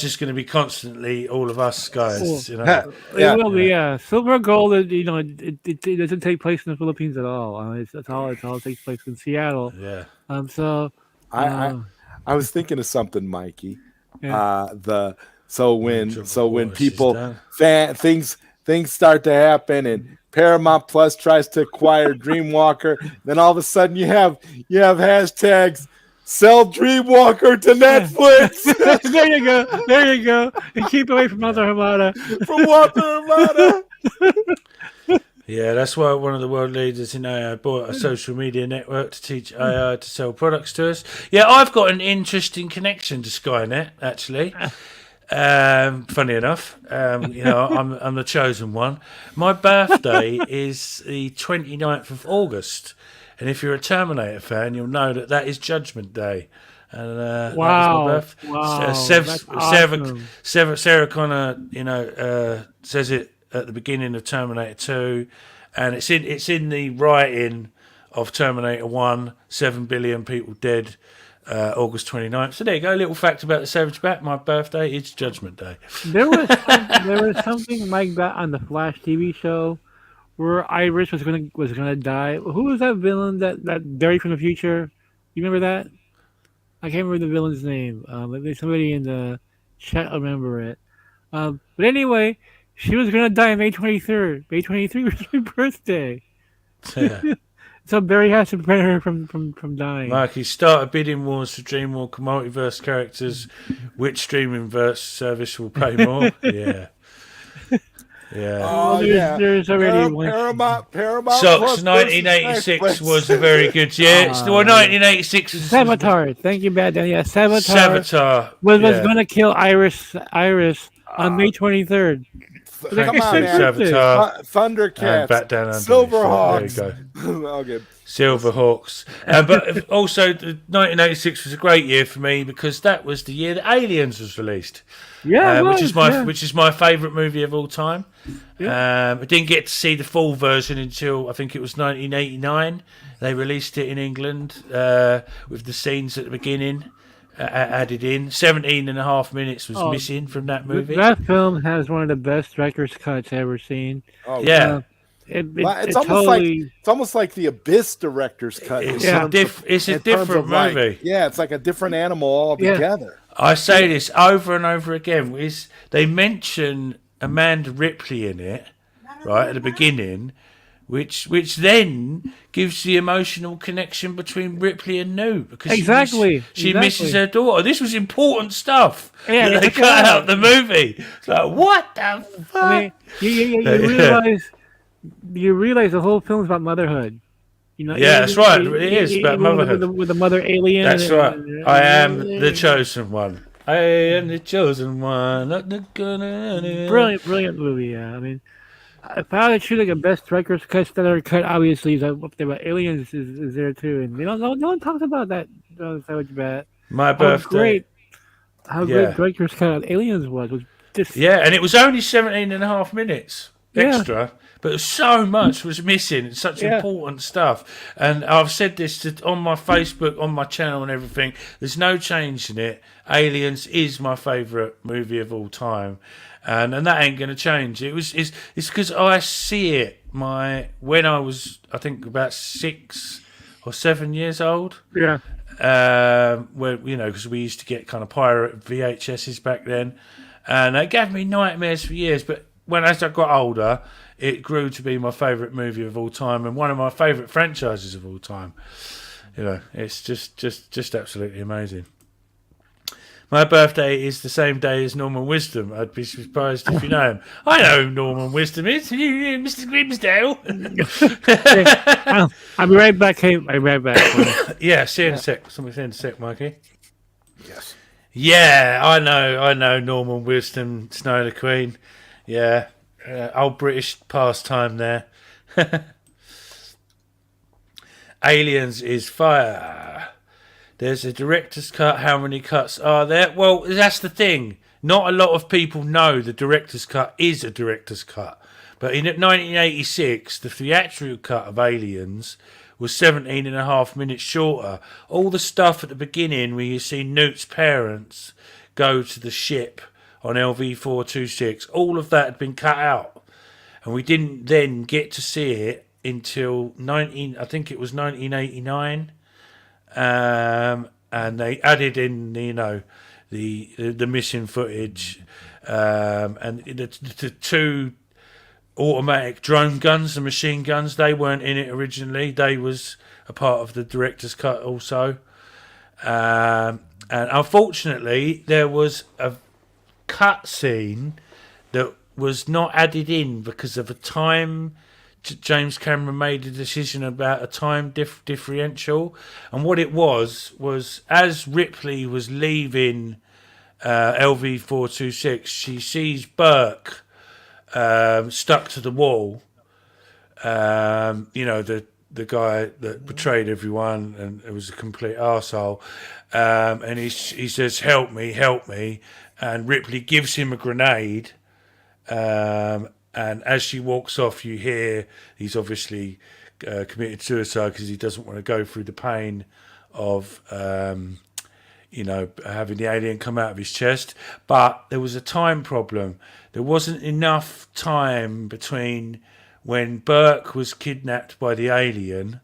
just gonna be constantly all of us guys. It will be. Yeah, Silver and Gold. It doesn't take place in the Philippines at all. It all takes place in Seattle. Yeah. So I was thinking of something, Mikey. Yeah. So when people things start to happen and Paramount Plus tries to acquire Dreamwalker, then all of a sudden you have hashtags sell Dreamwalker to Netflix. There you go. And keep away from Walter Hamada. Yeah, that's why one of the world leaders in AI bought a social media network to teach AI to sell products to us. Yeah, I've got an interesting connection to Skynet, actually. Funny enough, I'm the chosen one. My birthday is the 29th of August, and if you're a Terminator fan, you'll know that is Judgment Day. And wow! Sarah Connor, says it at the beginning of Terminator 2, and it's in the writing of Terminator 1. 7 billion people dead. August 29th. So there you go. A little fact about the Savage Bat. My birthday is Judgment Day. There was something like that on the Flash TV show where Iris was gonna die. Who was that villain that Barry from the future? You remember that? I can't remember the villain's name. There's somebody in the chat will remember it. But anyway, she was gonna die on May 23rd. May 23rd was my birthday. Yeah. So Barry has to prevent her from dying. Mikey, start a bidding wars for DreamWalker multiverse characters. Which streaming verse service will pay more? Yeah. Yeah. Oh, There's already one. Paramount Socks Plus 1986 versus was a very good year. Well, 1986 was Saboteur. Thank you, Bad Dan. Yeah, Saboteur. was Yeah. going to kill Iris on May 23rd. Come on, man. Saboteur. Thundercats. Back down underneath. Silverhawks. There you go. Okay. Silverhawks. But also, 1986 was a great year for me because that was the year that Aliens was released. Yeah, which is my favourite movie of all time. I didn't get to see the full version until I think it was 1989. They released it in England with the scenes at the beginning added in. 17 and a half minutes was missing from that movie. That film has one of the best director's cuts I've ever seen. Oh, yeah. It's almost like the Abyss director's cut. It's a different movie. It's like a different animal altogether. I say this over and over again. They mention Amanda Ripley in it, right, at the beginning, which then gives the emotional connection between Ripley and Newt. Because she misses her daughter. This was important stuff. Yeah, they cut out the movie. It's like, what the fuck? I mean, you realize the whole film's about motherhood. You know, that's right. It is about motherhood. With the mother alien. That's right. I am the chosen one. I am the chosen one. Brilliant movie. Yeah, I mean, if I had to choose like a best director's cut, obviously is up there. But Aliens is there too, and no one talks about that so much about my birthday. How great director's cut Aliens was just and it was only 17 and a half minutes extra. But so much was missing. It's such important stuff. And I've said this on my Facebook, on my channel and everything. There's no change in it. Aliens is my favourite movie of all time. And that ain't going to change. It's because I see it when I was, I think, about 6 or 7 years old. Yeah. Where, because we used to get kind of pirate VHSs back then. And it gave me nightmares for years. But as I got older, it grew to be my favourite movie of all time and one of my favourite franchises of all time. It's just absolutely amazing. My birthday is the same day as Norman Wisdom. I'd be surprised if you know him. I know who Norman Wisdom is. Mr. Grimsdale. I'll be right back. Hey, I'll be right back. Yeah, see you in a sec. Somebody say in a sec, Mikey. Yes. Yeah, I know Norman Wisdom, Snow the Queen. Yeah. Old British pastime there. Aliens is fire. There's a director's cut. How many cuts are there? Well, that's the thing. Not a lot of people know the director's cut is a director's cut. But in 1986, the theatrical cut of Aliens was 17 and a half minutes shorter. All the stuff at the beginning where you see Newt's parents go to the ship on LV-426, all of that had been cut out. And we didn't then get to see it until 1989. And they added in, the missing footage. And the two automatic drone guns, the machine guns, they weren't in it originally. They was a part of the director's cut also. And unfortunately, there was a cut scene that was not added in because of a time. James Cameron made a decision about a time differential, and what it was as Ripley was leaving LV-426, she sees Burke stuck to the wall. The guy that betrayed everyone and it was a complete arsehole. And he says, help me. And Ripley gives him a grenade. And as she walks off, you hear he's obviously committed suicide because he doesn't want to go through the pain of, having the alien come out of his chest. But there was a time problem. There wasn't enough time between when Burke was kidnapped by the alien,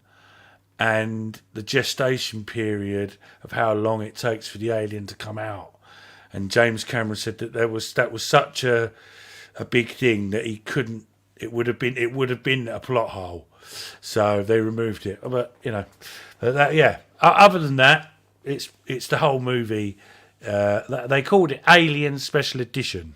and the gestation period of how long it takes for the alien to come out. And James Cameron said that that was such a big thing that he couldn't. It would have been a plot hole, so they removed it. But other than that, it's the whole movie. They called it Alien Special Edition,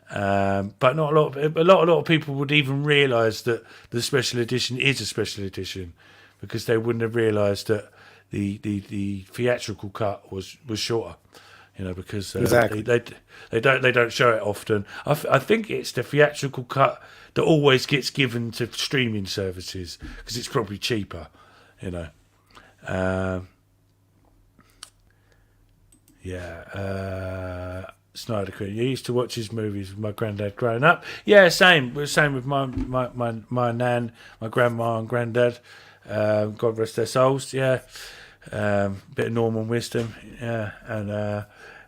but not a lot of people would even realise that the special edition is a special edition, because they wouldn't have realised that the theatrical cut was shorter. Because exactly. they don't show it often. I think it's the theatrical cut that always gets given to streaming services because it's probably cheaper. Snyder Queen. You used to watch his movies with my granddad growing up. Yeah, same with my nan, my grandma and granddad. God rest their souls. Yeah, bit of Norman Wisdom. Yeah,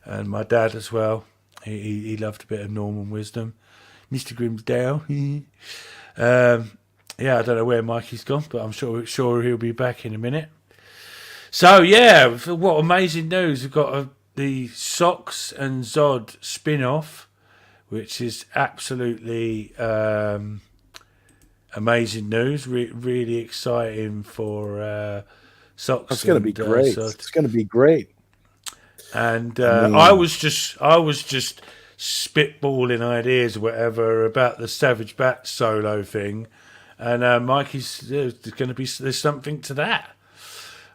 and my dad as well. He loved a bit of Norman Wisdom. Mr. Grimsdale. Yeah, I don't know where Mikey's gone, but I'm sure he'll be back in a minute. So yeah, what amazing news! We've got the Socks and Zod spin-off, which is absolutely amazing news. Really exciting for Socks. It's going to be great. It's going to be great. And I was just spitballing ideas or whatever about the Savage Bat solo thing, and Mikey's there's something to that.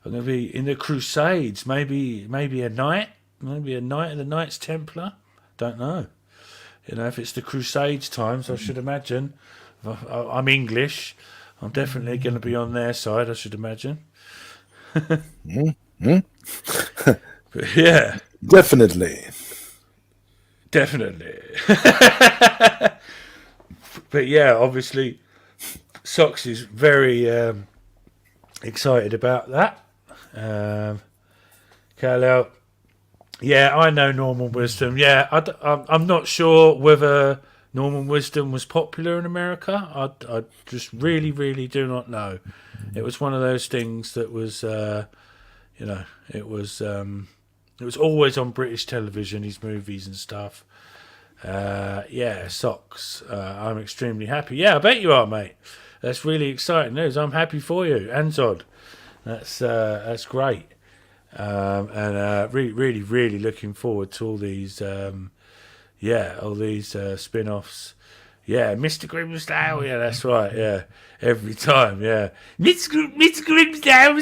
I'm going to be in the Crusades, maybe a knight of the Knights Templar. Don't know. If it's the Crusades times, I should imagine. I'm English. I'm definitely going to be on their side, I should imagine. Mm-hmm. But yeah. Definitely. But yeah, obviously, Socks is very excited about that. Kal-El, yeah, I know Norman Wisdom. Yeah, I'm not sure whether Norman Wisdom was popular in America. I just really, really do not know. It was one of those things that was, it was always on British television, his movies and stuff. Socks. I'm extremely happy. Yeah, I bet you are, mate. That's really exciting news. I'm happy for you, and Zod. That's great. Really, really looking forward to all these spin-offs. Yeah, Mr. Grimsdale. Yeah, that's right. Yeah, every time. Yeah, Mr. Grimsdale.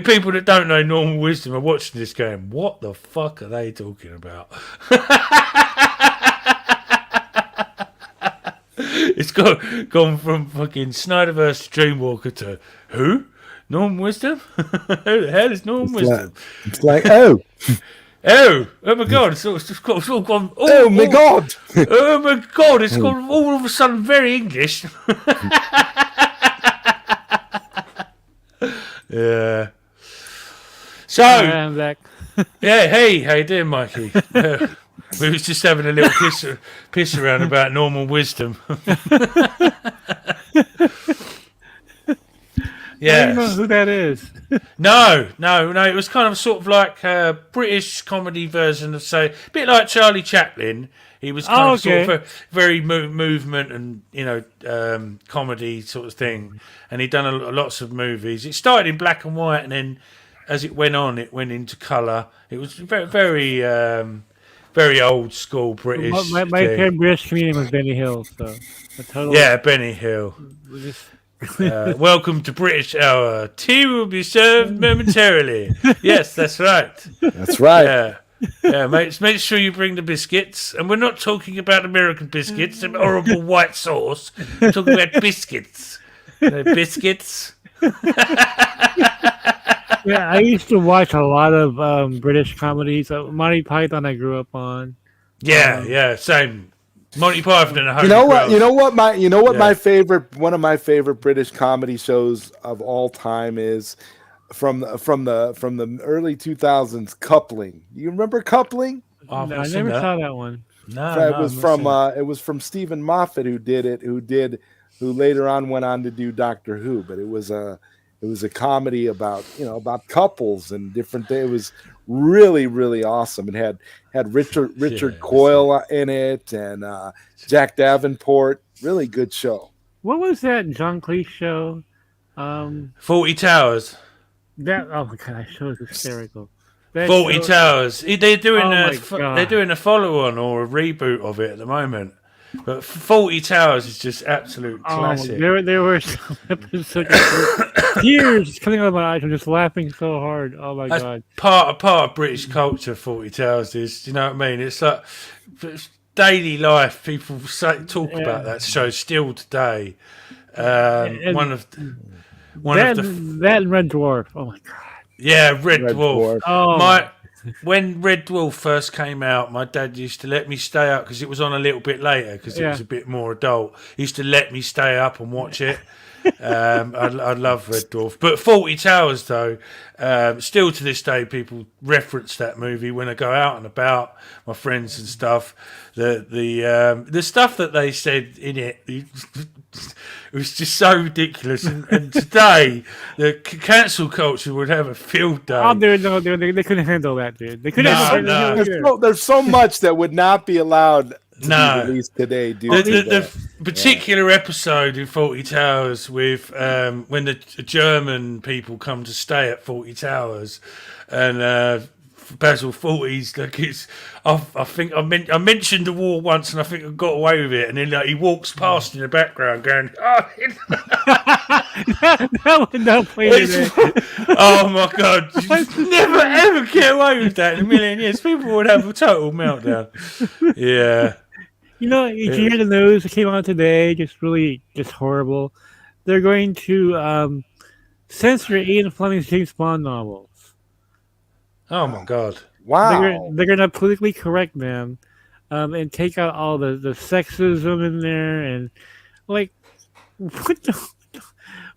People that don't know Normal Wisdom are watching this going, what the fuck are they talking about? It's gone from fucking Snyderverse to Dreamwalker to who? Norman Wisdom? Who the hell is Norman Wisdom? It's like, oh my god, it's all gone. Oh my god, it's gone all of a sudden very English. Yeah. So I'm back. Yeah, hey, how you doing, Mikey? We was just having a little piss around about Normal Wisdom. Yeah, I don't know who that is. No. It was kind of sort of like a British comedy version of, say, a bit like Charlie Chaplin. He was kind of sort of a very movement and comedy sort of thing, and he'd done lots of movies. It started in black and white, and then as it went on, it went into colour. It was very, very, very old school British. My favorite British comedian was Benny Hill. So Benny Hill. Welcome to British Hour. Tea will be served momentarily. Yes, that's right. That's right. Yeah, mate. Make sure you bring the biscuits, and we're not talking about American biscuits, some horrible white sauce. We're talking about biscuits. Biscuits. Yeah, I used to watch a lot of British comedies. Monty Python, I grew up on. Yeah, same. Monty Python and a Holy You know what? My favorite, one of my favorite British comedy shows of all time is from the early 2000s. Coupling. You remember Coupling? No, I never saw that one. No, it was from Stephen Moffat who did it, who later on went on to do Doctor Who, but it was a comedy about couples and different things. It was really, really awesome. It had Richard Coyle in it and Jack Davenport. Really good show. What was that John Cleese show? 40 Towers. Oh my god, that show is hysterical. 40 Towers. They're doing God. a follow-on or a reboot of it at the moment. But 40 Towers is just absolute classic. There were some episodes, tears coming out of my eyes. I'm just laughing so hard. Oh my god! Part of British culture. 40 Towers is. Do you know what I mean? It's like daily life. People talk about that show still today. One of the that and Red Dwarf. Oh my god! Yeah, Red Dwarf. Oh. When Red Dwarf first came out, my dad used to let me stay up because it was on a little bit later because it was a bit more adult. He used to let me stay up and watch it. I love Red Dwarf. But 40 Towers, though, still to this day, people reference that movie when I go out and about, my friends and stuff. The stuff that they said in it, it was just so ridiculous. And today, the cancel culture would have a field day. Oh, they couldn't handle that, dude. They couldn't handle that. There's so much that would not be allowed to be released today, dude. The particular episode in 40 Towers with when the German people come to stay at 40 Towers and Basil 40's like it's I think I mentioned the war once and I think I got away with it and then he walks past in the background going that would not play today. Oh my god, you never ever get away with that in a million years. People would have a total meltdown. Yeah. Did you hear the news that came out today? Just horrible. They're going to censor Ian Fleming's James Bond novels. Oh my god! Wow! They're gonna politically correct them, and take out all the sexism in there and like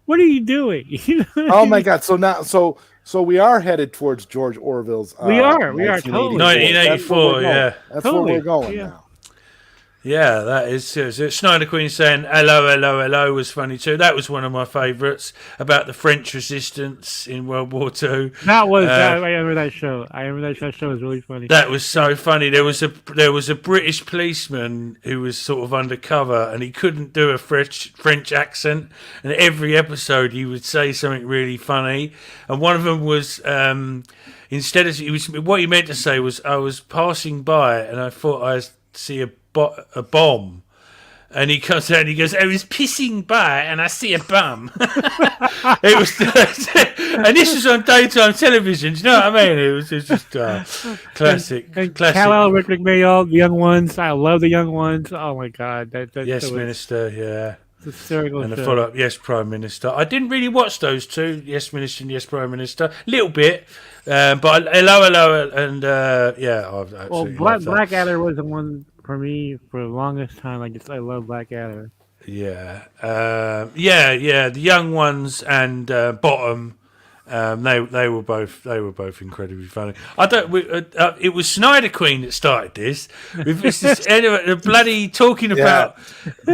what are you doing? Oh my god! So we are headed towards George Orwell's. We are totally 1984. That's where we're going now. Yeah, that is serious. Schneider Queen saying hello, hello, hello was funny too. That was one of my favourites about the French resistance in World War II. That was I remember that show. That show was really funny. That was so funny. There was a British policeman who was sort of undercover and he couldn't do a French accent. And every episode he would say something really funny. And one of them was instead of what he meant to say was I was passing by and I thought I see a bomb, and he comes out and he goes, I was pissing by and I see a bum. It was and this was on daytime television, do you know what I mean? It was just classic. Kal-El, Rick McMahon, the young ones. I love the young ones. Oh my god, Yes Minister, yeah. Hysterical and show. the follow-up, Yes Prime Minister. I didn't really watch those two, Yes Minister and Yes Prime Minister, a little bit, but hello, and yeah, I've absolutely Blackadder was the one for me for the longest time. I love Blackadder. Yeah, the young ones and Bottom. They were both incredibly funny. It was Schneider Queen that started this. The bloody talking about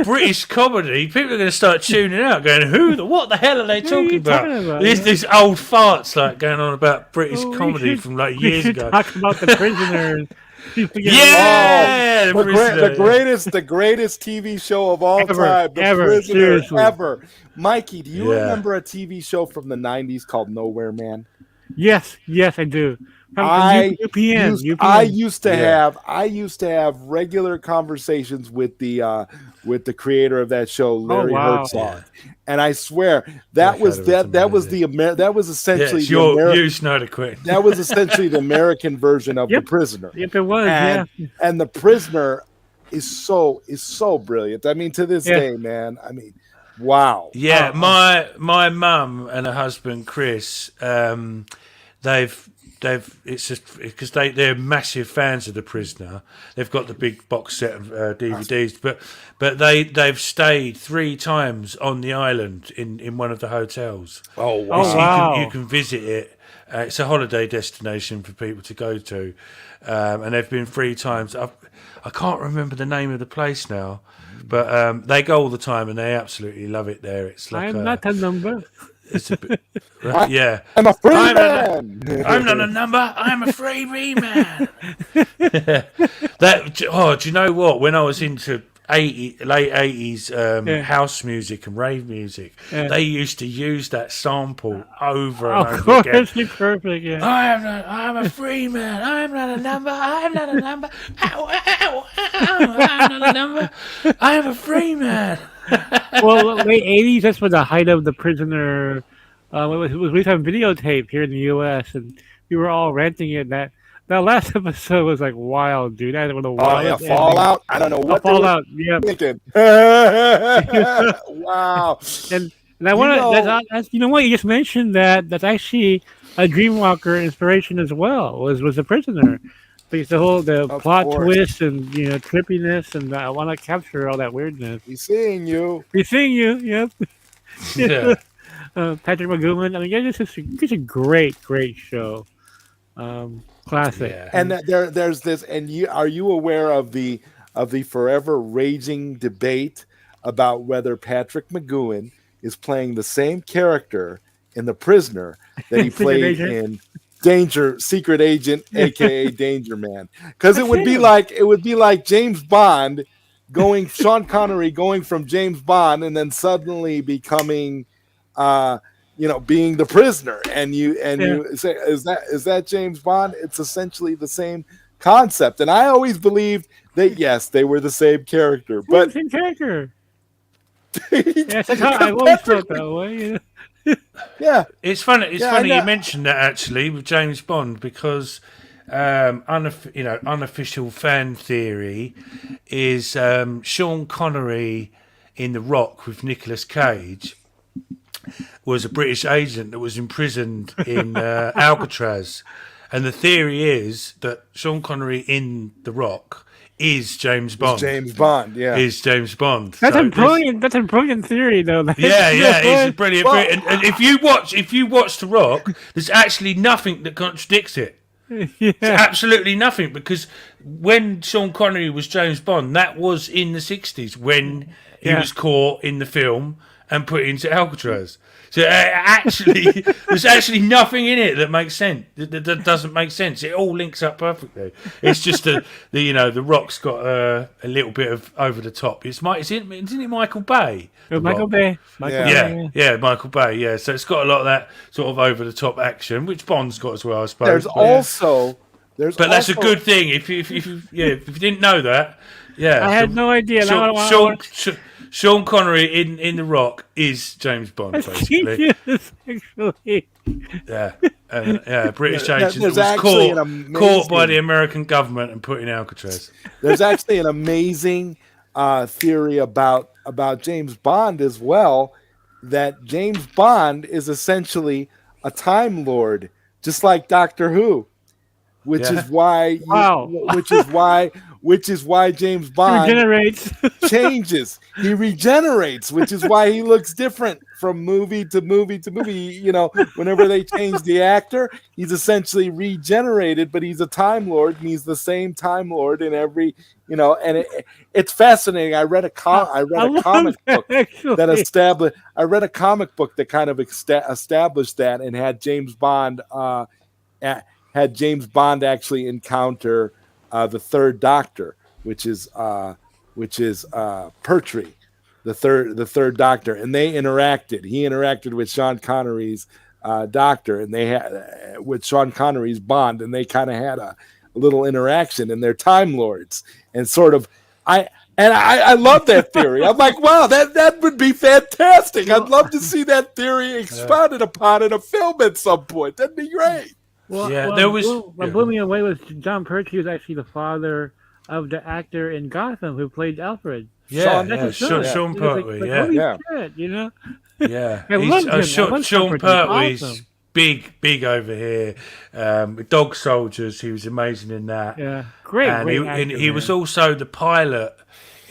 British comedy. People are going to start tuning out, going, what the hell are they talking about? These old farts like going on about British comedy from like years ago. Talk about the prisoners. Yeah, the greatest TV show of all time, The Prisoner ever. Mikey, do you remember a TV show from the 90s called Nowhere Man? Yes, I do. UPN. I used to have regular conversations with the creator of that show, Larry Herzog, and I swear that was essentially Schneider Queen. That was essentially the American version of The Prisoner. Yep, it was. And The Prisoner is so brilliant. I mean, to this day, man. I mean, wow. Yeah, my mum and her husband Chris, it's just because they're massive fans of The Prisoner. They've got the big box set of DVDs, but they've stayed 3 times on the island in one of the hotels. Oh wow! So you can visit it. It's a holiday destination for people to go to, and they've been 3 times. I can't remember the name of the place now, but they go all the time and they absolutely love it there. It's like I'm not a number. It's a bit, yeah. I'm a free man. I'm not a number. I'm a freebie man. Do you know what? When I was into late 80s house music and rave music, they used to use that sample over and over again. It's perfect. Yeah. I'm a free man. I'm not a number. I'm not a number. Ow, ow, ow. I'm not a number. I'm a free man. Well, late 80s, that's when the height of the Prisoner it was released on videotape here in the U.S., and we were all renting it. That last episode was like wild, dude. I don't know why. Oh, yeah, Fallout? I don't know what Fallout, yeah. thinking. Wow. And I want to, you know what, you just mentioned that's actually a Dreamwalker inspiration as well, was The Prisoner. Because the plot twist and trippiness, and I want to capture all that weirdness. We're seeing you. Yep. Yeah. Patrick McGowan. I mean, it's a great show. Classic. Yeah. And there's this. And are you aware of the forever raging debate about whether Patrick McGowan is playing the same character in The Prisoner that he played in Secret Agent, aka Danger Man? Because it would be like James Bond Sean Connery going from James Bond and then suddenly becoming being the prisoner, and you say, is that James Bond? It's essentially the same concept. And I always believed that yes, they were the same character, but same character. That's how I always felt that way. Yeah, it's funny. It's funny you mentioned that actually with James Bond, because unofficial fan theory is Sean Connery in The Rock with Nicolas Cage was a British agent that was imprisoned in Alcatraz, and the theory is that Sean Connery in The Rock is James Bond. James Bond, yeah, is James Bond. That's a brilliant theory, though. It's brilliant. And if you watch The Rock, there's actually nothing that contradicts it. Yeah. Absolutely nothing, because when Sean Connery was James Bond, that was in the 60s when he was caught in the film and put into Alcatraz. So there's actually nothing in it that makes sense. That doesn't make sense. It all links up perfectly. It's just the Rock's got a little bit of over the top. Isn't it Michael Bay? Michael Bay. Michael Bay. Yeah, so it's got a lot of that sort of over the top action, which Bond's got as well, I suppose. But that's a good thing. If you didn't know that, I had no idea. Sean Connery in The Rock is James Bond, basically. Actually. British agent was caught by the American government and put in Alcatraz. There's actually an amazing theory about James Bond as well, that James Bond is essentially a Time Lord, just like Doctor Who, which is why James Bond regenerates. changes. He regenerates, which is why he looks different from movie to movie to movie. Whenever they change the actor, he's essentially regenerated, but he's a Time Lord, and he's the same Time Lord in every. And it's fascinating. I read a comic book that kind of established that, and had James Bond actually encounter the third Doctor, which is Pertwee, the third Doctor, and they interacted. He interacted with Sean Connery's Doctor, and they had with Sean Connery's Bond, and they kind of had a little interaction, and they're Time Lords, and sort of I love that theory. I'm like, wow, that would be fantastic. I'd love to see that theory expounded upon in a film at some point. That'd be great. What blew me away was John Pertwee was actually the father of the actor in Gotham who played Alfred. Sean Pertwee. Sean Pertwee's awesome. Big over here. With Dog Soldiers, he was amazing in that. Yeah, great. And he was also the pilot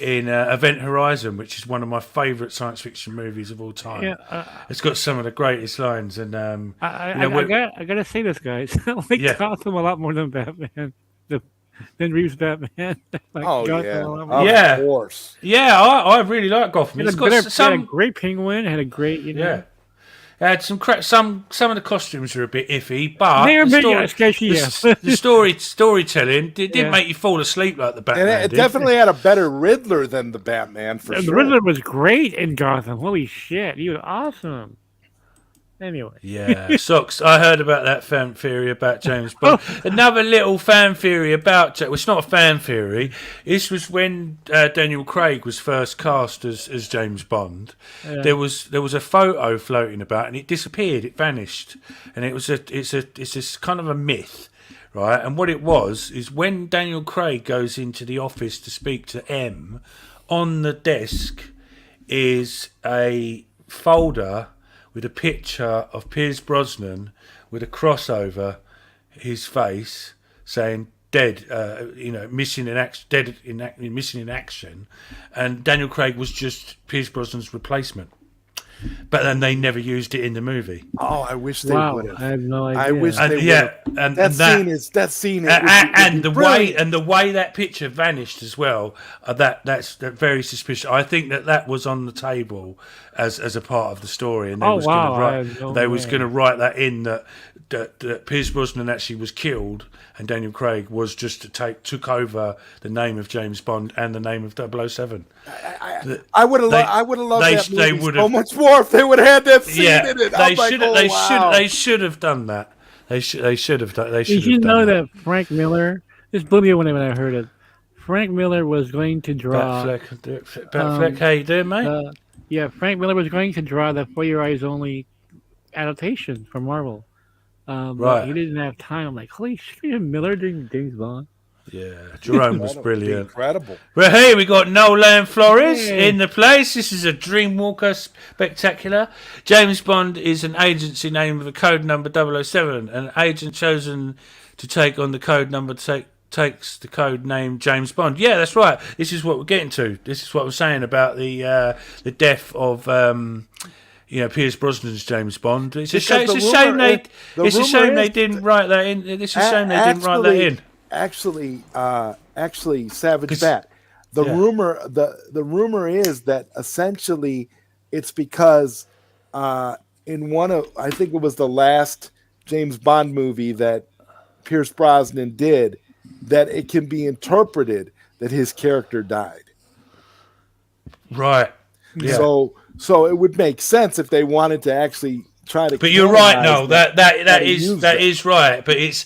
in Event Horizon, which is one of my favourite science fiction movies of all time. Yeah, it's got some of the greatest lines, and I gotta say this, guys. I like Gotham a lot more than Batman. Than Reeves Batman. Like Gotham of course. Yeah, I really like Gotham. It's got had a great penguin. Had a great, It had some some of the costumes were a bit iffy, but they were a bit sketchy. the storytelling didn't make you fall asleep like the Batman. And it definitely had a better Riddler than the Batman for sure. The Riddler was great in Gotham. Holy shit, he was awesome. Anyway. Yeah, Socks. I heard about that fan theory about James Bond. Another little fan theory about well, it's not a fan theory. This was when Daniel Craig was first cast as James Bond. Yeah. There was a photo floating about, and it disappeared. It vanished, and it's this kind of a myth, right? And what it was is when Daniel Craig goes into the office to speak to M, on the desk is a folder with a picture of Pierce Brosnan with a cross over his face saying dead, missing in action, and Daniel Craig was just Pierce Brosnan's replacement. But then they never used it in the movie. Oh, I wish they would have. I had no idea. I wish they would. That scene the way that picture vanished as well. That's very suspicious. I think that was on the table as a part of the story, and they was going to write that in that Pierce Brosnan actually was killed, and Daniel Craig was just took over the name of James Bond and the name of 007. I would have loved that movie so much more if they would have had that scene in it. They should have done that. They should have done. Did you know that Frank Miller? This blew me away when I heard it. Frank Miller was going to draw. Batfleck, how you doing, mate? Frank Miller was going to draw the For Your Eyes Only adaptation for Marvel. Right. He didn't have time. I'm like, holy shit, Miller doing James Bond. Yeah, Jerome was brilliant. Incredible. Well, hey, we got Nolan Flores in the place. This is a Dreamwalker spectacular. James Bond is an agency name with a code number 007. An agent chosen to take on the code number takes the code name James Bond. Yeah, that's right. This is what we're getting to. This is what I'm saying about the death of Pierce Brosnan's James Bond. It's a shame they didn't write that in. It's a shame they didn't write that in. Actually, Savage Bat. The rumor is that essentially it's because in one of, I think it was the last James Bond movie that Pierce Brosnan did, that it can be interpreted that his character died. Right. Yeah. So it would make sense if they wanted to actually try to. But you're right. No, that is right. But it's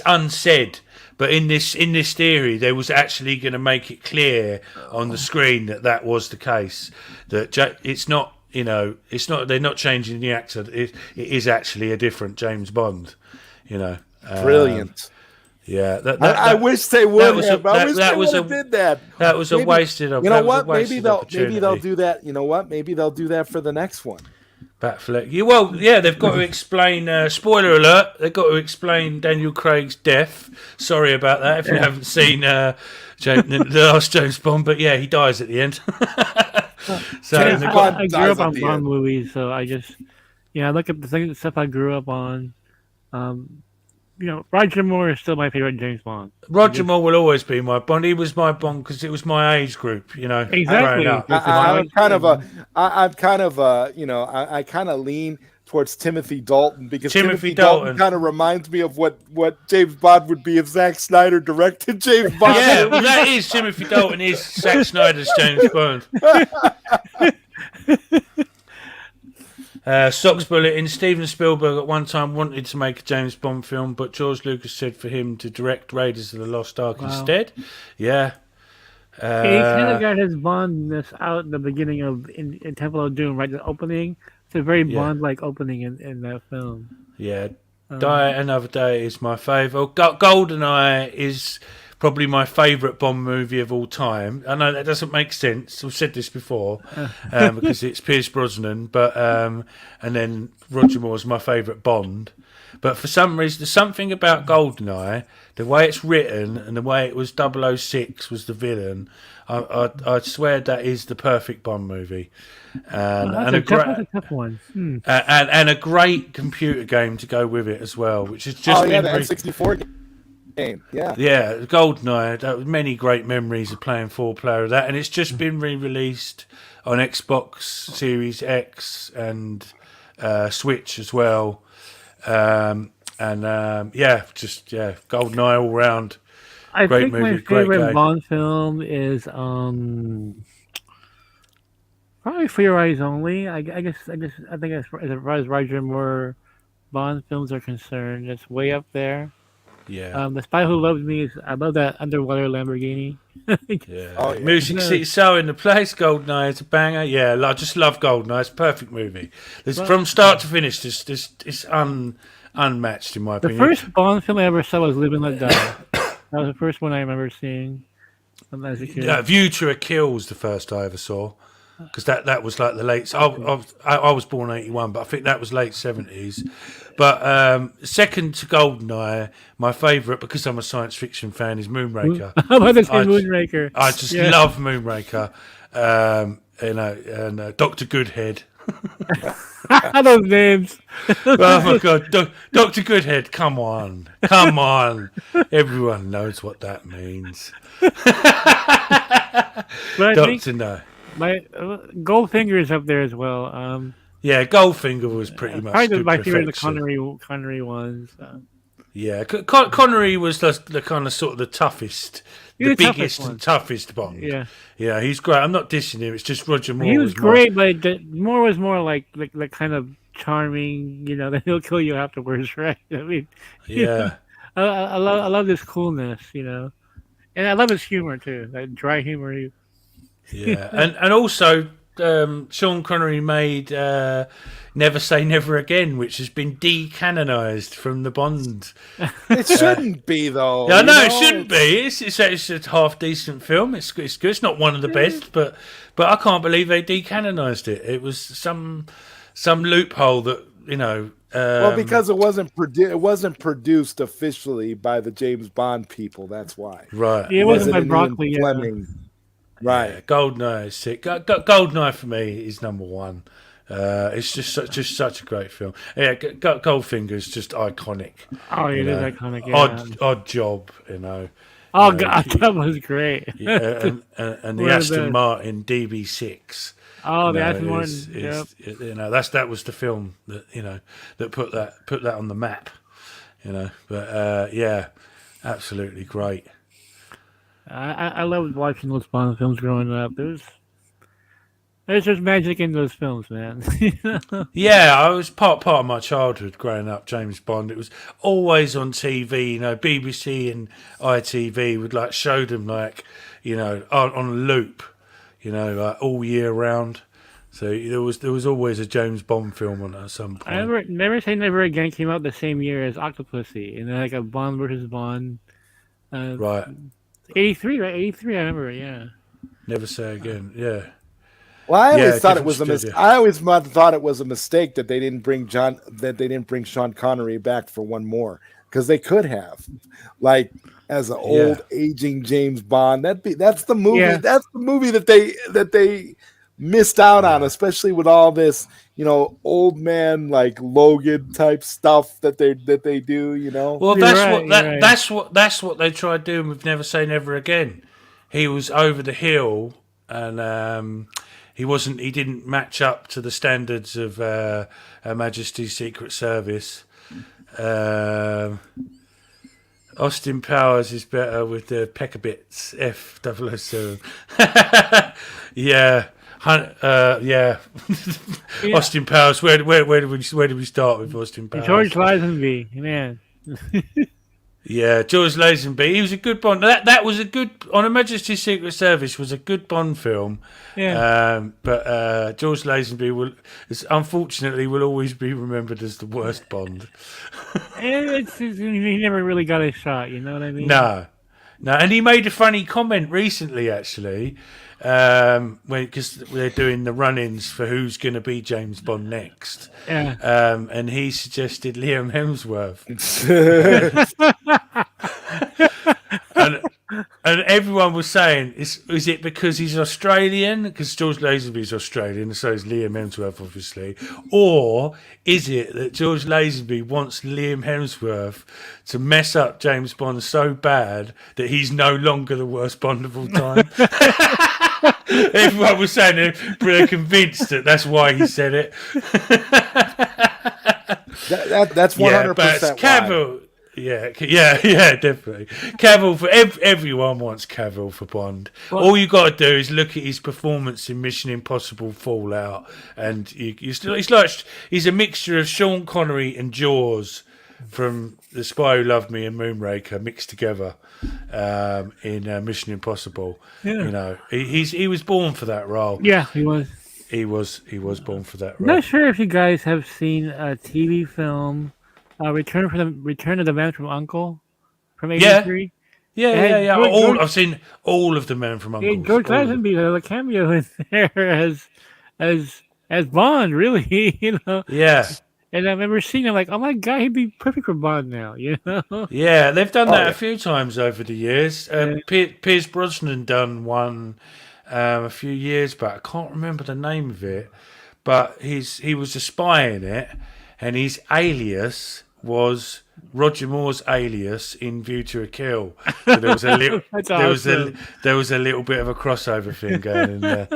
unsaid. But in this theory, they was actually going to make it clear on the screen that was the case. That it's not. It's not. They're not changing the actor. It is actually a different James Bond. Brilliant. Yeah, I wish they would have. I wish they would have did that. That was a wasted. You know what? Maybe they'll do that. You know what? Maybe they'll do that for the next one. Batfleck. They've got to explain. Spoiler alert! They've got to explain Daniel Craig's death. Sorry about that if you haven't seen the last James Bond, but he dies at the end. So I grew up on Bond movies, so I just I look at the stuff I grew up on. Roger Moore is still my favorite James Bond. Roger Moore will always be my Bond. He was my Bond because it was my age group. Exactly. I kind of lean towards Timothy Dalton because Timothy Dalton kind of reminds me of what James Bond would be if Zack Snyder directed James Bond. Yeah, well, that is Timothy Dalton is Zack Snyder's James Bond. Socks Bulletin. Steven Spielberg at one time wanted to make a James Bond film, but George Lucas said for him to direct Raiders of the Lost Ark instead. Yeah. He kind of got his Bondness out in the beginning of in Temple of Doom, right? The opening. It's a very Bond-like opening in that film. Yeah. Die Another Day is my favourite. GoldenEye is probably my favourite Bond movie of all time. I know that doesn't make sense. I've said this before because it's Pierce Brosnan, but and then Roger Moore's my favourite Bond. But for some reason, there's something about GoldenEye, the way it's written and the way it was 006 was the villain. I swear that is the perfect Bond movie. And that's a tough one. and a great computer game to go with it as well, which has just been the N64 game. Yeah, GoldenEye. Many great memories of playing 4-player of that, and it's just been re-released on Xbox Series X and Switch as well. GoldenEye all round. I Great think movie, my great favorite game. Bond film is probably For Your Eyes Only. I think as far as Roger Moore Bond films are concerned, it's way up there. Yeah. The Spy Who Loved Me I love that underwater Lamborghini. Yeah. Music City So in the place. GoldenEye is a banger. Yeah, I just love GoldenEye. It's a perfect movie. From start to finish, it's unmatched in my The opinion. first Bond film I ever saw was Live and Let Die. That was the first one I remember seeing as a kid. View to a Kill was the first I ever saw, because that was like the late. I was born in '81, but I think that was late '70s. But second to GoldenEye, my favourite, because I'm a science fiction fan, is Moonraker. How about this Moonraker? I just love Moonraker. And Dr. Goodhead. Those names. Oh my God, Dr. Goodhead! Come on! Everyone knows what that means. But Doctor No. My Goldfinger is up there as well. Yeah, Goldfinger was pretty much probably my favorite of the perfection. Connery ones. Yeah, Connery was the kind of sort of the toughest, the biggest and toughest Bond. Yeah, he's great. I'm not dissing him. It's just Roger Moore. He was great, but Moore was more like kind of charming. You know, that he'll kill you afterwards, right? I mean, I love this coolness, you know, and I love his humor too, that dry humor. Yeah, and also Sean Connery made Never Say Never Again, which has been decanonised from the Bond. It shouldn't be, though. Yeah, no, it shouldn't be. It's a half decent film. It's good. It's not one of the best, but I can't believe they decanonised it. It was some loophole that, you know. Well, because it wasn't produced officially by the James Bond people. That's why. Right. Yeah, it wasn't by Broccoli. Fleming. Right. Yeah, GoldenEye is sick. GoldenEye for me is number one. It's just such a great film. Yeah, Goldfinger is just iconic. Oh, it is iconic. Yeah. Odd Job, you know. Oh God, that was great. Yeah, and the Aston Martin DB6. Oh, the Aston Martin. Yep. You know, that was the film that, you know, that put that on the map. You know, but yeah, absolutely great. I loved watching those Bond films growing up. There's just magic in those films, man. Yeah, I was part of my childhood growing up. James Bond. It was always on TV. You know, BBC and ITV would like show them like, you know, on a loop. You know, like all year round. So there was always a James Bond film on at some point. I remember Never Say Never Again came out the same year as Octopussy, and then like a Bond versus Bond. Right. 83, right? 83, I remember. Yeah. Never Say Again. Yeah. Well, I always thought it was a mistake. I always thought it was a mistake that they didn't bring Sean Connery back for one more, because they could have, like, as an old aging James Bond. That's the movie. Yeah. That's the movie that they missed out on, especially with all this, you know, old man like Logan type stuff that they do. You know. Well, that's what they tried doing with Never Say Never Again. He was over the hill, and he didn't match up to the standards of Her Majesty's Secret Service. Austin Powers is better with the Peckabits F007. Yeah. Austin Powers. Where did we start with Austin Powers? George Lazenby, man. Yeah, George Lazenby. He was a good Bond. That was a good. On Her Majesty's Secret Service was a good Bond film. Yeah. But George Lazenby unfortunately will always be remembered as the worst Bond. He never really got a shot. You know what I mean? No. No, and he made a funny comment recently, actually, because they're doing the run-ins for who's going to be James Bond next. Yeah. And he suggested Liam Hemsworth. And everyone was saying, is it because he's Australian? Because George Lazenby's Australian, so is Liam Hemsworth, obviously. Or is it that George Lazenby wants Liam Hemsworth to mess up James Bond so bad that he's no longer the worst Bond of all time? Everyone was saying they're convinced that that's why he said it. That's 100% yeah, but Cavill. Yeah, definitely. Cavill for everyone wants Cavill for Bond. Well, all you got to do is look at his performance in Mission Impossible Fallout, and he's a mixture of Sean Connery and Jaws from The Spy Who Loved Me and Moonraker mixed together in Mission Impossible. Yeah. You know, he was born for that role. Yeah, he was. He was born for that I'm role. not sure if you guys have seen a TV film, Return of the Man from U.N.C.L.E. from '83. Yeah. George, I've seen all of the Men from U.N.C.L.E. George Lazenby had a cameo in there as Bond, really, you know. Yeah. And I remember seeing him like, oh my god, he'd be perfect for Bond now, you know. Yeah, they've done that a few times over the years. Pierce Brosnan done one a few years back. I can't remember the name of it, but he was a spy in it, and his alias was Roger Moore's alias in View to a Kill. So there was a little, there was a little bit of a crossover thing going in there.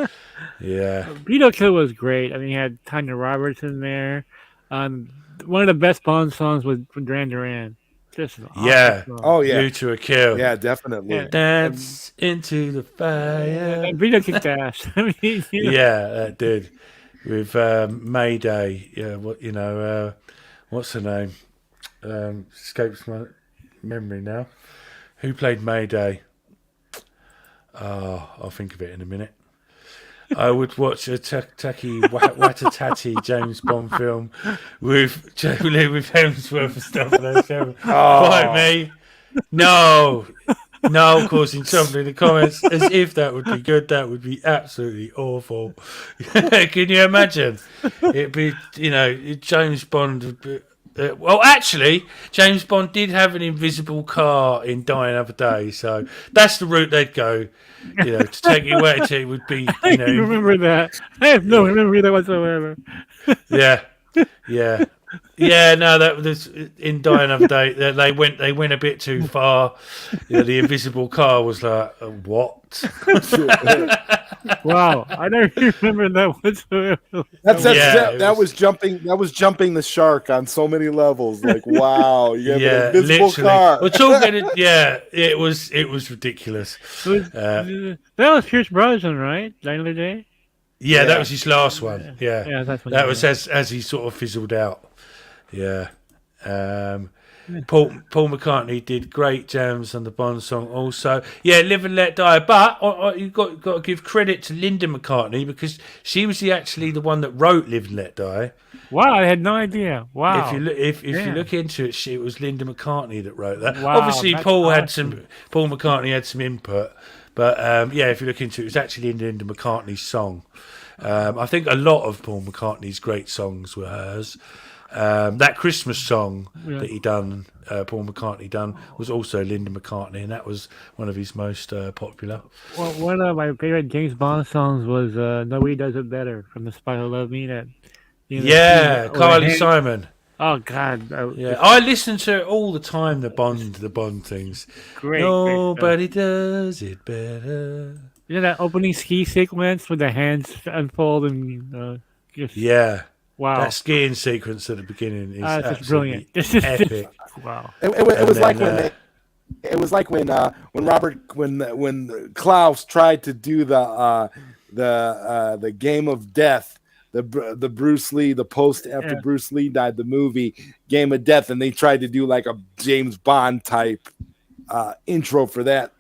Yeah, View to a Kill was great. I mean, he had Tanya Roberts in there. One of the best Bond songs was from Duran Duran. Just an awesome song. Oh yeah, View to a Kill. Yeah, definitely. Yeah. Dance into the fire. And Vito kicked ass. I mean, you know. Yeah, that did. With Mayday. Yeah, what's her name? Escapes my memory now. Who played Mayday? Oh, I'll think of it in a minute. I would watch a tacky Watatati James Bond film with Hemsworth and stuff like that. Quite me. No, of course, in some in the comments, as if that would be good. That would be absolutely awful. Can you imagine? It'd be, James Bond would be, well, actually, James Bond did have an invisible car in Die Another Day, so that's the route they'd go. To take it where it would be. I remember that. I have no memory of that whatsoever. Yeah. No, that was in Die Another Day. They went a bit too far. The invisible car was like, what? Wow, I don't remember that whatsoever. That was jumping the shark on so many levels. Like, wow, you have an invisible car. We're talking. It was ridiculous. That was Pierce Brosnan, right? Die Another Day. Yeah, that was his last one. Yeah, that was as he sort of fizzled out. Yeah. Paul McCartney did great jams on the Bond song also. Yeah, Live and Let Die. But you've got to give credit to Linda McCartney because she was actually the one that wrote Live and Let Die. Wow, I had no idea. Wow. If you look into it, it was Linda McCartney that wrote that. Wow, obviously, Paul McCartney had some input. But if you look into it, it was actually Linda McCartney's song. I think a lot of Paul McCartney's great songs were hers. That Christmas song that Paul McCartney done, was also Linda McCartney, and that was one of his most popular. Well, one of my favorite James Bond songs was "Nobody Does It Better" from The Spy Who Loved Me. Carly Simon. Oh God! I listen to it all the time. The Bond things. Great. Nobody does it better. You know that opening ski sequence with the hands unfold and wow. That skiing sequence at the beginning is absolutely brilliant. Epic. Wow. It was like when Klaus tried to do the Game of Death, the Bruce Lee, the post after Bruce Lee died, the movie Game of Death, and they tried to do like a James Bond type intro for that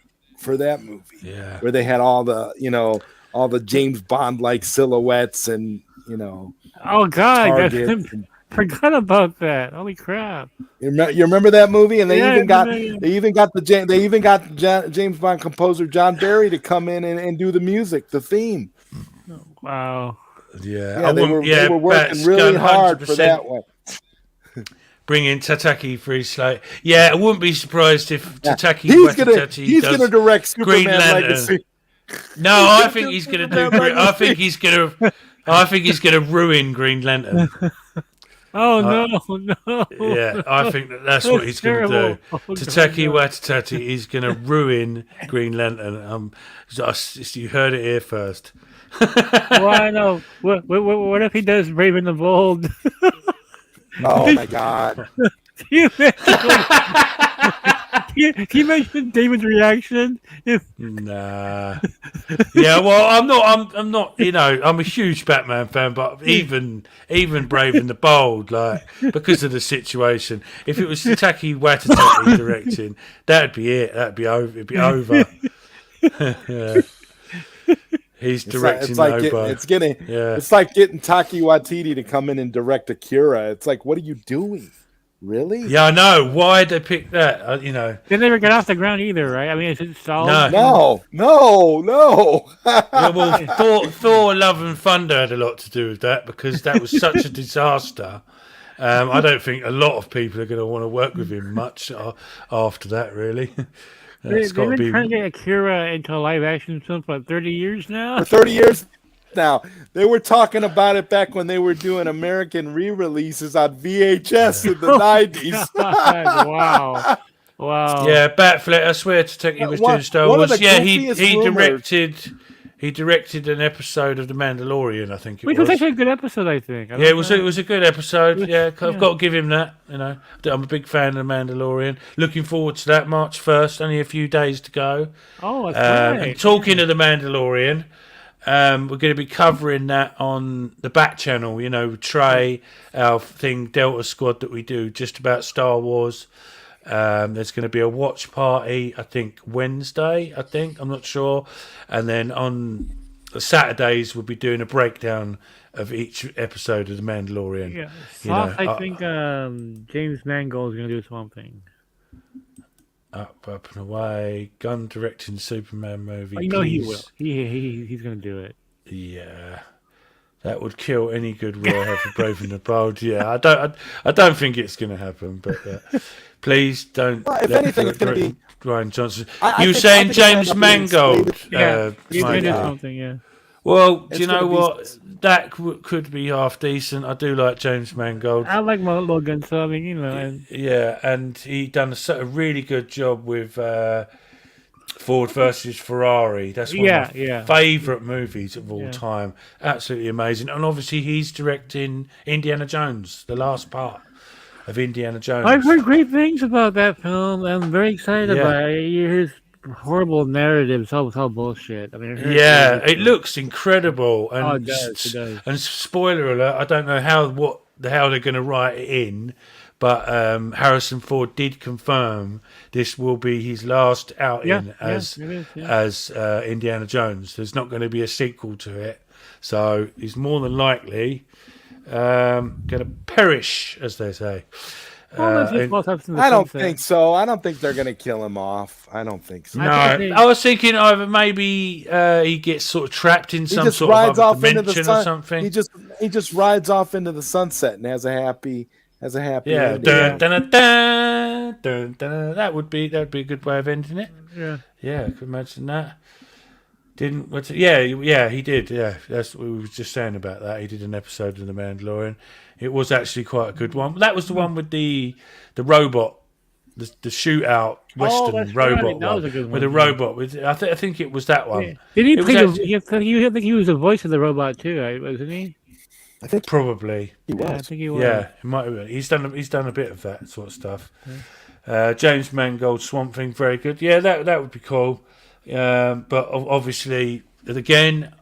movie. Yeah. Where they had all the James Bond like silhouettes and oh God, Forgot about that. Holy crap! You remember that movie? And they Yeah, even got yeah. James Bond composer John Barry to come in and do the music, the theme. Wow. Yeah, They were working really hard for that one. Bring in Tataki for his slate. Yeah, I wouldn't be surprised if Tataki He's gonna direct Superman Green Lantern. Legacy. No, I think he's gonna do. I think he's gonna ruin Green Lantern. Oh no! Yeah, I think that's what he's going to do. Tataki Watatati is going to ruin Green Lantern. You heard it here first. Well, I know. What if he does Raven the Bold? Oh my God! Can you imagine David's reaction? Nah. Yeah, well, I'm not. You know, I'm a huge Batman fan, but even Brave and the Bold, like because of the situation. If it was Tataki Watatati directing, that'd be it. That'd be over. It'd be over. Yeah. He's directing. It's like getting Taika Waititi to come in and direct Akira. It's like, what are you doing? Really? Yeah, I know. Why'd they pick that? You know, they never get off the ground either, right? I mean, is it stalled? No. Yeah, well, Thor: Love and Thunder had a lot to do with that because that was such a disaster. I don't think a lot of people are going to want to work with him much after that, really. They've been trying to get Akira into a live-action film for 30 years now. For 30 years now. They were talking about it back when they were doing American re-releases on VHS in the 90s. Wow. Yeah, Batfleck, I swear Tataki was doing Star Wars. Yeah, he directed an episode of The Mandalorian, I think it was. Which was actually a good episode, I think. It was a good episode. Yeah, I've got to give him that. You know, I'm a big fan of The Mandalorian. Looking forward to that. March 1st, only a few days to go. Oh, that's right. And talking of The Mandalorian, we're going to be covering that on the back channel. You know, Trey, our thing, Delta Squad that we do just about Star Wars. There's going to be a watch party, I think Wednesday. I'm not sure. And then on Saturdays we'll be doing a breakdown of each episode of The Mandalorian. Yeah, I think James Mangold is going to do something. Up and away, gun directing Superman movie. I know he will. He's going to do it. Yeah. That would kill any goodwill I have for Brave and the Bold. Yeah, I don't think it's going to happen, but please don't. Well, if anything, it's going to be Ryan Johnson. You were saying James Mangold? Yeah, he's going to do something. Yeah. Well, do you know what? That could be half decent. I do like James Mangold. I like Logan, so I mean, you know. Yeah, and he done a really good job with Ford versus Ferrari. That's one of my favourite movies of all time. Absolutely amazing. And obviously he's directing Indiana Jones, the last part of Indiana Jones. I've heard great things about that film. I'm very excited about it. His horrible narrative is all bullshit. I mean, it looks incredible. And, it does. And spoiler alert, I don't know how they're going to write it in, but Harrison Ford did confirm this will be his last outing as Indiana Jones. There's not going to be a sequel to it, so he's more than likely going to perish, as they say. I don't think so. I don't think they're going to kill him off. I don't think so. No, I was thinking either maybe he gets sort of trapped in some sort of other dimension or something. He just rides off into the sunset and has a happy ending. That would be a good way of ending it. Yeah, I could imagine that. He did. Yeah, that's what we were just saying about that. He did an episode of The Mandalorian. It was actually quite a good one. That was the one with the robot, the shootout Western robot right. That was a good one. with a robot. I think it was that one. Yeah. Did he play? I think he was the voice of the robot too, right? Wasn't he? I think probably he was. Yeah, I think he was. Yeah, he might have been. He's done a bit of that sort of stuff. Yeah. James Mangold, Swamp Thing, very good. Yeah, that would be cool. But obviously, again,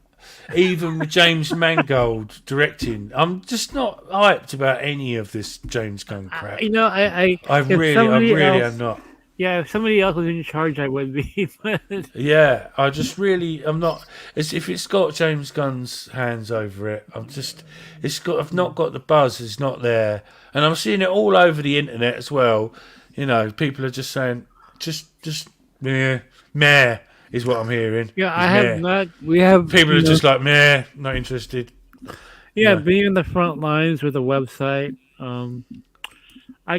even with James Mangold directing, I'm just not hyped about any of this James Gunn crap. I really am not. Yeah, if somebody else was in charge, I would be. But Yeah, I'm not. As if it's got James Gunn's hands over it, I've not got the buzz. It's not there, and I'm seeing it all over the internet as well. People are just saying, just meh is what I'm hearing. yeah, Is I have meh. not. We have People are just like meh, not interested. yeah, yeah. being in the front lines with a website. I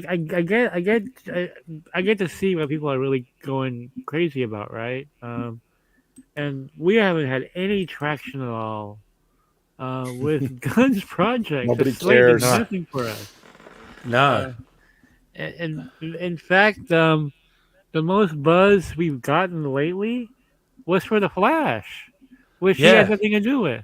get to see what people are really going crazy about, right? And we haven't had any traction at all with Guns projects. Nobody The slate did cares. nothing for us. No, And in fact, the most buzz we've gotten lately was for the Flash, which he had Yeah. nothing to do with.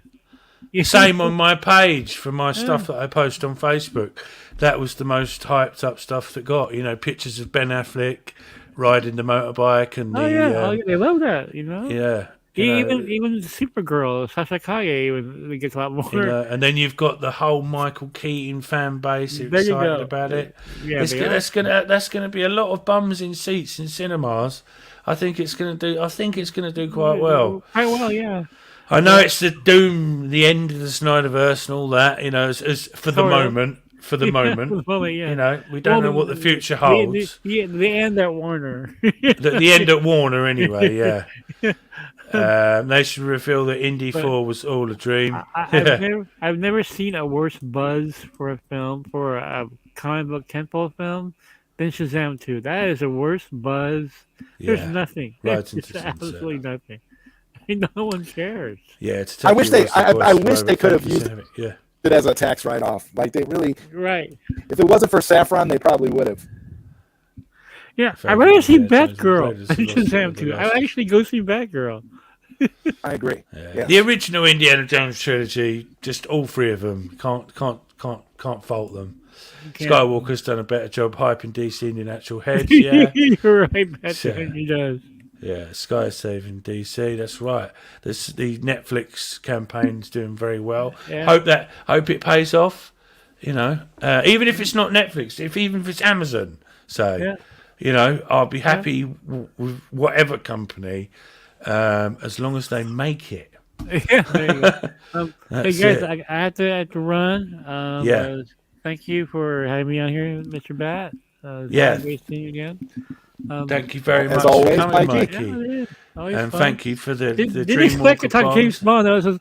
You Same know? on my page for my stuff that I post on Facebook. That was the most hyped up stuff that got. Pictures of Ben Affleck riding the motorbike and Oh yeah, they love that. yeah. you know, Even Supergirl, Sasha Kaye, even gets a lot more. and then you've got the whole Michael Keaton fan base who are There you excited go. about it. Yeah, That's gonna be a lot of bums in seats in cinemas. I think it's gonna do quite well. Quite well, yeah. I know it's the end of the Snyderverse and all that. As for the Sort of. moment. For the moment, For the moment, yeah. we don't know what the future holds. The end at Warner. The end at Warner, anyway. Yeah. They should reveal that Indy 4 was all a dream. I've never seen a worse buzz for a film, for a comic book tentpole film, than Shazam 2. That is the worst buzz. There's Yeah. nothing. Right There's into sunset. absolutely nothing. No one cares. Yeah, I wish they could have used it. Yeah. it as a tax write-off. Like they really, Right. if it wasn't for Saffron, they probably would have. Yeah, Fair I'd rather enough, see yeah, Batgirl than James Shazam 2. Lost. I'd actually go see Batgirl. I agree. Yeah. The original Indiana Jones trilogy, just all three of them, can't fault them. Can't. Skywalker's done a better job hyping DC in the actual heads. Yeah. You're right, Batman. Yeah. He does. Yeah, Sky saving DC. That's right. The Netflix campaign's doing very well. Yeah. Hope it pays off. Even if it's not Netflix, even if it's Amazon, I'll be happy with whatever company, as long as they make it. Yeah, there you go. Hey That's guys, it. I have to run. Yeah. Thank you for having me on here, Mr. Bat. Yeah. Great seeing you again. Thank you very As much always, for coming, Mikey. Yeah, Mikey. it is. Always And fun. thank you for the Didn't expect to Dreamwalker talk James bombs. Bond. I was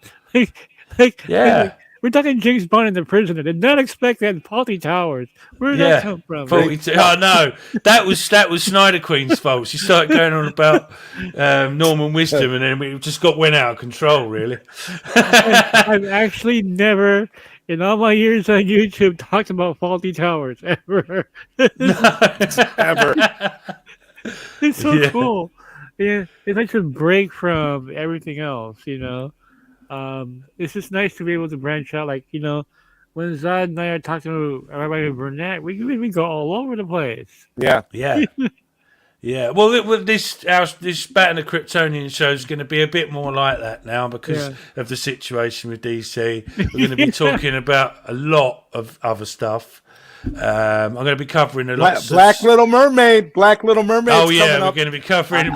like, Yeah. we're talking James Bond in the prison. I did not expect that in Faulty Towers. Where did that come from? 42. Oh no, that was Snyder Queen's fault. She started going on about Norman Wisdom, and then we just went out of control. Really. I've actually never, in all my years on YouTube, talked about Faulty Towers ever. Ever. It's so Yeah. cool. Yeah, it's like a break from everything else, It's just nice to be able to branch out. Like, when Zod and I are talking to Rabbi Burnett, we go all over the place. Yeah. Yeah. Yeah. Well, this Bat and the Kryptonian show is going to be a bit more like that now because of the situation with DC. We're going to be talking about a lot of other stuff. I'm going to be covering a lot. Black Little Mermaid. Black Little Mermaid. Oh yeah, we're going to be covering.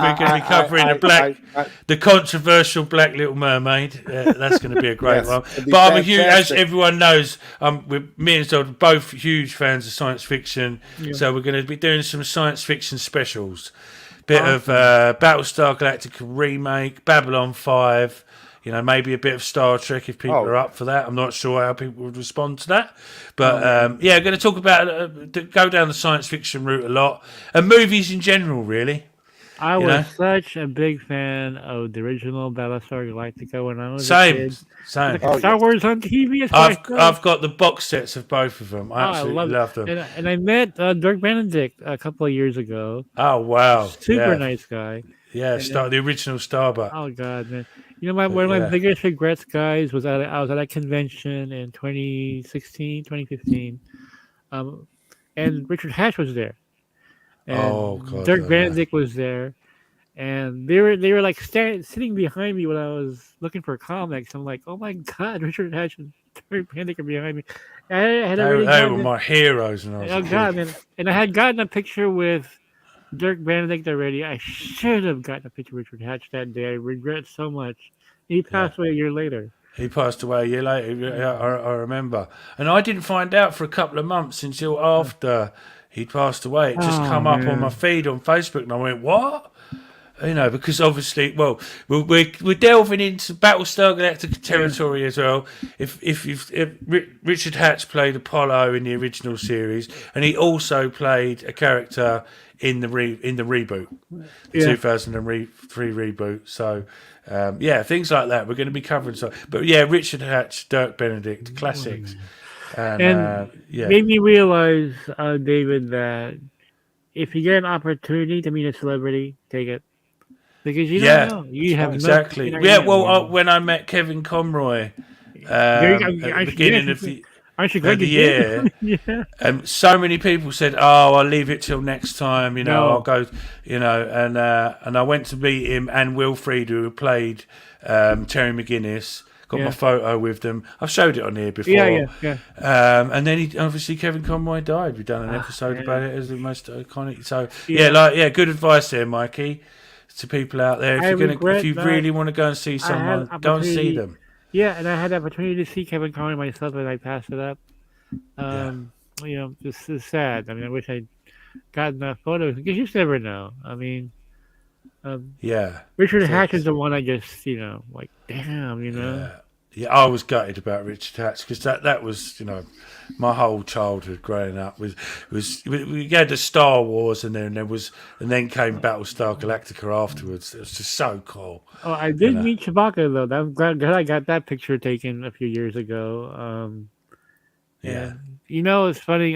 The controversial Black Little Mermaid. That's going to be a great Yes, one. it'll be But I'm a huge, as fantastic. everyone knows, me and Zod are both huge fans of science fiction. Yeah. So we're going to be doing some science fiction specials. Bit of Battlestar Galactica remake, Babylon 5. Maybe a bit of Star Trek if people are up for that. I'm not sure how people would respond to that. But, going to talk about, go down the science fiction route a lot. And movies in general, really. I was such a big fan of the original Battlestar Galactica when I was Same. a kid. Same. Star Wars on TV. Is I've got the box sets of both of them. I absolutely love them. And I met Dirk Benedict a couple of years ago. Oh, wow. Super nice guy. Yeah, the original Starbuck. Oh, God, man. One of my biggest regrets, guys, was I was at a convention in 2016, 2015. And Richard Hatch was there. And Dirk Benedict was there. And they were like sitting behind me when I was looking for comics. I'm like, oh my God, Richard Hatch and Dirk Benedict are behind me. They were my heroes. And I was God, man. And I had gotten a picture with Dirk Benedict already. I should have gotten a picture of Richard Hatch that day. I regret so much. He passed away a year later. He passed away a year later. Yeah, I remember, and I didn't find out for a couple of months until after he'd passed away. It just come up on my feed on Facebook, and I went, "What?" You know, because obviously, well, we're delving into Battlestar Galactica territory as well. If Richard Hatch played Apollo in the original series, and he also played a character in the reboot, the 2003 reboot. So, things like that we're going to be covering. So, but yeah, Richard Hatch, Dirk Benedict, classics, and made me realize, David, that if you get an opportunity to meet a celebrity, take it. Because you don't know. You have exactly. When I met Kevin Conroy at the beginning of the year, so many people said, "Oh, I'll leave it till next time." You know, I'll go. You know, and I went to meet him and Wilfried, who played Terry McGinnis. Got my photo with them. I've showed it on here before. Yeah. And then obviously Kevin Conroy died. We've done an episode about it as the most iconic. So good advice there, Mikey. To people out there, if you really want to go and see someone, go and see them. Yeah, and I had the opportunity to see Kevin Conroy myself, and I passed it up. You know, this is sad. I mean, I wish I'd gotten that photo because you just never know. I mean, Richard Hatch is the one I just, like, damn, Yeah, I was gutted about Richard Hatch because that was, my whole childhood growing up was we had the Star Wars and then came Battlestar Galactica afterwards. It was just so cool. Oh, I did meet Chewbacca though. I'm glad I got that picture taken a few years ago. It's funny.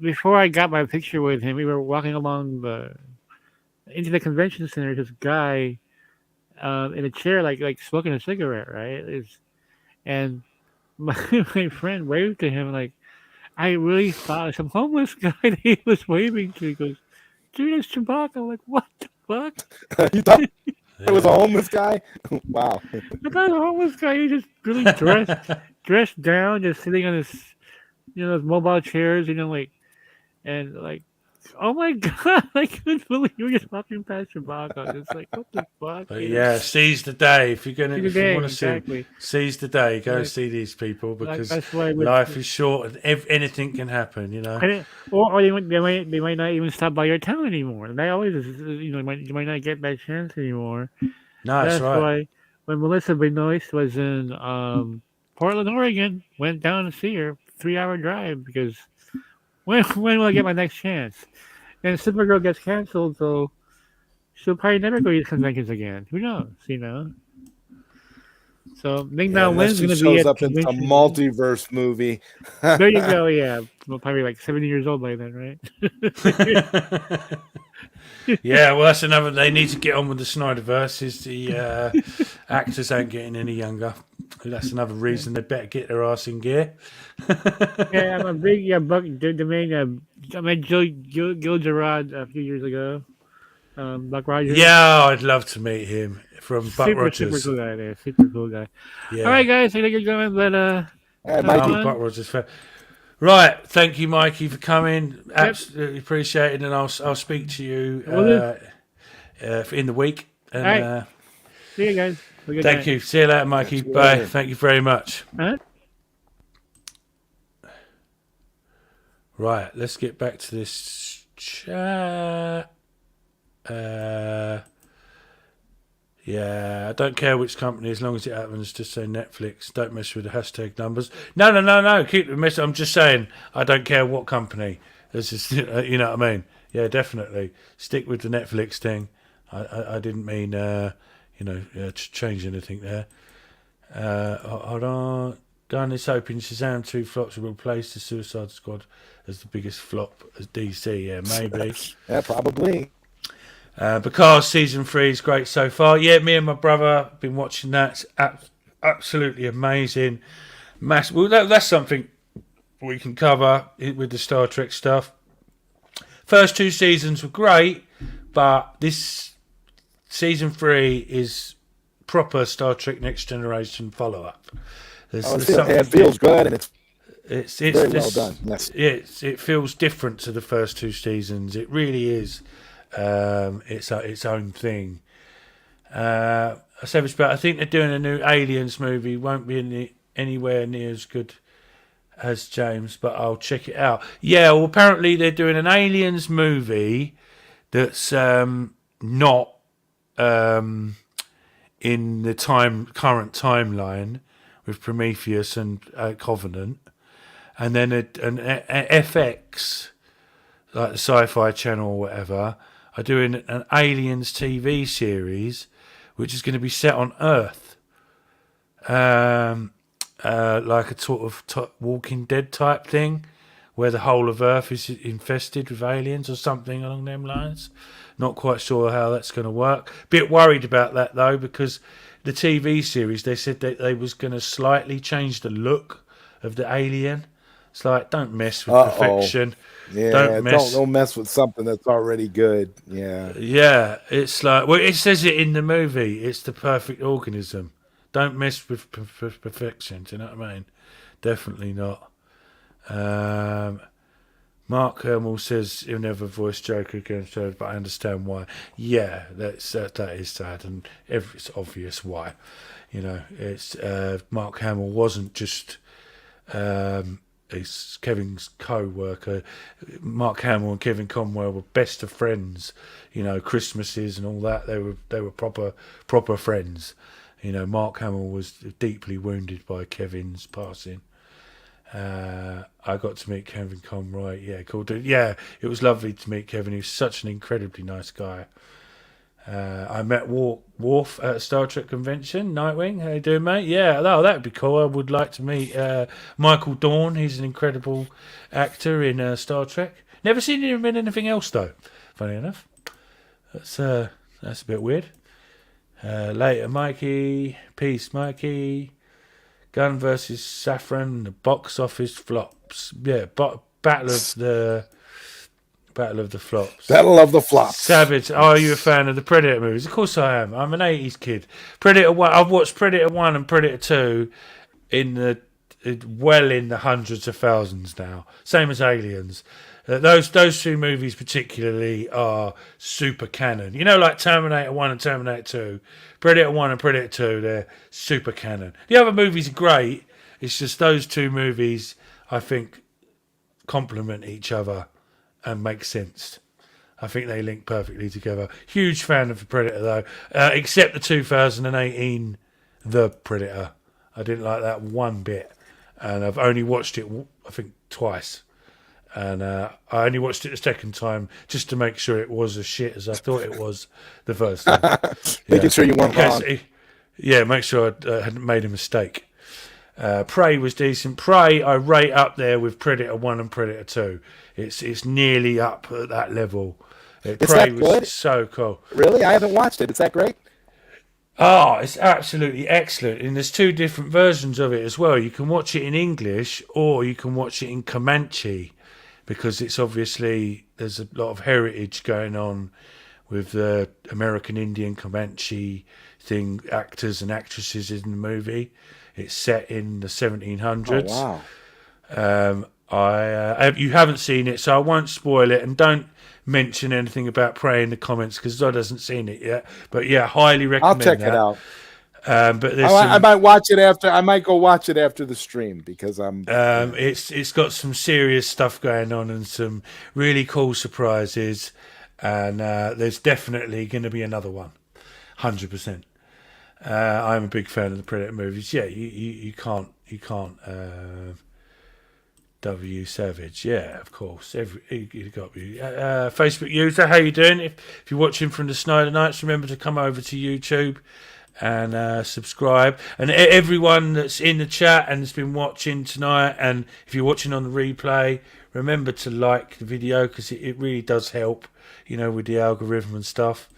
Before I got my picture with him, we were walking along into the convention center. This guy in a chair, like smoking a cigarette, right? And my friend waved to him, like, I really thought some homeless guy that he was waving to. He goes, "Dude, it's Chewbacca." I'm like, what the fuck? You thought it was a homeless guy? Wow. I thought it was a homeless guy. He just really dressed down, just sitting on his, those mobile chairs, and oh my god, I couldn't believe you were just walking past Chewbacca. It's like, what the fuck? But seize the day. If you want to seize the day, go and see these people because life is short and anything can happen, Or they might not even stop by your town anymore. They always, you might not get that chance anymore. No, that's right. Why when Melissa Benoist was in Portland, Oregon, went down to see her, 3-hour drive because when will I get my next chance? And Supergirl gets canceled, so she'll probably never go to these conventions again. Who knows? So Ming Na Wen's going to be at up in a multiverse movie. There you go. Yeah, probably like 70 years old by then, right? Yeah, well, that's another. They need to get on with the Snyderverse. Is the actors ain't getting any younger. That's another reason they better get their ass in gear. Yeah, I'm a big Buck Domain. I met Gil Gerard a few years ago. Buck Rogers. Yeah, I'd love to meet him from Buck Rogers. Super cool guy there. Super cool guy. Yeah. All right, guys, I think you're going, but Buck Rogers. Right, thank you, Mikey, for coming. Absolutely appreciate it, and I'll speak to you in the week. And, all right. See you guys. Thank you. See you later, Mikey. Bye. Thank you very much. Right, let's get back to this chat. I don't care which company as long as it happens. Just say Netflix. Don't mess with the hashtag numbers. No. Keep the mess. I'm just saying I don't care what company. This is, you know what I mean? Yeah, definitely stick with the Netflix thing. I didn't mean to change anything there. Hold on. Gun is hoping Shazam 2 flops will replace the Suicide Squad as the biggest flop as DC. Yeah, maybe. Yeah, probably. Because season 3 is great so far. Yeah, me and my brother have been watching that. It's absolutely amazing. Well, that's something we can cover with the Star Trek stuff. First 2 seasons were great, but this season 3 is proper Star Trek Next Generation follow-up. It feels good, and It's very well done. Yes. It feels different to the first two seasons. It really is. Its own thing. I said this, but I think they're doing a new Aliens movie. Won't be anywhere near as good as James, but I'll check it out. Yeah, well, apparently they're doing an Aliens movie that's not in the current timeline with Prometheus and Covenant, and then an FX, like the Sci-Fi Channel or whatever, are doing an Aliens TV series, which is going to be set on Earth, like a sort of Walking Dead type thing, where the whole of Earth is infested with aliens or something along them lines. Not quite sure how that's going to work. Bit worried about that though, because the TV series, they said that they was going to slightly change the look of the alien. It's like, don't mess with perfection. Yeah, don't mess with something that's already good. Yeah. Yeah, it's like, well, it says it in the movie. It's the perfect organism. Don't mess with perfection. Do you know what I mean? Definitely not. Mark Hamill says he'll never voice Joker again, but I understand why. Yeah, that is sad, and it's obvious why. You know, it's Mark Hamill wasn't just he's Kevin's co-worker. Mark Hamill and Kevin Conroy were best of friends. You know, Christmases and all that. They were proper friends. You know, Mark Hamill was deeply wounded by Kevin's passing. I got to meet Kevin Conroy. Yeah, cool dude. Yeah, it was lovely to meet Kevin. He was such an incredibly nice guy. I met Worf at a Star Trek convention. Nightwing, how you doing, mate? Yeah, that'd be cool. I would like to meet Michael Dorn. He's an incredible actor in Star Trek. Never seen him in anything else though. Funny enough, that's a bit weird. Later, Mikey. Peace, Mikey. Gun versus Saffron. The box office flops. Yeah, Battle of the Flops. Battle of the Flops. Savage. Are you a fan of the Predator movies? Of course I am. I'm an 80s kid. Predator 1. I've watched Predator 1 and Predator 2 in the hundreds of thousands now. Same as Aliens. Those two movies particularly are super canon. You know, like Terminator 1 and Terminator 2. Predator 1 and Predator 2, they're super canon. The other movies are great. It's just those two movies, I think, complement each other and make sense. I think they link perfectly together. Huge fan of the Predator, though. Except the 2018 The Predator. I didn't like that one bit. And I've only watched it, I think, twice. And I only watched it the second time just to make sure it was as shit as I thought it was the first time. Making sure you weren't wrong. Yeah, make sure I hadn't made a mistake. Prey was decent. Prey I rate up there with Predator 1 and Predator 2. It's nearly up at that level. Prey was so cool. Really? I haven't watched it. Is that great? Oh, it's absolutely excellent. And there's two different versions of it as well. You can watch it in English or you can watch it in Comanche, because it's obviously, there's a lot of heritage going on with the American Indian Comanche thing, actors and actresses in the movie. It's set in the 1700s. Oh, wow. You haven't seen it, so I won't spoil it, and don't mention anything about Prey in the comments because Zod hasn't seen it yet. But yeah, highly recommend I'll check it out. But I might watch it after. I might go watch it after the stream because I'm. It's got some serious stuff going on and some really cool surprises, and there's definitely going to be another one, 100%. I'm a big fan of the Predator movies. Yeah, you can't. W Savage, yeah, of course. You got me. Facebook user, how you doing? If you're watching from the Snyder Nights, remember to come over to YouTube and subscribe. And everyone that's in the chat and has been watching tonight, and if you're watching on the replay, remember to like the video because it really does help, you know, with the algorithm and stuff.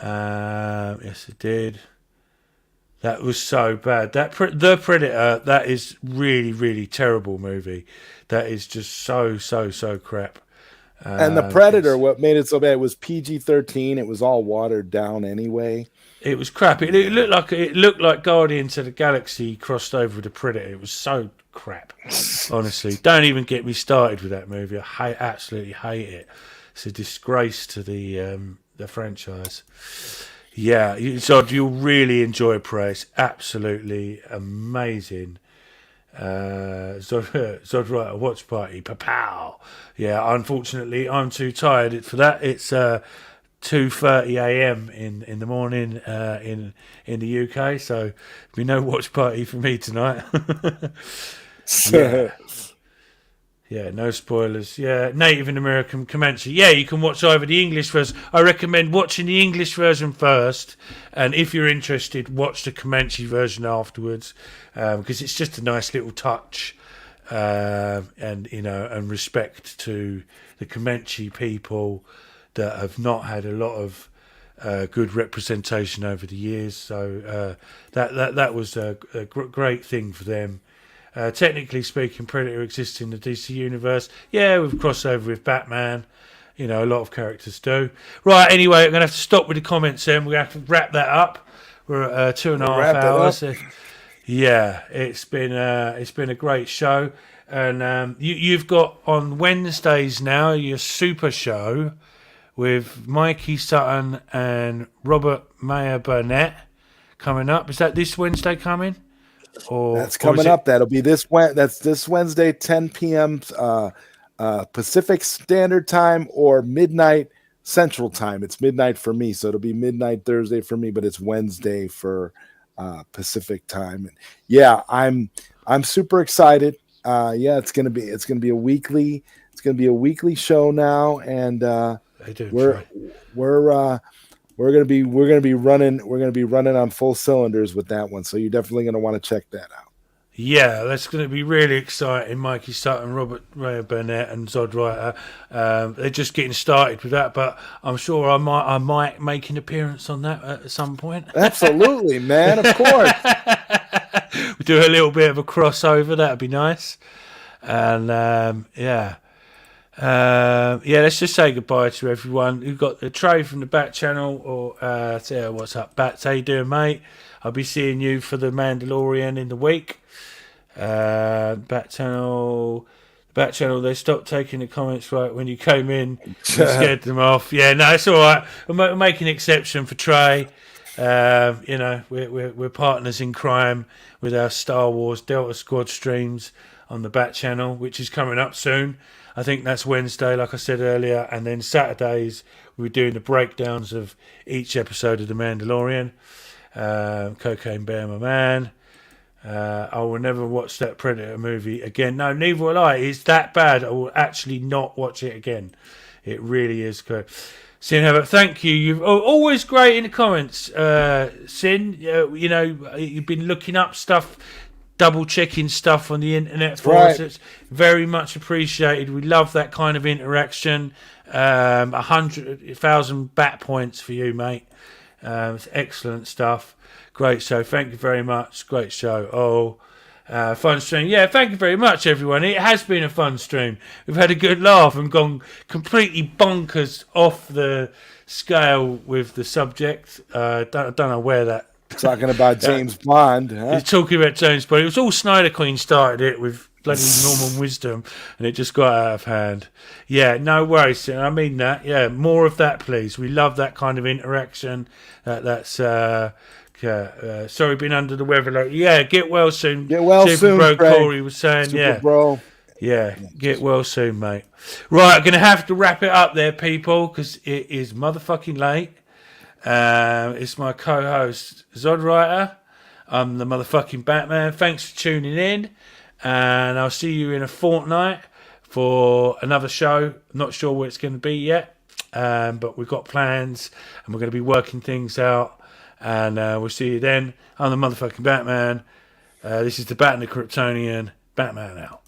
Yes, it did. That was so bad. The Predator, that is really, really terrible movie. That is just so crap. And the Predator, what made it so bad was PG-13. It was all watered down anyway. It was crap. It looked like Guardians of the Galaxy crossed over with the Predator. It was so crap. Honestly, don't even get me started with that movie. I absolutely hate it. It's a disgrace to the franchise. Yeah, Zod, you'll really enjoy Prey. It's absolutely amazing. Zod Writer Watch Party, pow. Yeah, unfortunately, I'm too tired for that. It's 2:30 a.m. in the morning in the UK, so there'll be no watch party for me tonight. Yeah, no spoilers. Yeah, Native and American Comanche. Yeah, you can watch either the English version. I recommend watching the English version first, and if you're interested, watch the Comanche version afterwards, because it's just a nice little touch, and respect to the Comanche people that have not had a lot of good representation over the years. So that was a great thing for them. Technically speaking, Predator exists in the DC universe. Yeah, we've crossed over with Batman. A lot of characters do. Right, anyway, I'm going to have to stop with the comments then. We're going to have to wrap that up. We're at 2.5 hours. Yeah, it's been a great show. And you've got on Wednesdays now your super show with Mikey Sutton and Robert Mayer Burnett coming up. Is that this Wednesday coming? That's coming up. That'll be this Wednesday, 10 p.m. Pacific Standard Time or midnight Central Time. It's midnight for me, so it'll be midnight Thursday for me, but it's Wednesday for Pacific Time. And yeah, I'm super excited. It's gonna be a weekly show now, and we're gonna be running on full cylinders with that one. So you're definitely gonna want to check that out. Yeah, that's going to be really exciting. Mikey Sutton, Robert Ray Burnett, and Zod Writer. They're just getting started with that, but I'm sure I might make an appearance on that at some point. Absolutely, man. Of course. We do a little bit of a crossover. That'd be nice. And let's just say goodbye to everyone. We've got the Trey from the Bat Channel, or what's up, Bats? How you doing, mate? I'll be seeing you for the Mandalorian in the week. Bat Channel, they stopped taking the comments right when you came in. You scared them off. Yeah, no, it's all right. We'll make an exception for Trey. We're partners in crime with our Star Wars Delta Squad streams on the Bat Channel, which is coming up soon. I think that's Wednesday, like I said earlier, and then Saturdays we're doing the breakdowns of each episode of The Mandalorian. Cocaine Bear, my man. I will never watch that Predator movie again. No, neither will I. It's that bad. I will actually not watch it again. It really is good. Sin Herbert, thank you. You've always great in the comments, Sin. You've been looking up stuff, double checking stuff on the internet for us. It's very much appreciated. We love that kind of interaction. 100,000 bat points for you, mate. It's excellent stuff. Great show. Thank you very much. Great show. Fun stream. Yeah, thank you very much, everyone. It has been a fun stream. We've had a good laugh and gone completely bonkers off the scale with the subject. Don't know where that... Talking about James Bond. Huh? He's talking about James Bond. It was all Snyder Queen started it with bloody Norman Wisdom, and it just got out of hand. Yeah, no worries. I mean that. Yeah, more of that, please. We love that kind of interaction. Sorry, been under the weather lately. Yeah, get well soon. Get well soon, bro. Corey was saying, Super bro. Yeah, get well soon, mate. Right, I'm going to have to wrap it up there, people, because it is motherfucking late. It's my co-host, Zod Writer. I'm the motherfucking Batman. Thanks for tuning in. And I'll see you in a fortnight for another show. I'm not sure what it's going to be yet. But we've got plans and we're going to be working things out. And we'll see you then. I'm the motherfucking Batman. This is the Bat and the Kryptonian. Batman out.